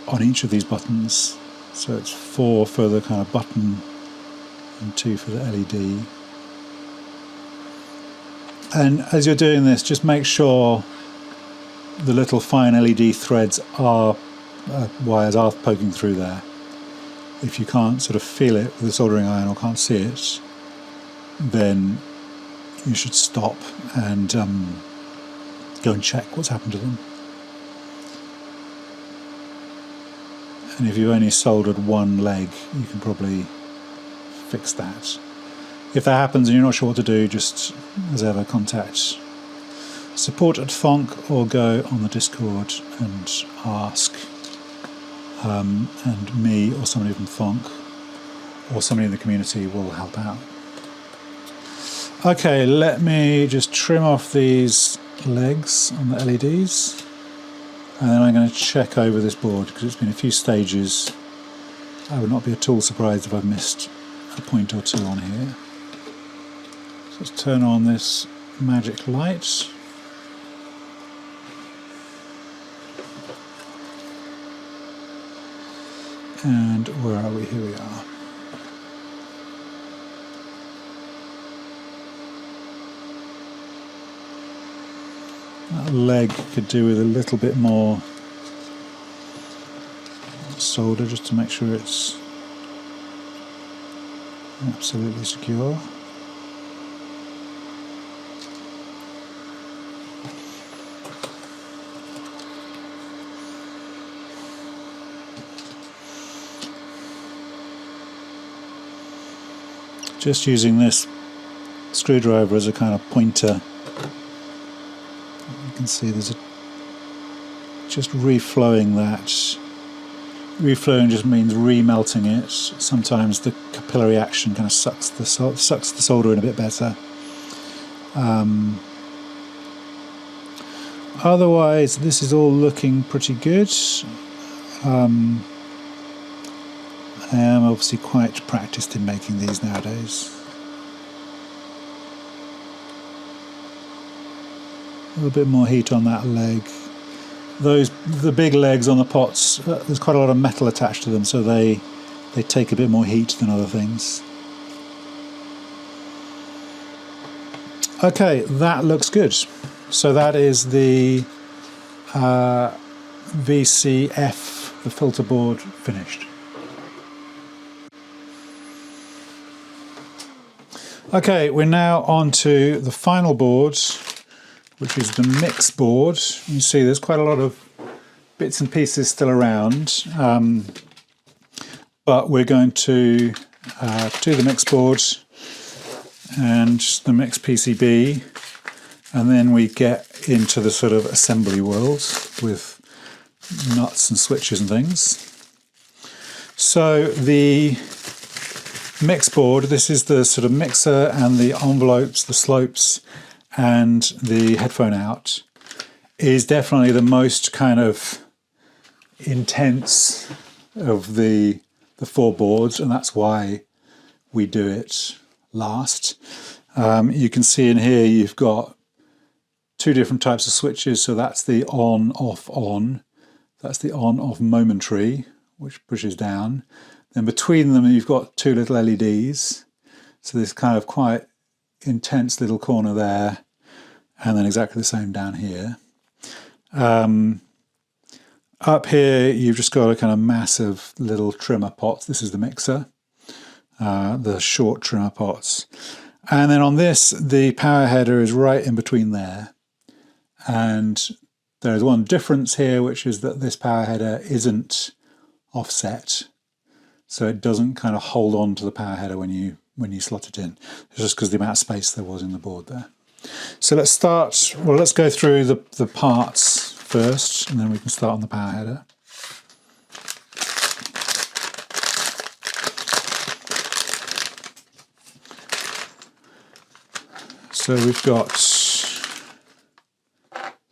on each of these buttons. So it's 4 for the kind of button and 2 for the LED. And as you're doing this, just make sure the little fine LED threads are, wires are poking through there. If you can't sort of feel it with a soldering iron or can't see it, then you should stop and go and check what's happened to them. And if you've only soldered one leg, you can probably fix that. If that happens and you're not sure what to do, just, as ever, contact support at Thonk or go on the Discord and ask, and me or somebody from Thonk or somebody in the community will help out. Okay, let me just trim off these legs on the LEDs, and then I'm going to check over this board because it's been a few stages. I would not be at all surprised if I've missed a point or two on here. So let's turn on this magic light. And where are we? Here we are. That leg could do with a little bit more solder just to make sure it's absolutely secure. Just using this screwdriver as a kind of pointer. You can see there's just reflowing that. Reflowing just means remelting it. Sometimes the capillary action kind of sucks the solder in a bit better. Otherwise, this is all looking pretty good. I am obviously quite practiced in making these nowadays. A little bit more heat on that leg. The big legs on the pots, there's quite a lot of metal attached to them, so they take a bit more heat than other things. Okay, that looks good. So that is the VCF, the filter board, finished. Okay, we're now on to the final board, which is the mix board. You see there's quite a lot of bits and pieces still around, but we're going to do the mix board and the mix PCB, and then we get into the sort of assembly world with nuts and switches and things. So the mix board, this is the sort of mixer and the envelopes, the slopes and the headphone out, is definitely the most kind of intense of the four boards, and that's why we do it last. You can see in here you've got two different types of switches, so that's the on, off, on. That's the on, off momentary, which pushes down. Then between them you've got two little LEDs, so this kind of quite intense little corner there, and then exactly the same down here. Up here you've just got a kind of massive little trimmer pots. This is the mixer, the short trimmer pots. And then on this, the power header is right in between there. And there's one difference here, which is that this power header isn't offset. So it doesn't kind of hold on to the power header when you slot it in. It's just because of the amount of space there was in the board there. So let's start, well, let's go through the parts first, and then we can start on the power header. So we've got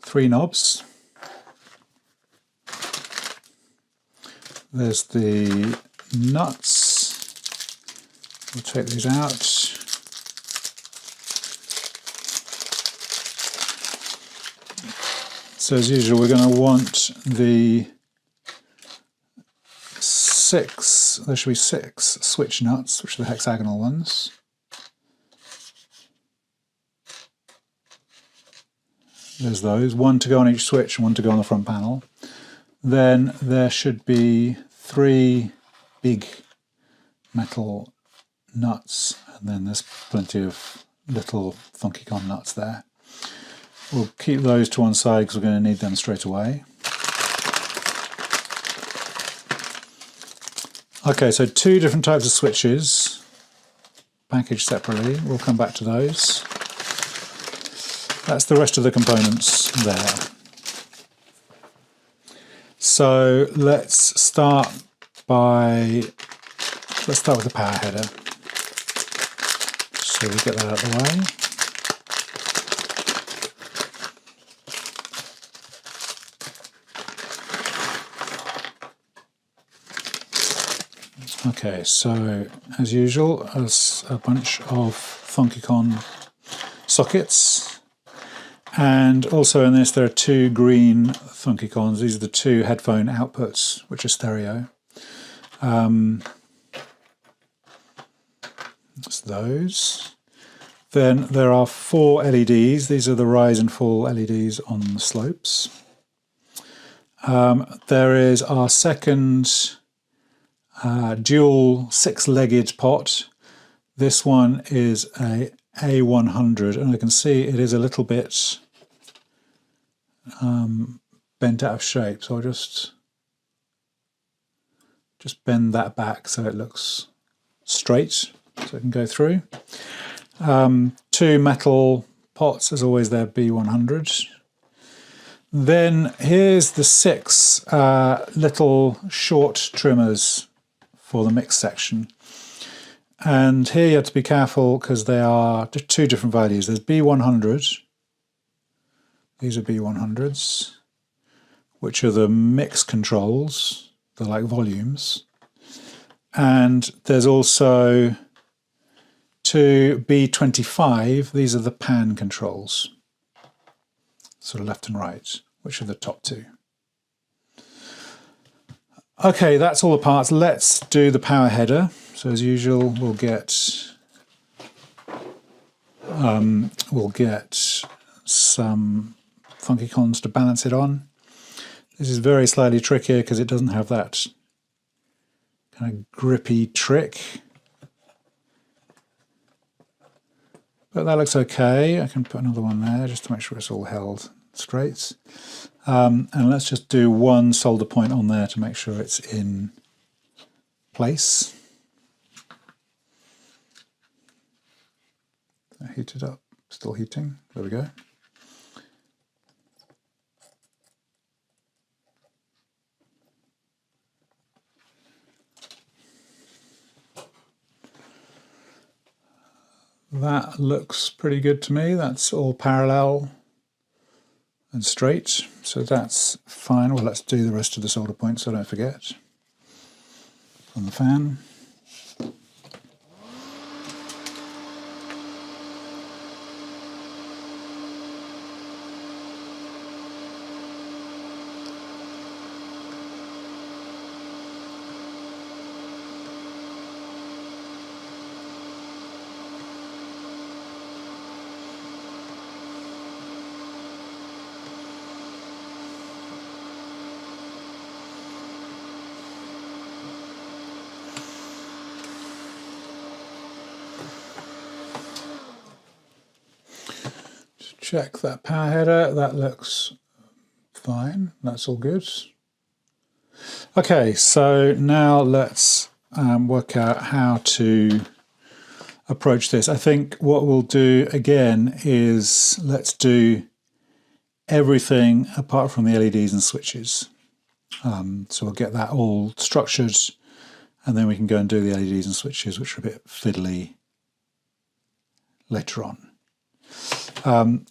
three knobs. There's the nuts. We'll take these out. So as usual, we're going to want the there should be six switch nuts, which are the hexagonal ones. There's those, one to go on each switch and one to go on the front panel. Then there should be three big metal nuts, and then there's plenty of little funky con nuts there. We'll keep those to one side because we're going to need them straight away. Okay, so two different types of switches, packaged separately. We'll come back to those. That's the rest of the components there. So let's start with the power header. So we get that out of the way. Okay, so as usual, as a bunch of Funkicon sockets, and also in this there are two green Funkicons. These are the two headphone outputs, which are stereo. That's those. Then there are 4 LEDs. These are the rise and fall LEDs on the slopes. There is our second dual 6-legged pot. This one is a A100, and I can see it is a little bit bent out of shape, so I'll just bend that back so it looks straight, so it can go through. 2 metal pots, as always, they're B100. Then here's the 6 little short trimmers for the mix section. And here you have to be careful because they are 2 different values. There's B100. These are B100s, which are the mix controls. They're like volumes. And there's also 2 B25. These are the pan controls, sort of left and right, which are the top 2. Okay, that's all the parts. Let's do the power header. So as usual, we'll get some Funkicons to balance it on. This is very slightly trickier because it doesn't have that kind of grippy trick. But that looks okay. I can put another one there just to make sure it's all held straight. And let's just do one solder point on there to make sure it's in place. Heat it up, still heating. There we go. That looks pretty good to me. That's all parallel and straight, so that's fine. Well, let's do the rest of the solder points so I don't forget. On the fan. Check that power header, that looks fine, that's all good. Okay, so now let's work out how to approach this. I think what we'll do again is let's do everything apart from the LEDs and switches. So we'll get that all structured, and then we can go and do the LEDs and switches, which are a bit fiddly later on.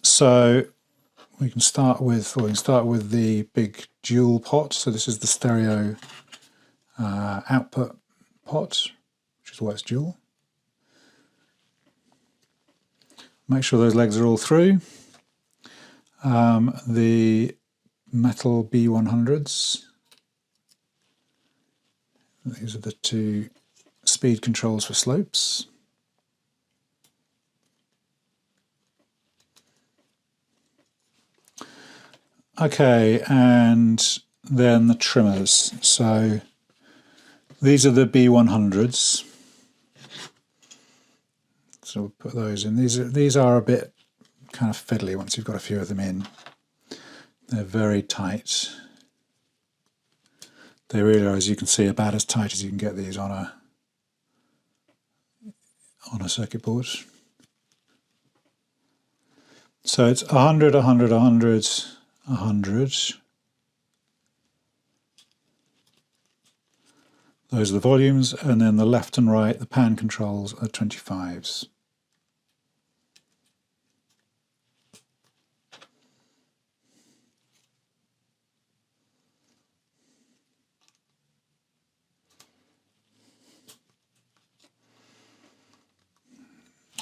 So we can start with the big dual pot. So this is the stereo output pot, which is why it's dual. Make sure those legs are all through. The metal B100s. These are the 2 speed controls for slopes. Okay, and then the trimmers. So these are the B100s. So we'll put those in. These are a bit kind of fiddly once you've got a few of them in. They're very tight. They really are, as you can see, about as tight as you can get these on a circuit board. So it's 100, 100, 100, 100. Those are the volumes, and then the left and right, the pan controls, are 25s.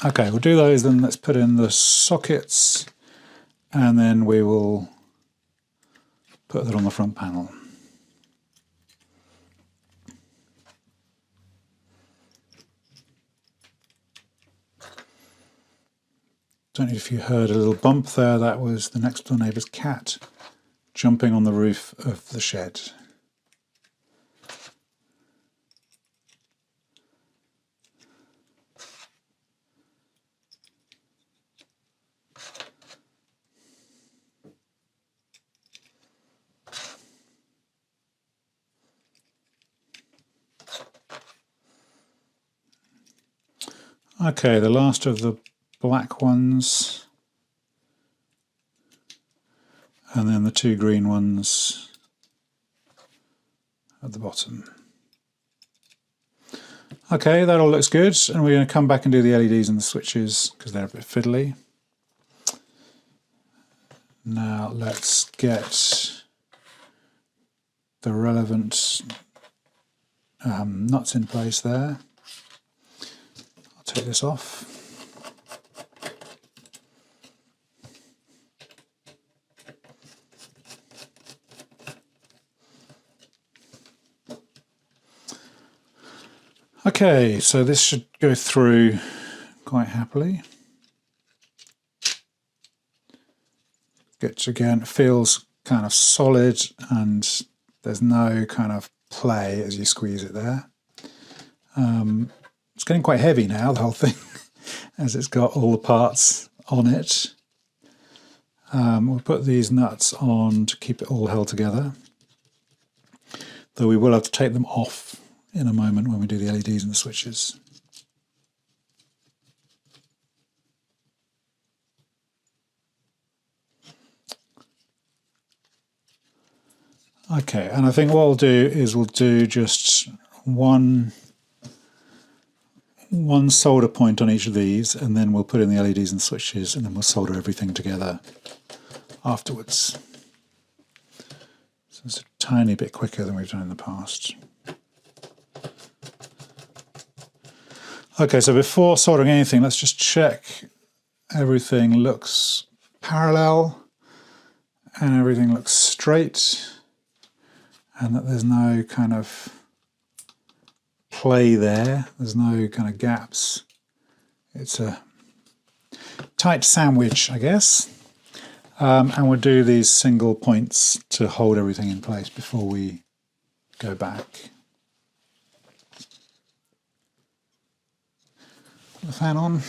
Okay, we'll do those, then let's put in the sockets, and then we will put that on the front panel. Don't know if you heard a little bump there, that was the next door neighbour's cat jumping on the roof of the shed. Okay, the last of the black ones, and then the two green ones at the bottom. Okay, that all looks good, and we're going to come back and do the LEDs and the switches because they're a bit fiddly. Now let's get the relevant nuts in place there. I'll take this off. Okay, so this should go through quite happily. Which again feels kind of solid, and there's no kind of play as you squeeze it there. It's getting quite heavy now, the whole thing, as it's got all the parts on it. We'll put these nuts on to keep it all held together, though we will have to take them off in a moment when we do the LEDs and the switches. Okay, and I think what we'll do is we'll do just one solder point on each of these, and then we'll put in the LEDs and switches, and then we'll solder everything together afterwards. So it's a tiny bit quicker than we've done in the past. Okay, so before soldering anything, let's just check everything looks parallel and everything looks straight, and that there's no kind of play there, there's no kind of gaps. It's a tight sandwich, I guess. And we'll do these single points to hold everything in place before we go back. Put the fan on.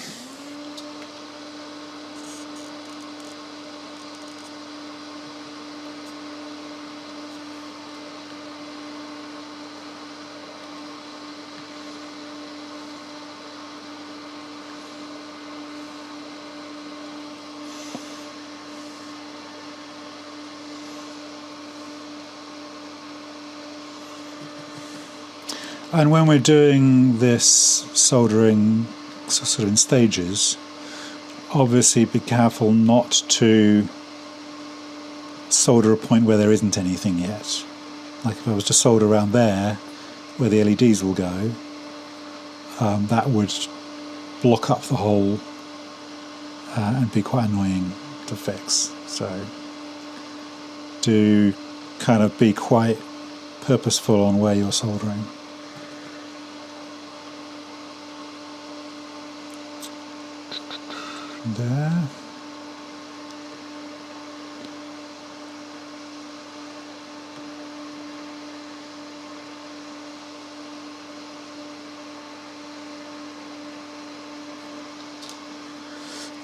And when we're doing this soldering sort of in stages, obviously be careful not to solder a point where there isn't anything yet. Like if I was to solder around there where the LEDs will go, that would block up the hole and be quite annoying to fix. So do kind of be quite purposeful on where you're soldering. There.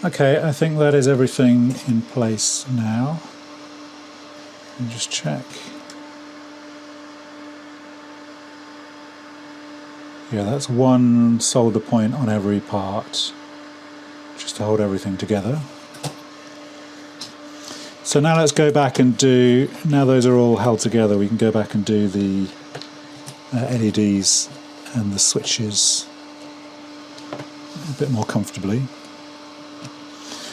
Okay, I think that is everything in place now. Let me just check. Yeah, that's one solder point on every part, just to hold everything together. So now let's go back and do, now those are all held together, we can go back and do the LEDs and the switches a bit more comfortably.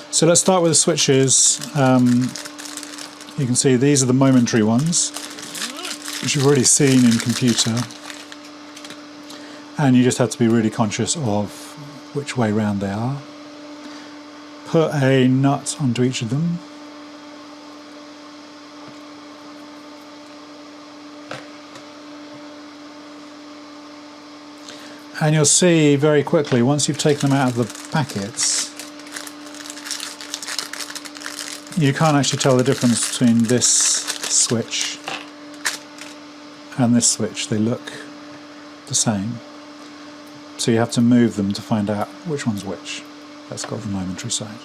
So let's start with the switches. You can see these are the momentary ones, which you've already seen in computer. And you just have to be really conscious of which way round they are. Put a nut onto each of them. And you'll see very quickly, once you've taken them out of the packets, you can't actually tell the difference between this switch and this switch. They look the same. So you have to move them to find out which one's which. That's got the momentary side.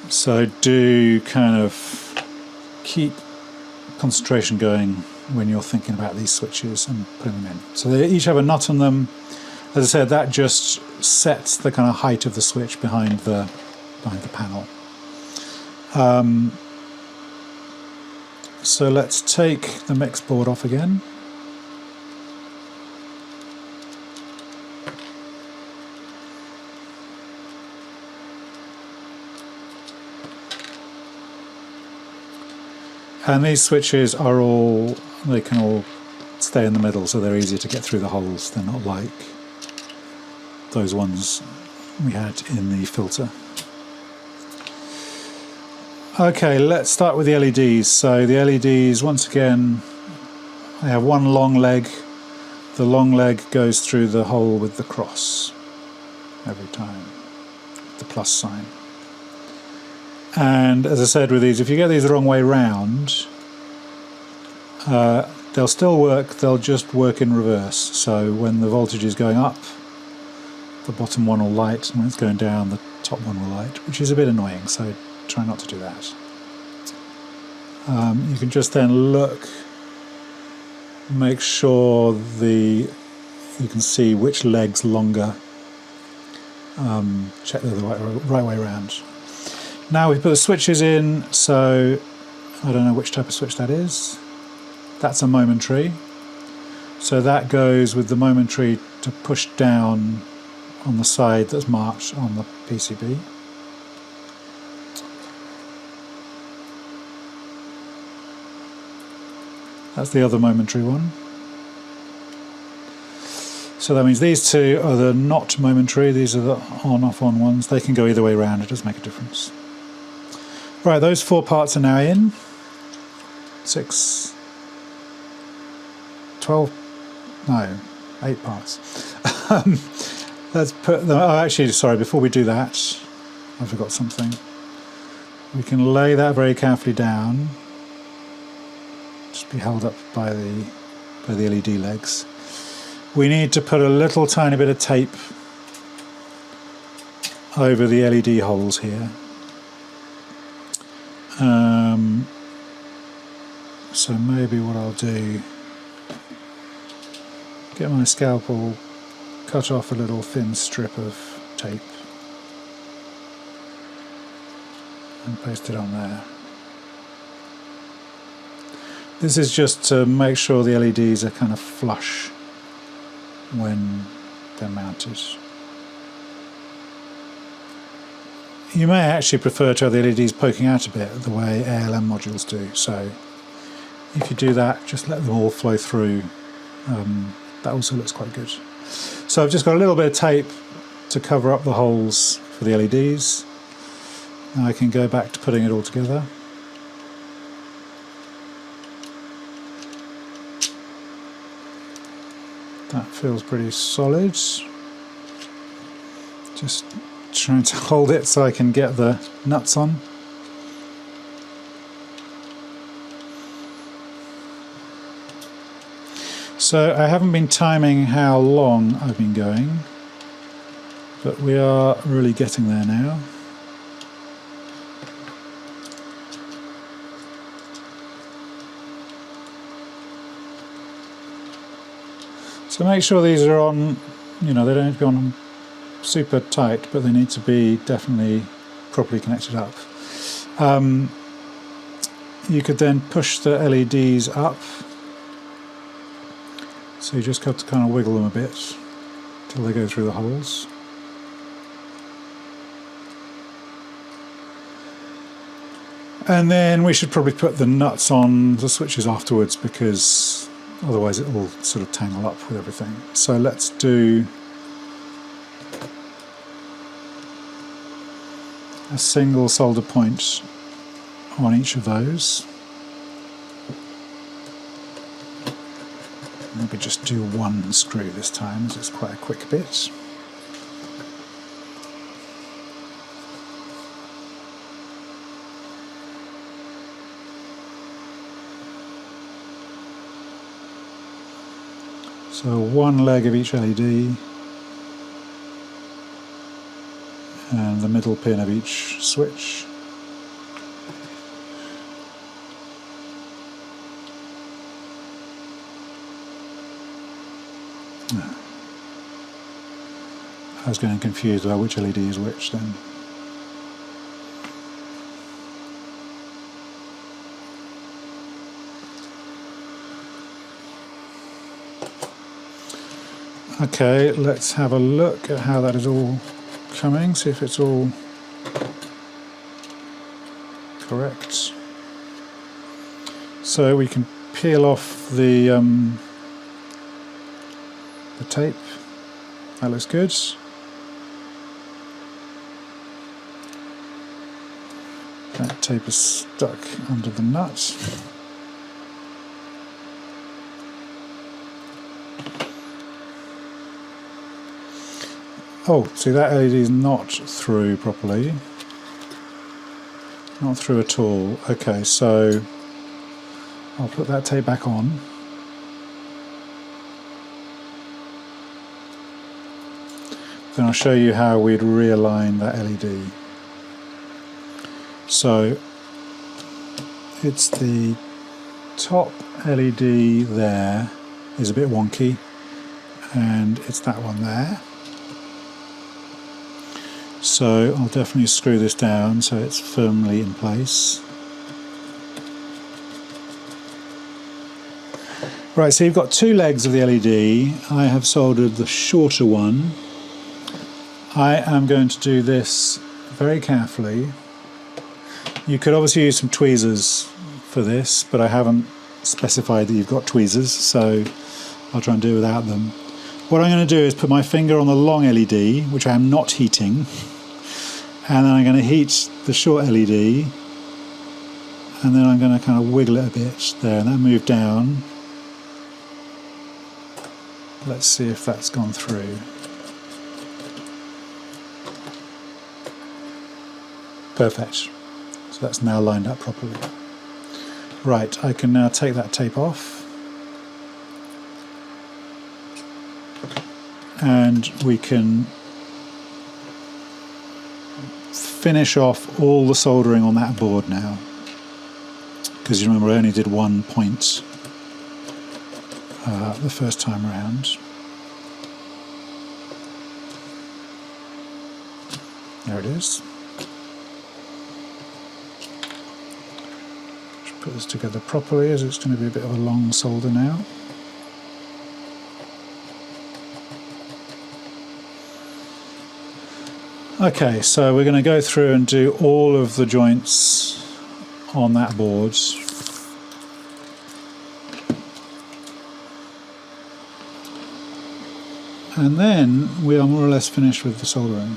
So do kind of keep concentration going when you're thinking about these switches and putting them in. So they each have a nut on them. As I said, that just sets the kind of height of the switch behind the panel. So let's take the mix board off again. And these switches are all, they can all stay in the middle, so they're easier to get through the holes. They're not like those ones we had in the filter. Okay, let's start with the LEDs. So the LEDs, once again, they have one long leg. The long leg goes through the hole with the cross every time, the plus sign. And as I said with these, if you get these the wrong way round, they'll still work, they'll just work in reverse. So when the voltage is going up, the bottom one will light, and when it's going down, the top one will light, which is a bit annoying, so try not to do that. You can just then look, make sure you can see which leg's longer, check they're the right way around. Now we put the switches in, so I don't know which type of switch that is. That's a momentary. So that goes with the momentary to push down on the side that's marked on the PCB. That's the other momentary one. So that means these two are the not momentary, these are the on-off-on ones. They can go either way around, it doesn't make a difference. Right, those 4 parts are now in. 6, 12, no, 8 parts. Let's put them, oh actually, sorry, before we do that, I forgot something. We can lay that very carefully down. Just be held up by the LED legs. We need to put a little tiny bit of tape over the LED holes here. So maybe what I'll do, get my scalpel, cut off a little thin strip of tape and paste it on there. This is just to make sure the LEDs are kind of flush when they're mounted. You may actually prefer to have the LEDs poking out a bit, the way ALM modules do. So if you do that, just let them all flow through. That also looks quite good. So I've just got a little bit of tape to cover up the holes for the LEDs. Now I can go back to putting it all together. That feels pretty solid. Just trying to hold it so I can get the nuts on. So I haven't been timing how long I've been going, but we are really getting there now. So make sure these are on, you know, they don't need to be on super tight, but they need to be definitely properly connected up. You could then push the LEDs up. So you just have to kind of wiggle them a bit till they go through the holes. And then we should probably put the nuts on the switches afterwards, because otherwise it will sort of tangle up with everything. So let's do a single solder point on each of those. Maybe just do one screw this time, as it's quite a quick bit. So one leg of each LED and the middle pin of each switch. I was getting confused about which LED is which then. Okay, let's have a look at how that is all coming, see if it's all correct. So we can peel off the tape. That looks good. That tape is stuck under the nut. Oh, see, that LED is not through properly. Not through at all. Okay, so I'll put that tape back on. Then I'll show you how we'd realign that LED. So it's the top LED there is a bit wonky, and it's that one there. So I'll definitely screw this down so it's firmly in place. Right, so you've got two legs of the LED. I have soldered the shorter one. I am going to do this very carefully. You could obviously use some tweezers for this, but I haven't specified that you've got tweezers, so I'll try and do it without them. What I'm going to do is put my finger on the long LED, which I am not heating, and then I'm going to heat the short LED, and then I'm going to kind of wiggle it a bit there, and that moved down. Let's see if that's gone through. Perfect. So that's now lined up properly. Right, I can now take that tape off. And we can finish off all the soldering on that board now. Because you remember I only did 1 point the first time around. There it is. Just put this together properly, as it's going to be a bit of a long solder now. Okay, so we're going to go through and do all of the joints on that board. And then we are more or less finished with the soldering.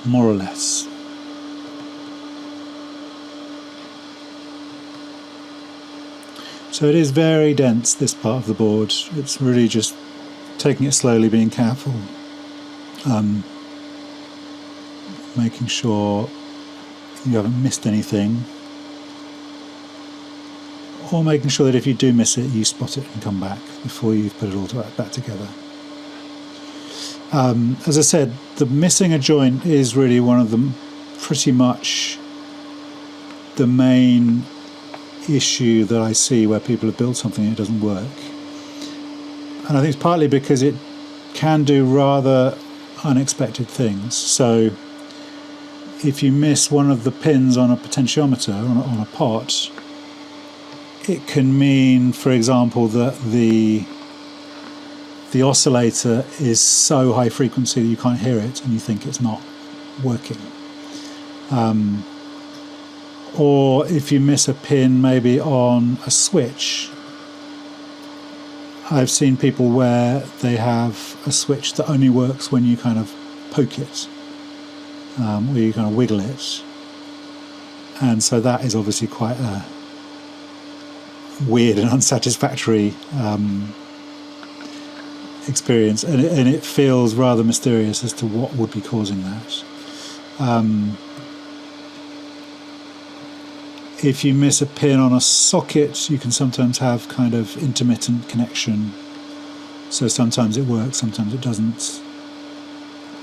More or less. So it is very dense, this part of the board. It's really just taking it slowly, being careful. Making sure you haven't missed anything, or making sure that if you do miss it, you spot it and come back before you've put it all back together. As I said, the missing a joint is really one of them, pretty much the main issue that I see where people have built something and it doesn't work. And I think it's partly because it can do rather unexpected things. So if you miss one of the pins on a potentiometer, on a pot, it can mean, for example, that the oscillator is so high frequency that you can't hear it and you think it's not working. Or if you miss a pin maybe on a switch, I've seen people where they have a switch that only works when you kind of poke it. where you kind of wiggle it. And so that is obviously quite a weird and unsatisfactory experience, and it feels rather mysterious as to what would be causing that. If you miss a pin on a socket, you can sometimes have kind of intermittent connection. So sometimes it works, sometimes it doesn't.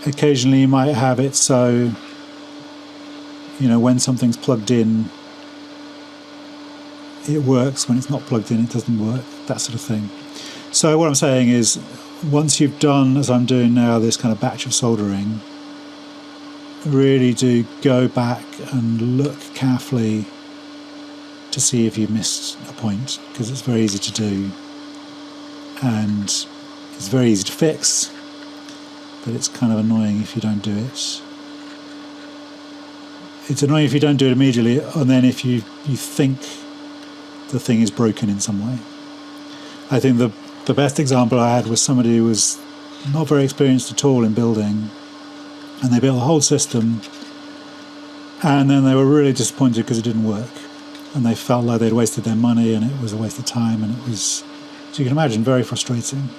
Occasionally you might have it so, when something's plugged in, it works. When it's not plugged in, it doesn't work, that sort of thing. So what I'm saying is, once you've done, as I'm doing now, this kind of batch of soldering, really do go back and look carefully to see if you've missed a point, because it's very easy to do and it's very easy to fix, but it's kind of annoying if you don't do it. It's annoying if you don't do it immediately, and then if you think the thing is broken in some way. I think the best example I had was somebody who was not very experienced at all in building, and they built a whole system, and then they were really disappointed because it didn't work, and they felt like they'd wasted their money and it was a waste of time, and it was, so you can imagine, very frustrating.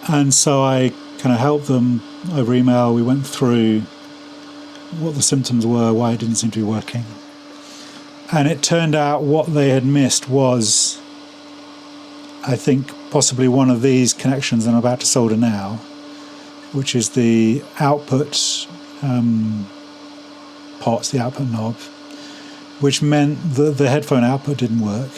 And so I kind of helped them over email. We went through what the symptoms were, why it didn't seem to be working. And it turned out what they had missed was, I think, possibly one of these connections I'm about to solder now, which is the output pot, the output knob, which meant that the headphone output didn't work,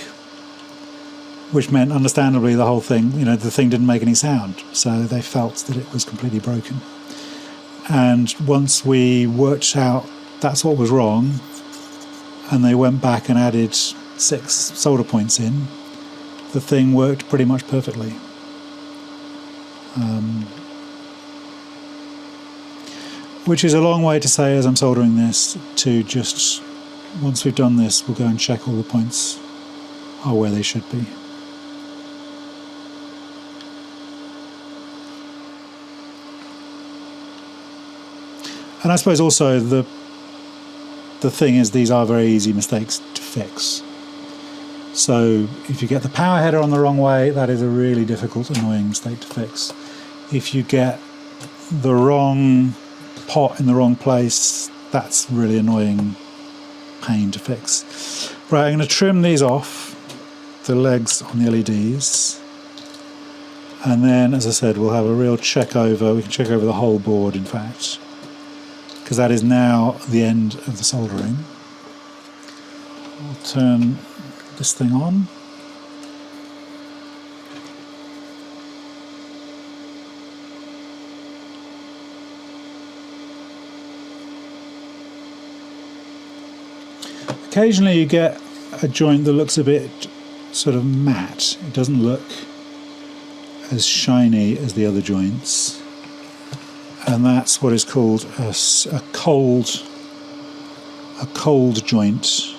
which meant, understandably, the whole thing, the thing didn't make any sound. So they felt that it was completely broken. And once we worked out that's what was wrong, and they went back and added 6 solder points in, the thing worked pretty much perfectly. Which is a long way to say, as I'm soldering this, to just, once we've done this, we'll go and check all the points are where they should be. And I suppose also the thing is, these are very easy mistakes to fix. So if you get the power header on the wrong way, that is a really difficult, annoying mistake to fix. If you get the wrong pot in the wrong place, that's really annoying pain to fix. Right, I'm going to trim these off, the legs on the LEDs, and then, as I said, we'll have a real check over. We can check over the whole board, in fact, because that is now the end of the soldering. I'll turn this thing on. Occasionally you get a joint that looks a bit sort of matte. It doesn't look as shiny as the other joints, and that's what is called a cold joint.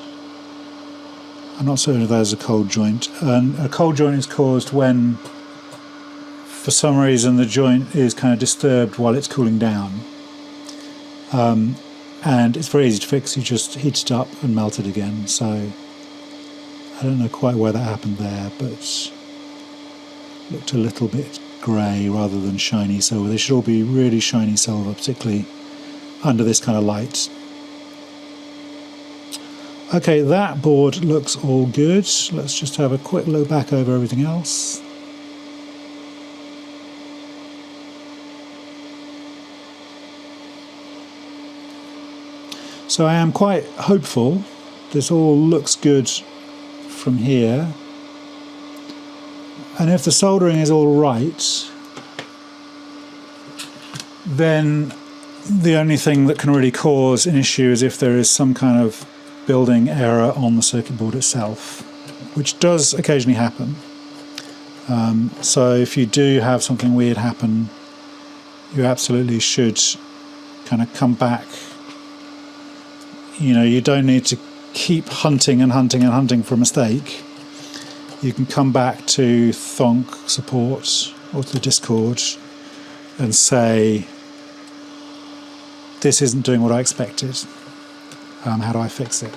I'm not certain if that is a cold joint. And a cold joint is caused when, for some reason, the joint is kind of disturbed while it's cooling down. And it's very easy to fix. You just heat it up and melt it again. So I don't know quite where that happened there, but it looked a little bit grey rather than shiny silver. They should all be really shiny silver, particularly under this kind of light. Okay, that board looks all good. Let's just have a quick look back over everything else. So I am quite hopeful. This all looks good from here. And if the soldering is all right, then the only thing that can really cause an issue is if there is some kind of building error on the circuit board itself, which does occasionally happen. So if you do have something weird happen, you absolutely should kind of come back. You don't need to keep hunting and hunting and hunting for a mistake. You can come back to Thonk support or to the Discord and say, this isn't doing what I expected. How do I fix it?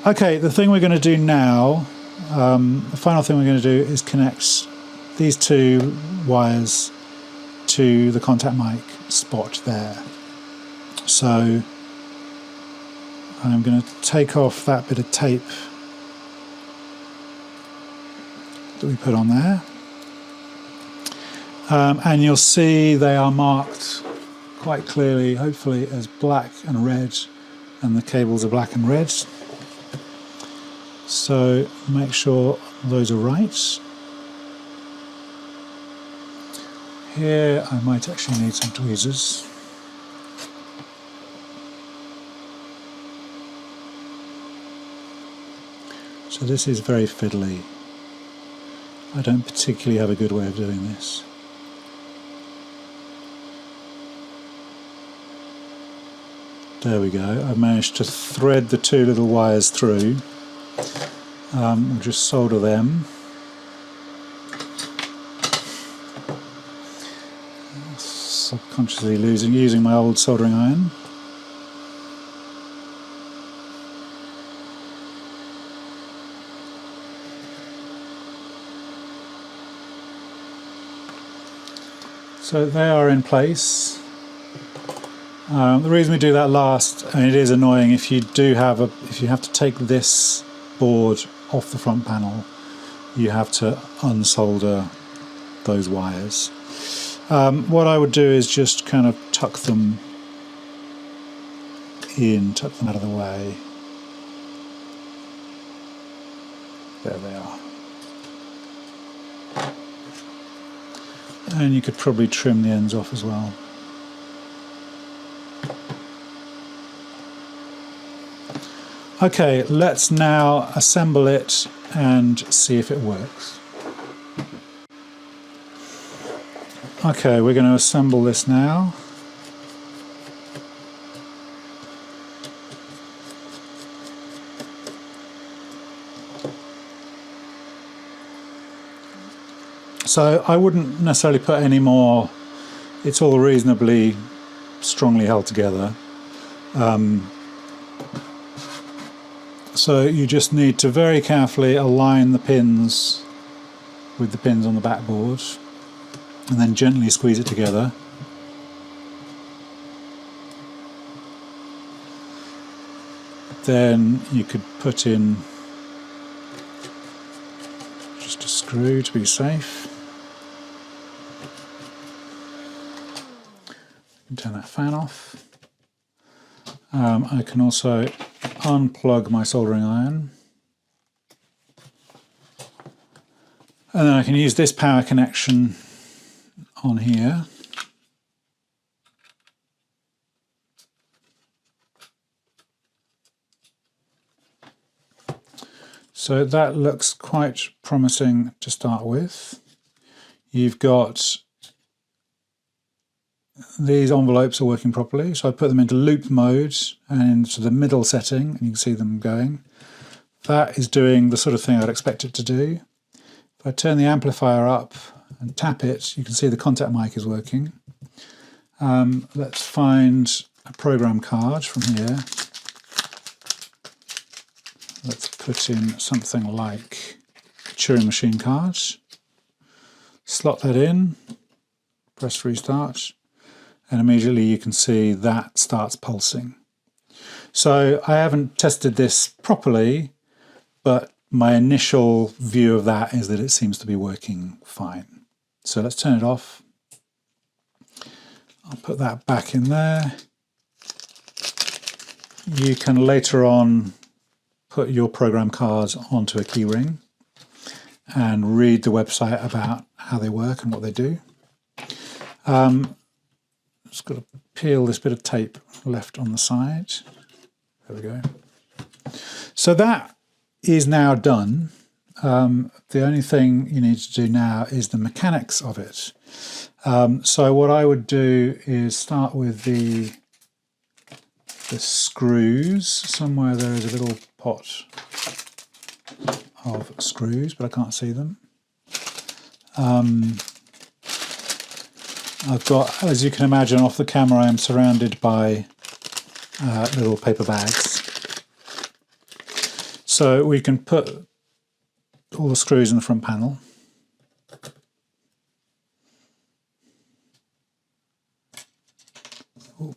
Okay, the thing we're going to do now, the final thing we're going to do is connect these two wires to the contact mic spot there. So I'm going to take off that bit of tape that we put on there. And you'll see they are marked quite clearly, hopefully, as black and red, and the cables are black and red. So make sure those are right. Here I might actually need some tweezers. So this is very fiddly. I don't particularly have a good way of doing this. There we go. I've managed to thread the two little wires through. We'll just solder them. Subconsciously using my old soldering iron. So they are in place. The reason we do that last, and it is annoying if you have to take this board off the front panel, you have to unsolder those wires. What I would do is just kind of tuck them out of the way. There they are. And you could probably trim the ends off as well. Okay, let's now assemble it and see if it works. Okay, we're going to assemble this now. So I wouldn't necessarily put any more, it's all reasonably strongly held together. So you just need to very carefully align the pins with the pins on the backboard and then gently squeeze it together. Then you could put in just a screw to be safe. Turn that fan off. I can also unplug my soldering iron, and then I can use this power connection on here. So that looks quite promising to start with. You've got these envelopes are working properly, so I put them into loop mode and into the middle setting, and you can see them going. That is doing the sort of thing I'd expect it to do. If I turn the amplifier up and tap it, you can see the contact mic is working. Let's find a program card from here. Let's put in something like a Turing machine card. Slot that in, press restart, and immediately you can see that starts pulsing. So I haven't tested this properly, but my initial view of that is that it seems to be working fine. So let's turn it off. I'll put that back in there. You can later on put your program cards onto a keyring and read the website about how they work and what they do. Just got to peel this bit of tape left on the side. There we go. So that is now done. The only thing you need to do now is the mechanics of it. So what I would do is start with the screws. Somewhere there is a little pot of screws, but I can't see them. I've got, as you can imagine off the camera, I'm surrounded by little paper bags. So we can put all the screws in the front panel. Ooh.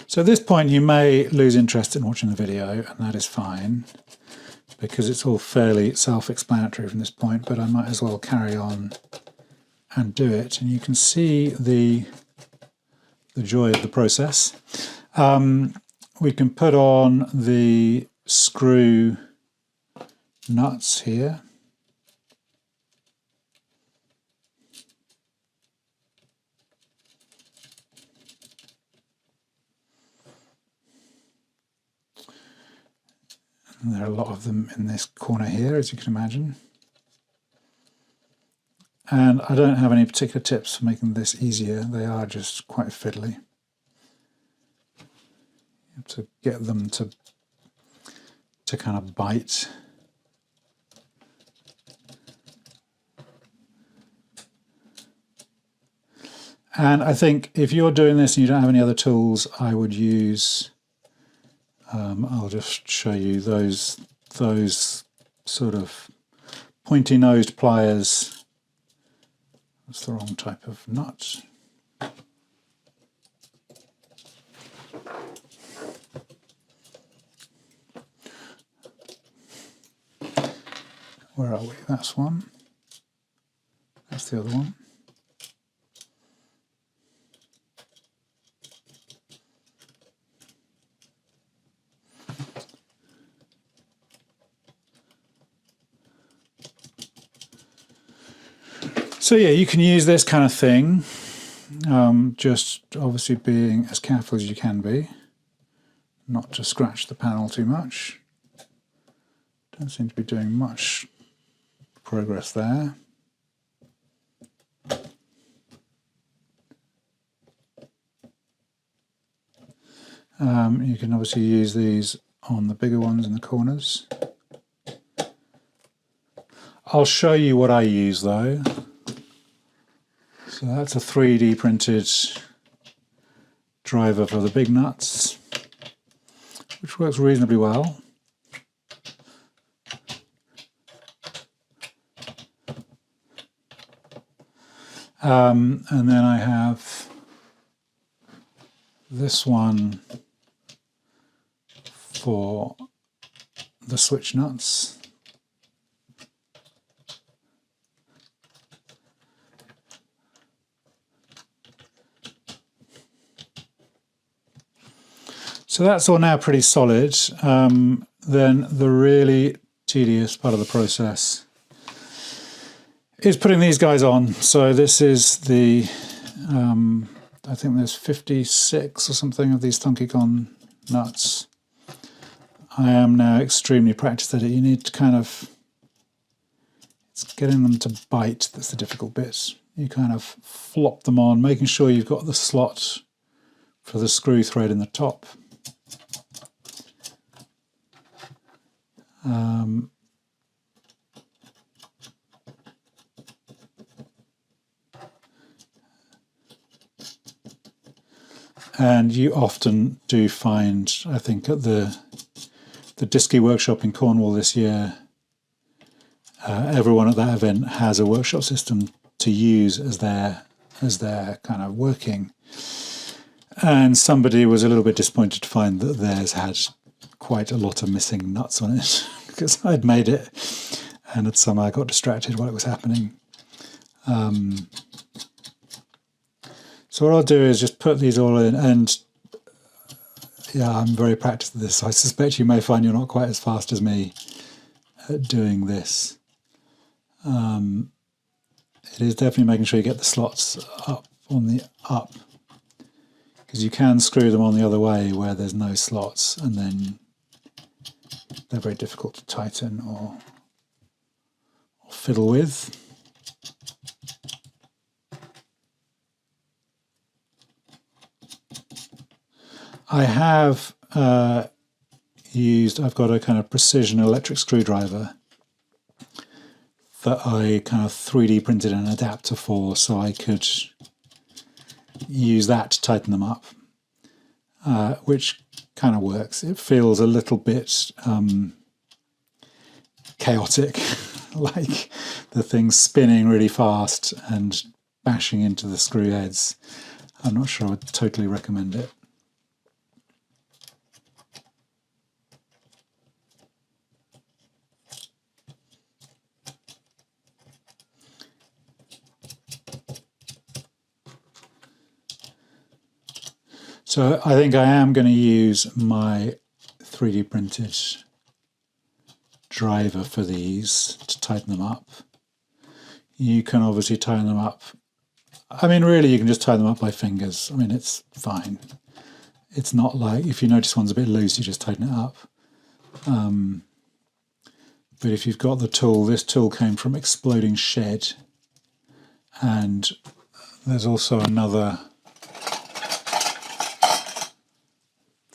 So at this point you may lose interest in watching the video, and that is fine, because it's all fairly self-explanatory from this point, but I might as well carry on and do it. And you can see the joy of the process. We can put on the screw nuts here. And there are a lot of them in this corner here, as you can imagine. And I don't have any particular tips for making this easier. They are just quite fiddly. You have to get them to kind of bite. And I think if you're doing this and you don't have any other tools, I would use, I'll just show you those sort of pointy-nosed pliers. That's the wrong type of nut. Where are we? That's one. That's the other one. So yeah, you can use this kind of thing, just obviously being as careful as you can be, not to scratch the panel too much. Don't seem to be doing much progress there. You can obviously use these on the bigger ones in the corners. I'll show you what I use though. So that's a 3D printed driver for the big nuts, which works reasonably well. And then I have this one for the switch nuts. So that's all now pretty solid. Then the really tedious part of the process is putting these guys on. So this is the, I think there's 56 or something of these Thunky nuts. I am now extremely practiced at it. You need to kind of, it's getting them to bite that's the difficult bit. You kind of flop them on, making sure you've got the slot for the screw thread in the top. And you often do find, I think at the Disky workshop in Cornwall this year, everyone at that event has a workshop system to use as their kind of working. And somebody was a little bit disappointed to find that theirs had quite a lot of missing nuts on it because I'd made it and had somehow got distracted while it was happening. So what I'll do is just put these all in, and yeah, I'm very practiced at this. I suspect you may find you're not quite as fast as me at doing this. It is definitely making sure you get the slots up on the up, because you can screw them on the other way where there's no slots, and then they're very difficult to tighten or fiddle with. I have I've got a kind of precision electric screwdriver that I kind of 3D printed an adapter for, so I could use that to tighten them up, which kind of works. It feels a little bit chaotic, like the thing's spinning really fast and bashing into the screw heads. I'm not sure I would totally recommend it. So I think I am going to use my 3D printed driver for these to tighten them up. You can obviously tighten them up. I mean, really, you can just tighten them up by fingers. I mean, it's fine. It's not like, if you notice one's a bit loose, you just tighten it up. But if you've got the tool, this tool came from Exploding Shed. And there's also another,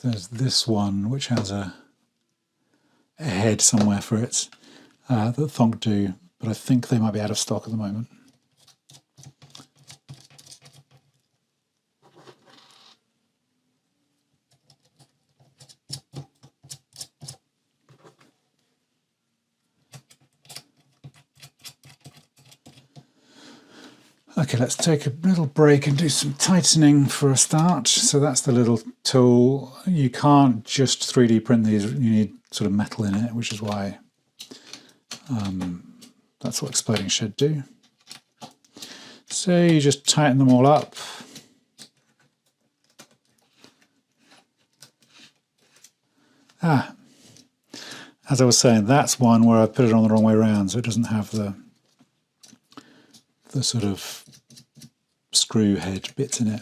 there's this one, which has a head somewhere for it, that Thonk do, but I think they might be out of stock at the moment. Okay, let's take a little break and do some tightening for a start. So that's the little tool. You can't just 3D print these, you need sort of metal in it, which is why that's what Exploding Shed do. So you just tighten them all up. As I was saying, that's one where I put it on the wrong way around, so it doesn't have the sort of screw head bits in it,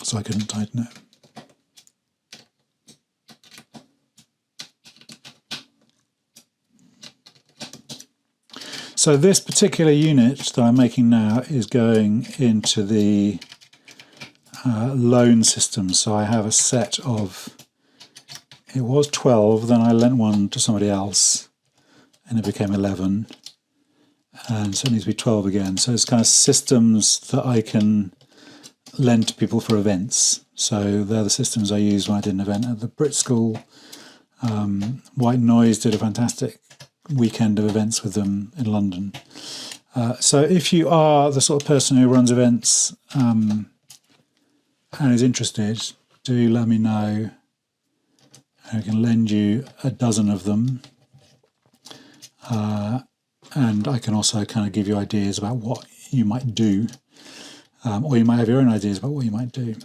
so I couldn't tighten it. So this particular unit that I'm making now is going into the loan system. So I have a set of, it was 12, then I lent one to somebody else and it became 11. And so it needs to be 12 again. So it's kind of systems that I can lend to people for events. So they're the systems I used when I did an event at the Brit School. White Noise did a fantastic weekend of events with them in London. So if you are the sort of person who runs events and is interested, do let me know. I can lend you a dozen of them. And I can also kind of give you ideas about what you might do, or you might have your own ideas about what you might do.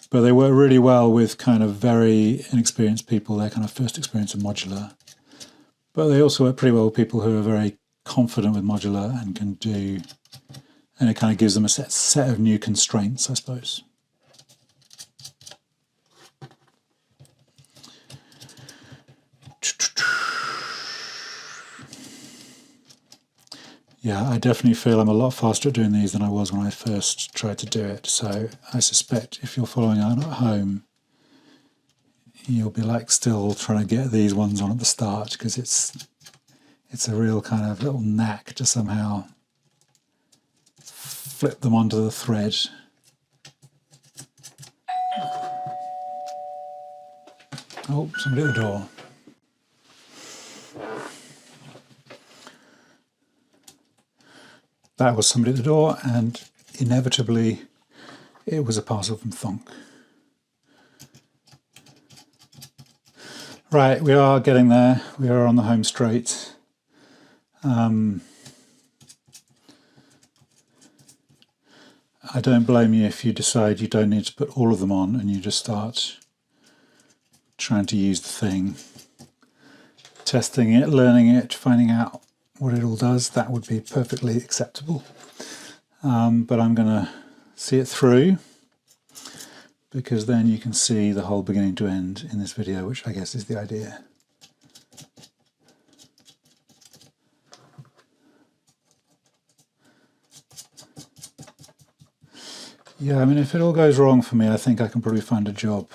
But they work really well with kind of very inexperienced people, their kind of first experience of modular. But they also work pretty well with people who are very confident with modular and can do, and it kind of gives them a set of new constraints, I suppose. Yeah, I definitely feel I'm a lot faster at doing these than I was when I first tried to do it. So I suspect if you're following on at home, you'll be like still trying to get these ones on at the start, because it's a real kind of little knack to somehow flip them onto the thread. Oh, somebody at the door. That was somebody at the door, and inevitably it was a parcel from Thonk. Right, we are getting there. We are on the home straight. I don't blame you if you decide you don't need to put all of them on and you just start trying to use the thing, testing it, learning it, finding out what it all does. That would be perfectly acceptable. But I'm going to see it through, because then you can see the whole beginning to end in this video, which I guess is the idea. Yeah, I mean, if it all goes wrong for me, I think I can probably find a job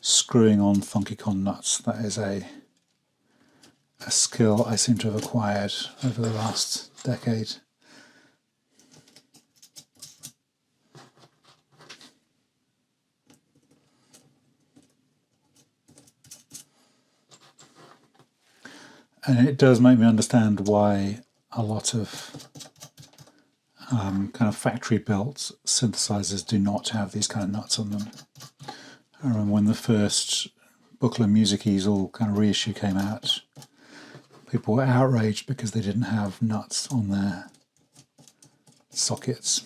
screwing on Thonky Kong nuts. That is a a skill I seem to have acquired over the last decade. And it does make me understand why a lot of kind of factory-built synthesizers do not have these kind of nuts on them. I remember when the first Buchla Music Easel kind of reissue came out, people were outraged because they didn't have nuts on their sockets,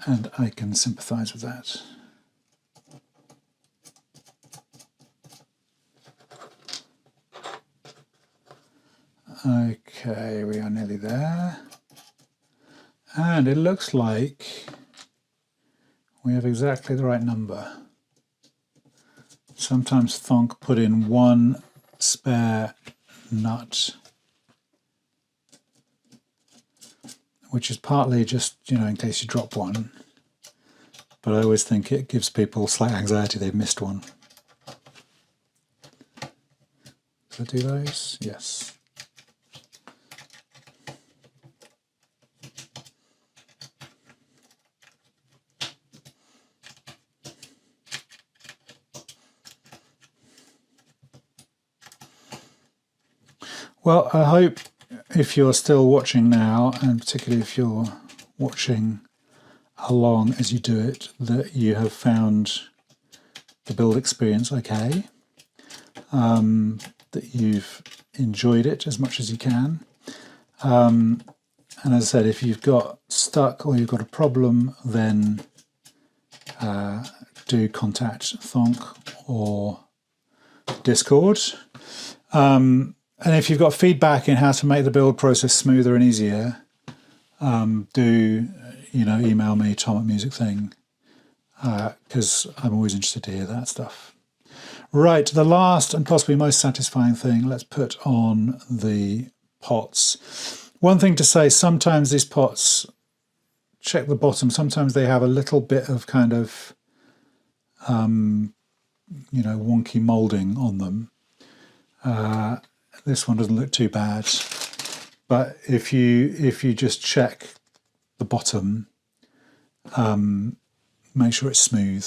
and I can sympathize with that. Okay, we are nearly there. And it looks like we have exactly the right number. Sometimes Thonk put in one spare nut, which is partly just, in case you drop one. But I always think it gives people slight anxiety they've missed one. Did I do those? Yes. Well, I hope if you're still watching now, and particularly if you're watching along as you do it, that you have found the build experience okay, that you've enjoyed it as much as you can. And as I said, if you've got stuck or you've got a problem, then do contact Thonk or Discord. And if you've got feedback in how to make the build process smoother and easier, do email me, Tom@MusicThing, because I'm always interested to hear that stuff. Right, the last and possibly most satisfying thing, let's put on the pots. One thing to say, sometimes these pots, check the bottom, sometimes they have a little bit of kind of, wonky moulding on them. This one doesn't look too bad, but if you just check the bottom, make sure it's smooth,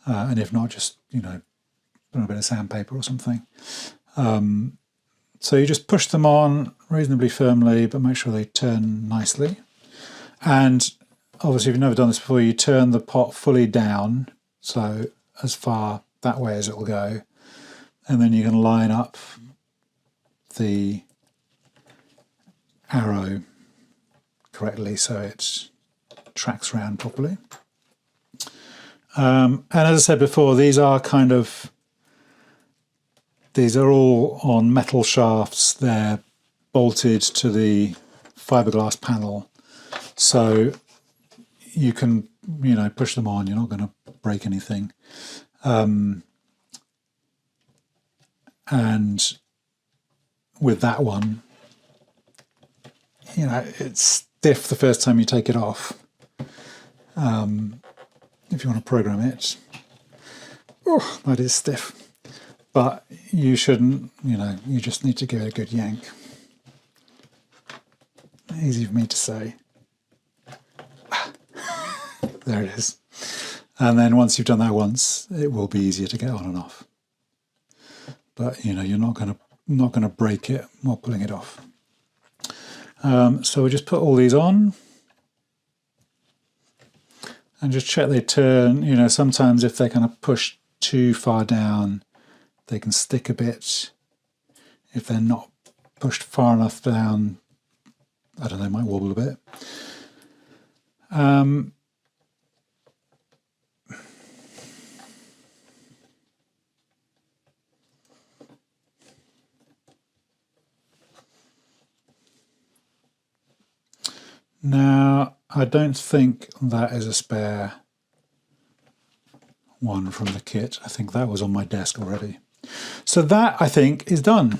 and if not, just put on a bit of sandpaper or something. So you just push them on reasonably firmly, but make sure they turn nicely. And obviously, if you've never done this before, you turn the pot fully down, so as far that way as it will go, and then you can line up the arrow correctly so it tracks around properly. And as I said before, these are all on metal shafts. They're bolted to the fiberglass panel, so you can push them on. You're not going to break anything. And with that one, it's stiff the first time you take it off. If you want to program it, oh, that is stiff. But you shouldn't, you just need to give it a good yank. Easy for me to say. There it is. And then once you've done that once, it will be easier to get on and off. But you're not going to break it while pulling it off. So we just put all these on and just check they turn. Sometimes if they're kind of pushed too far down, they can stick a bit. If they're not pushed far enough down, I don't know, they might wobble a bit. Now, I don't think that is a spare one from the kit. I think that was on my desk already. So that, I think, is done.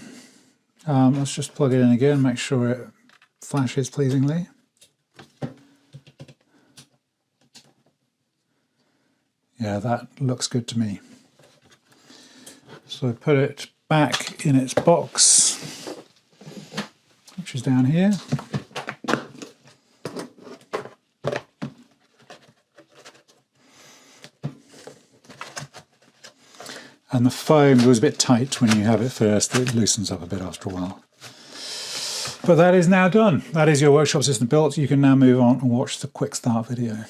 Let's just plug it in again, make sure it flashes pleasingly. Yeah, that looks good to me. So put it back in its box, which is down here. And the foam was a bit tight when you have it first. It loosens up a bit after a while. But that is now done. That is your workshop system built. You can now move on and watch the quick start video.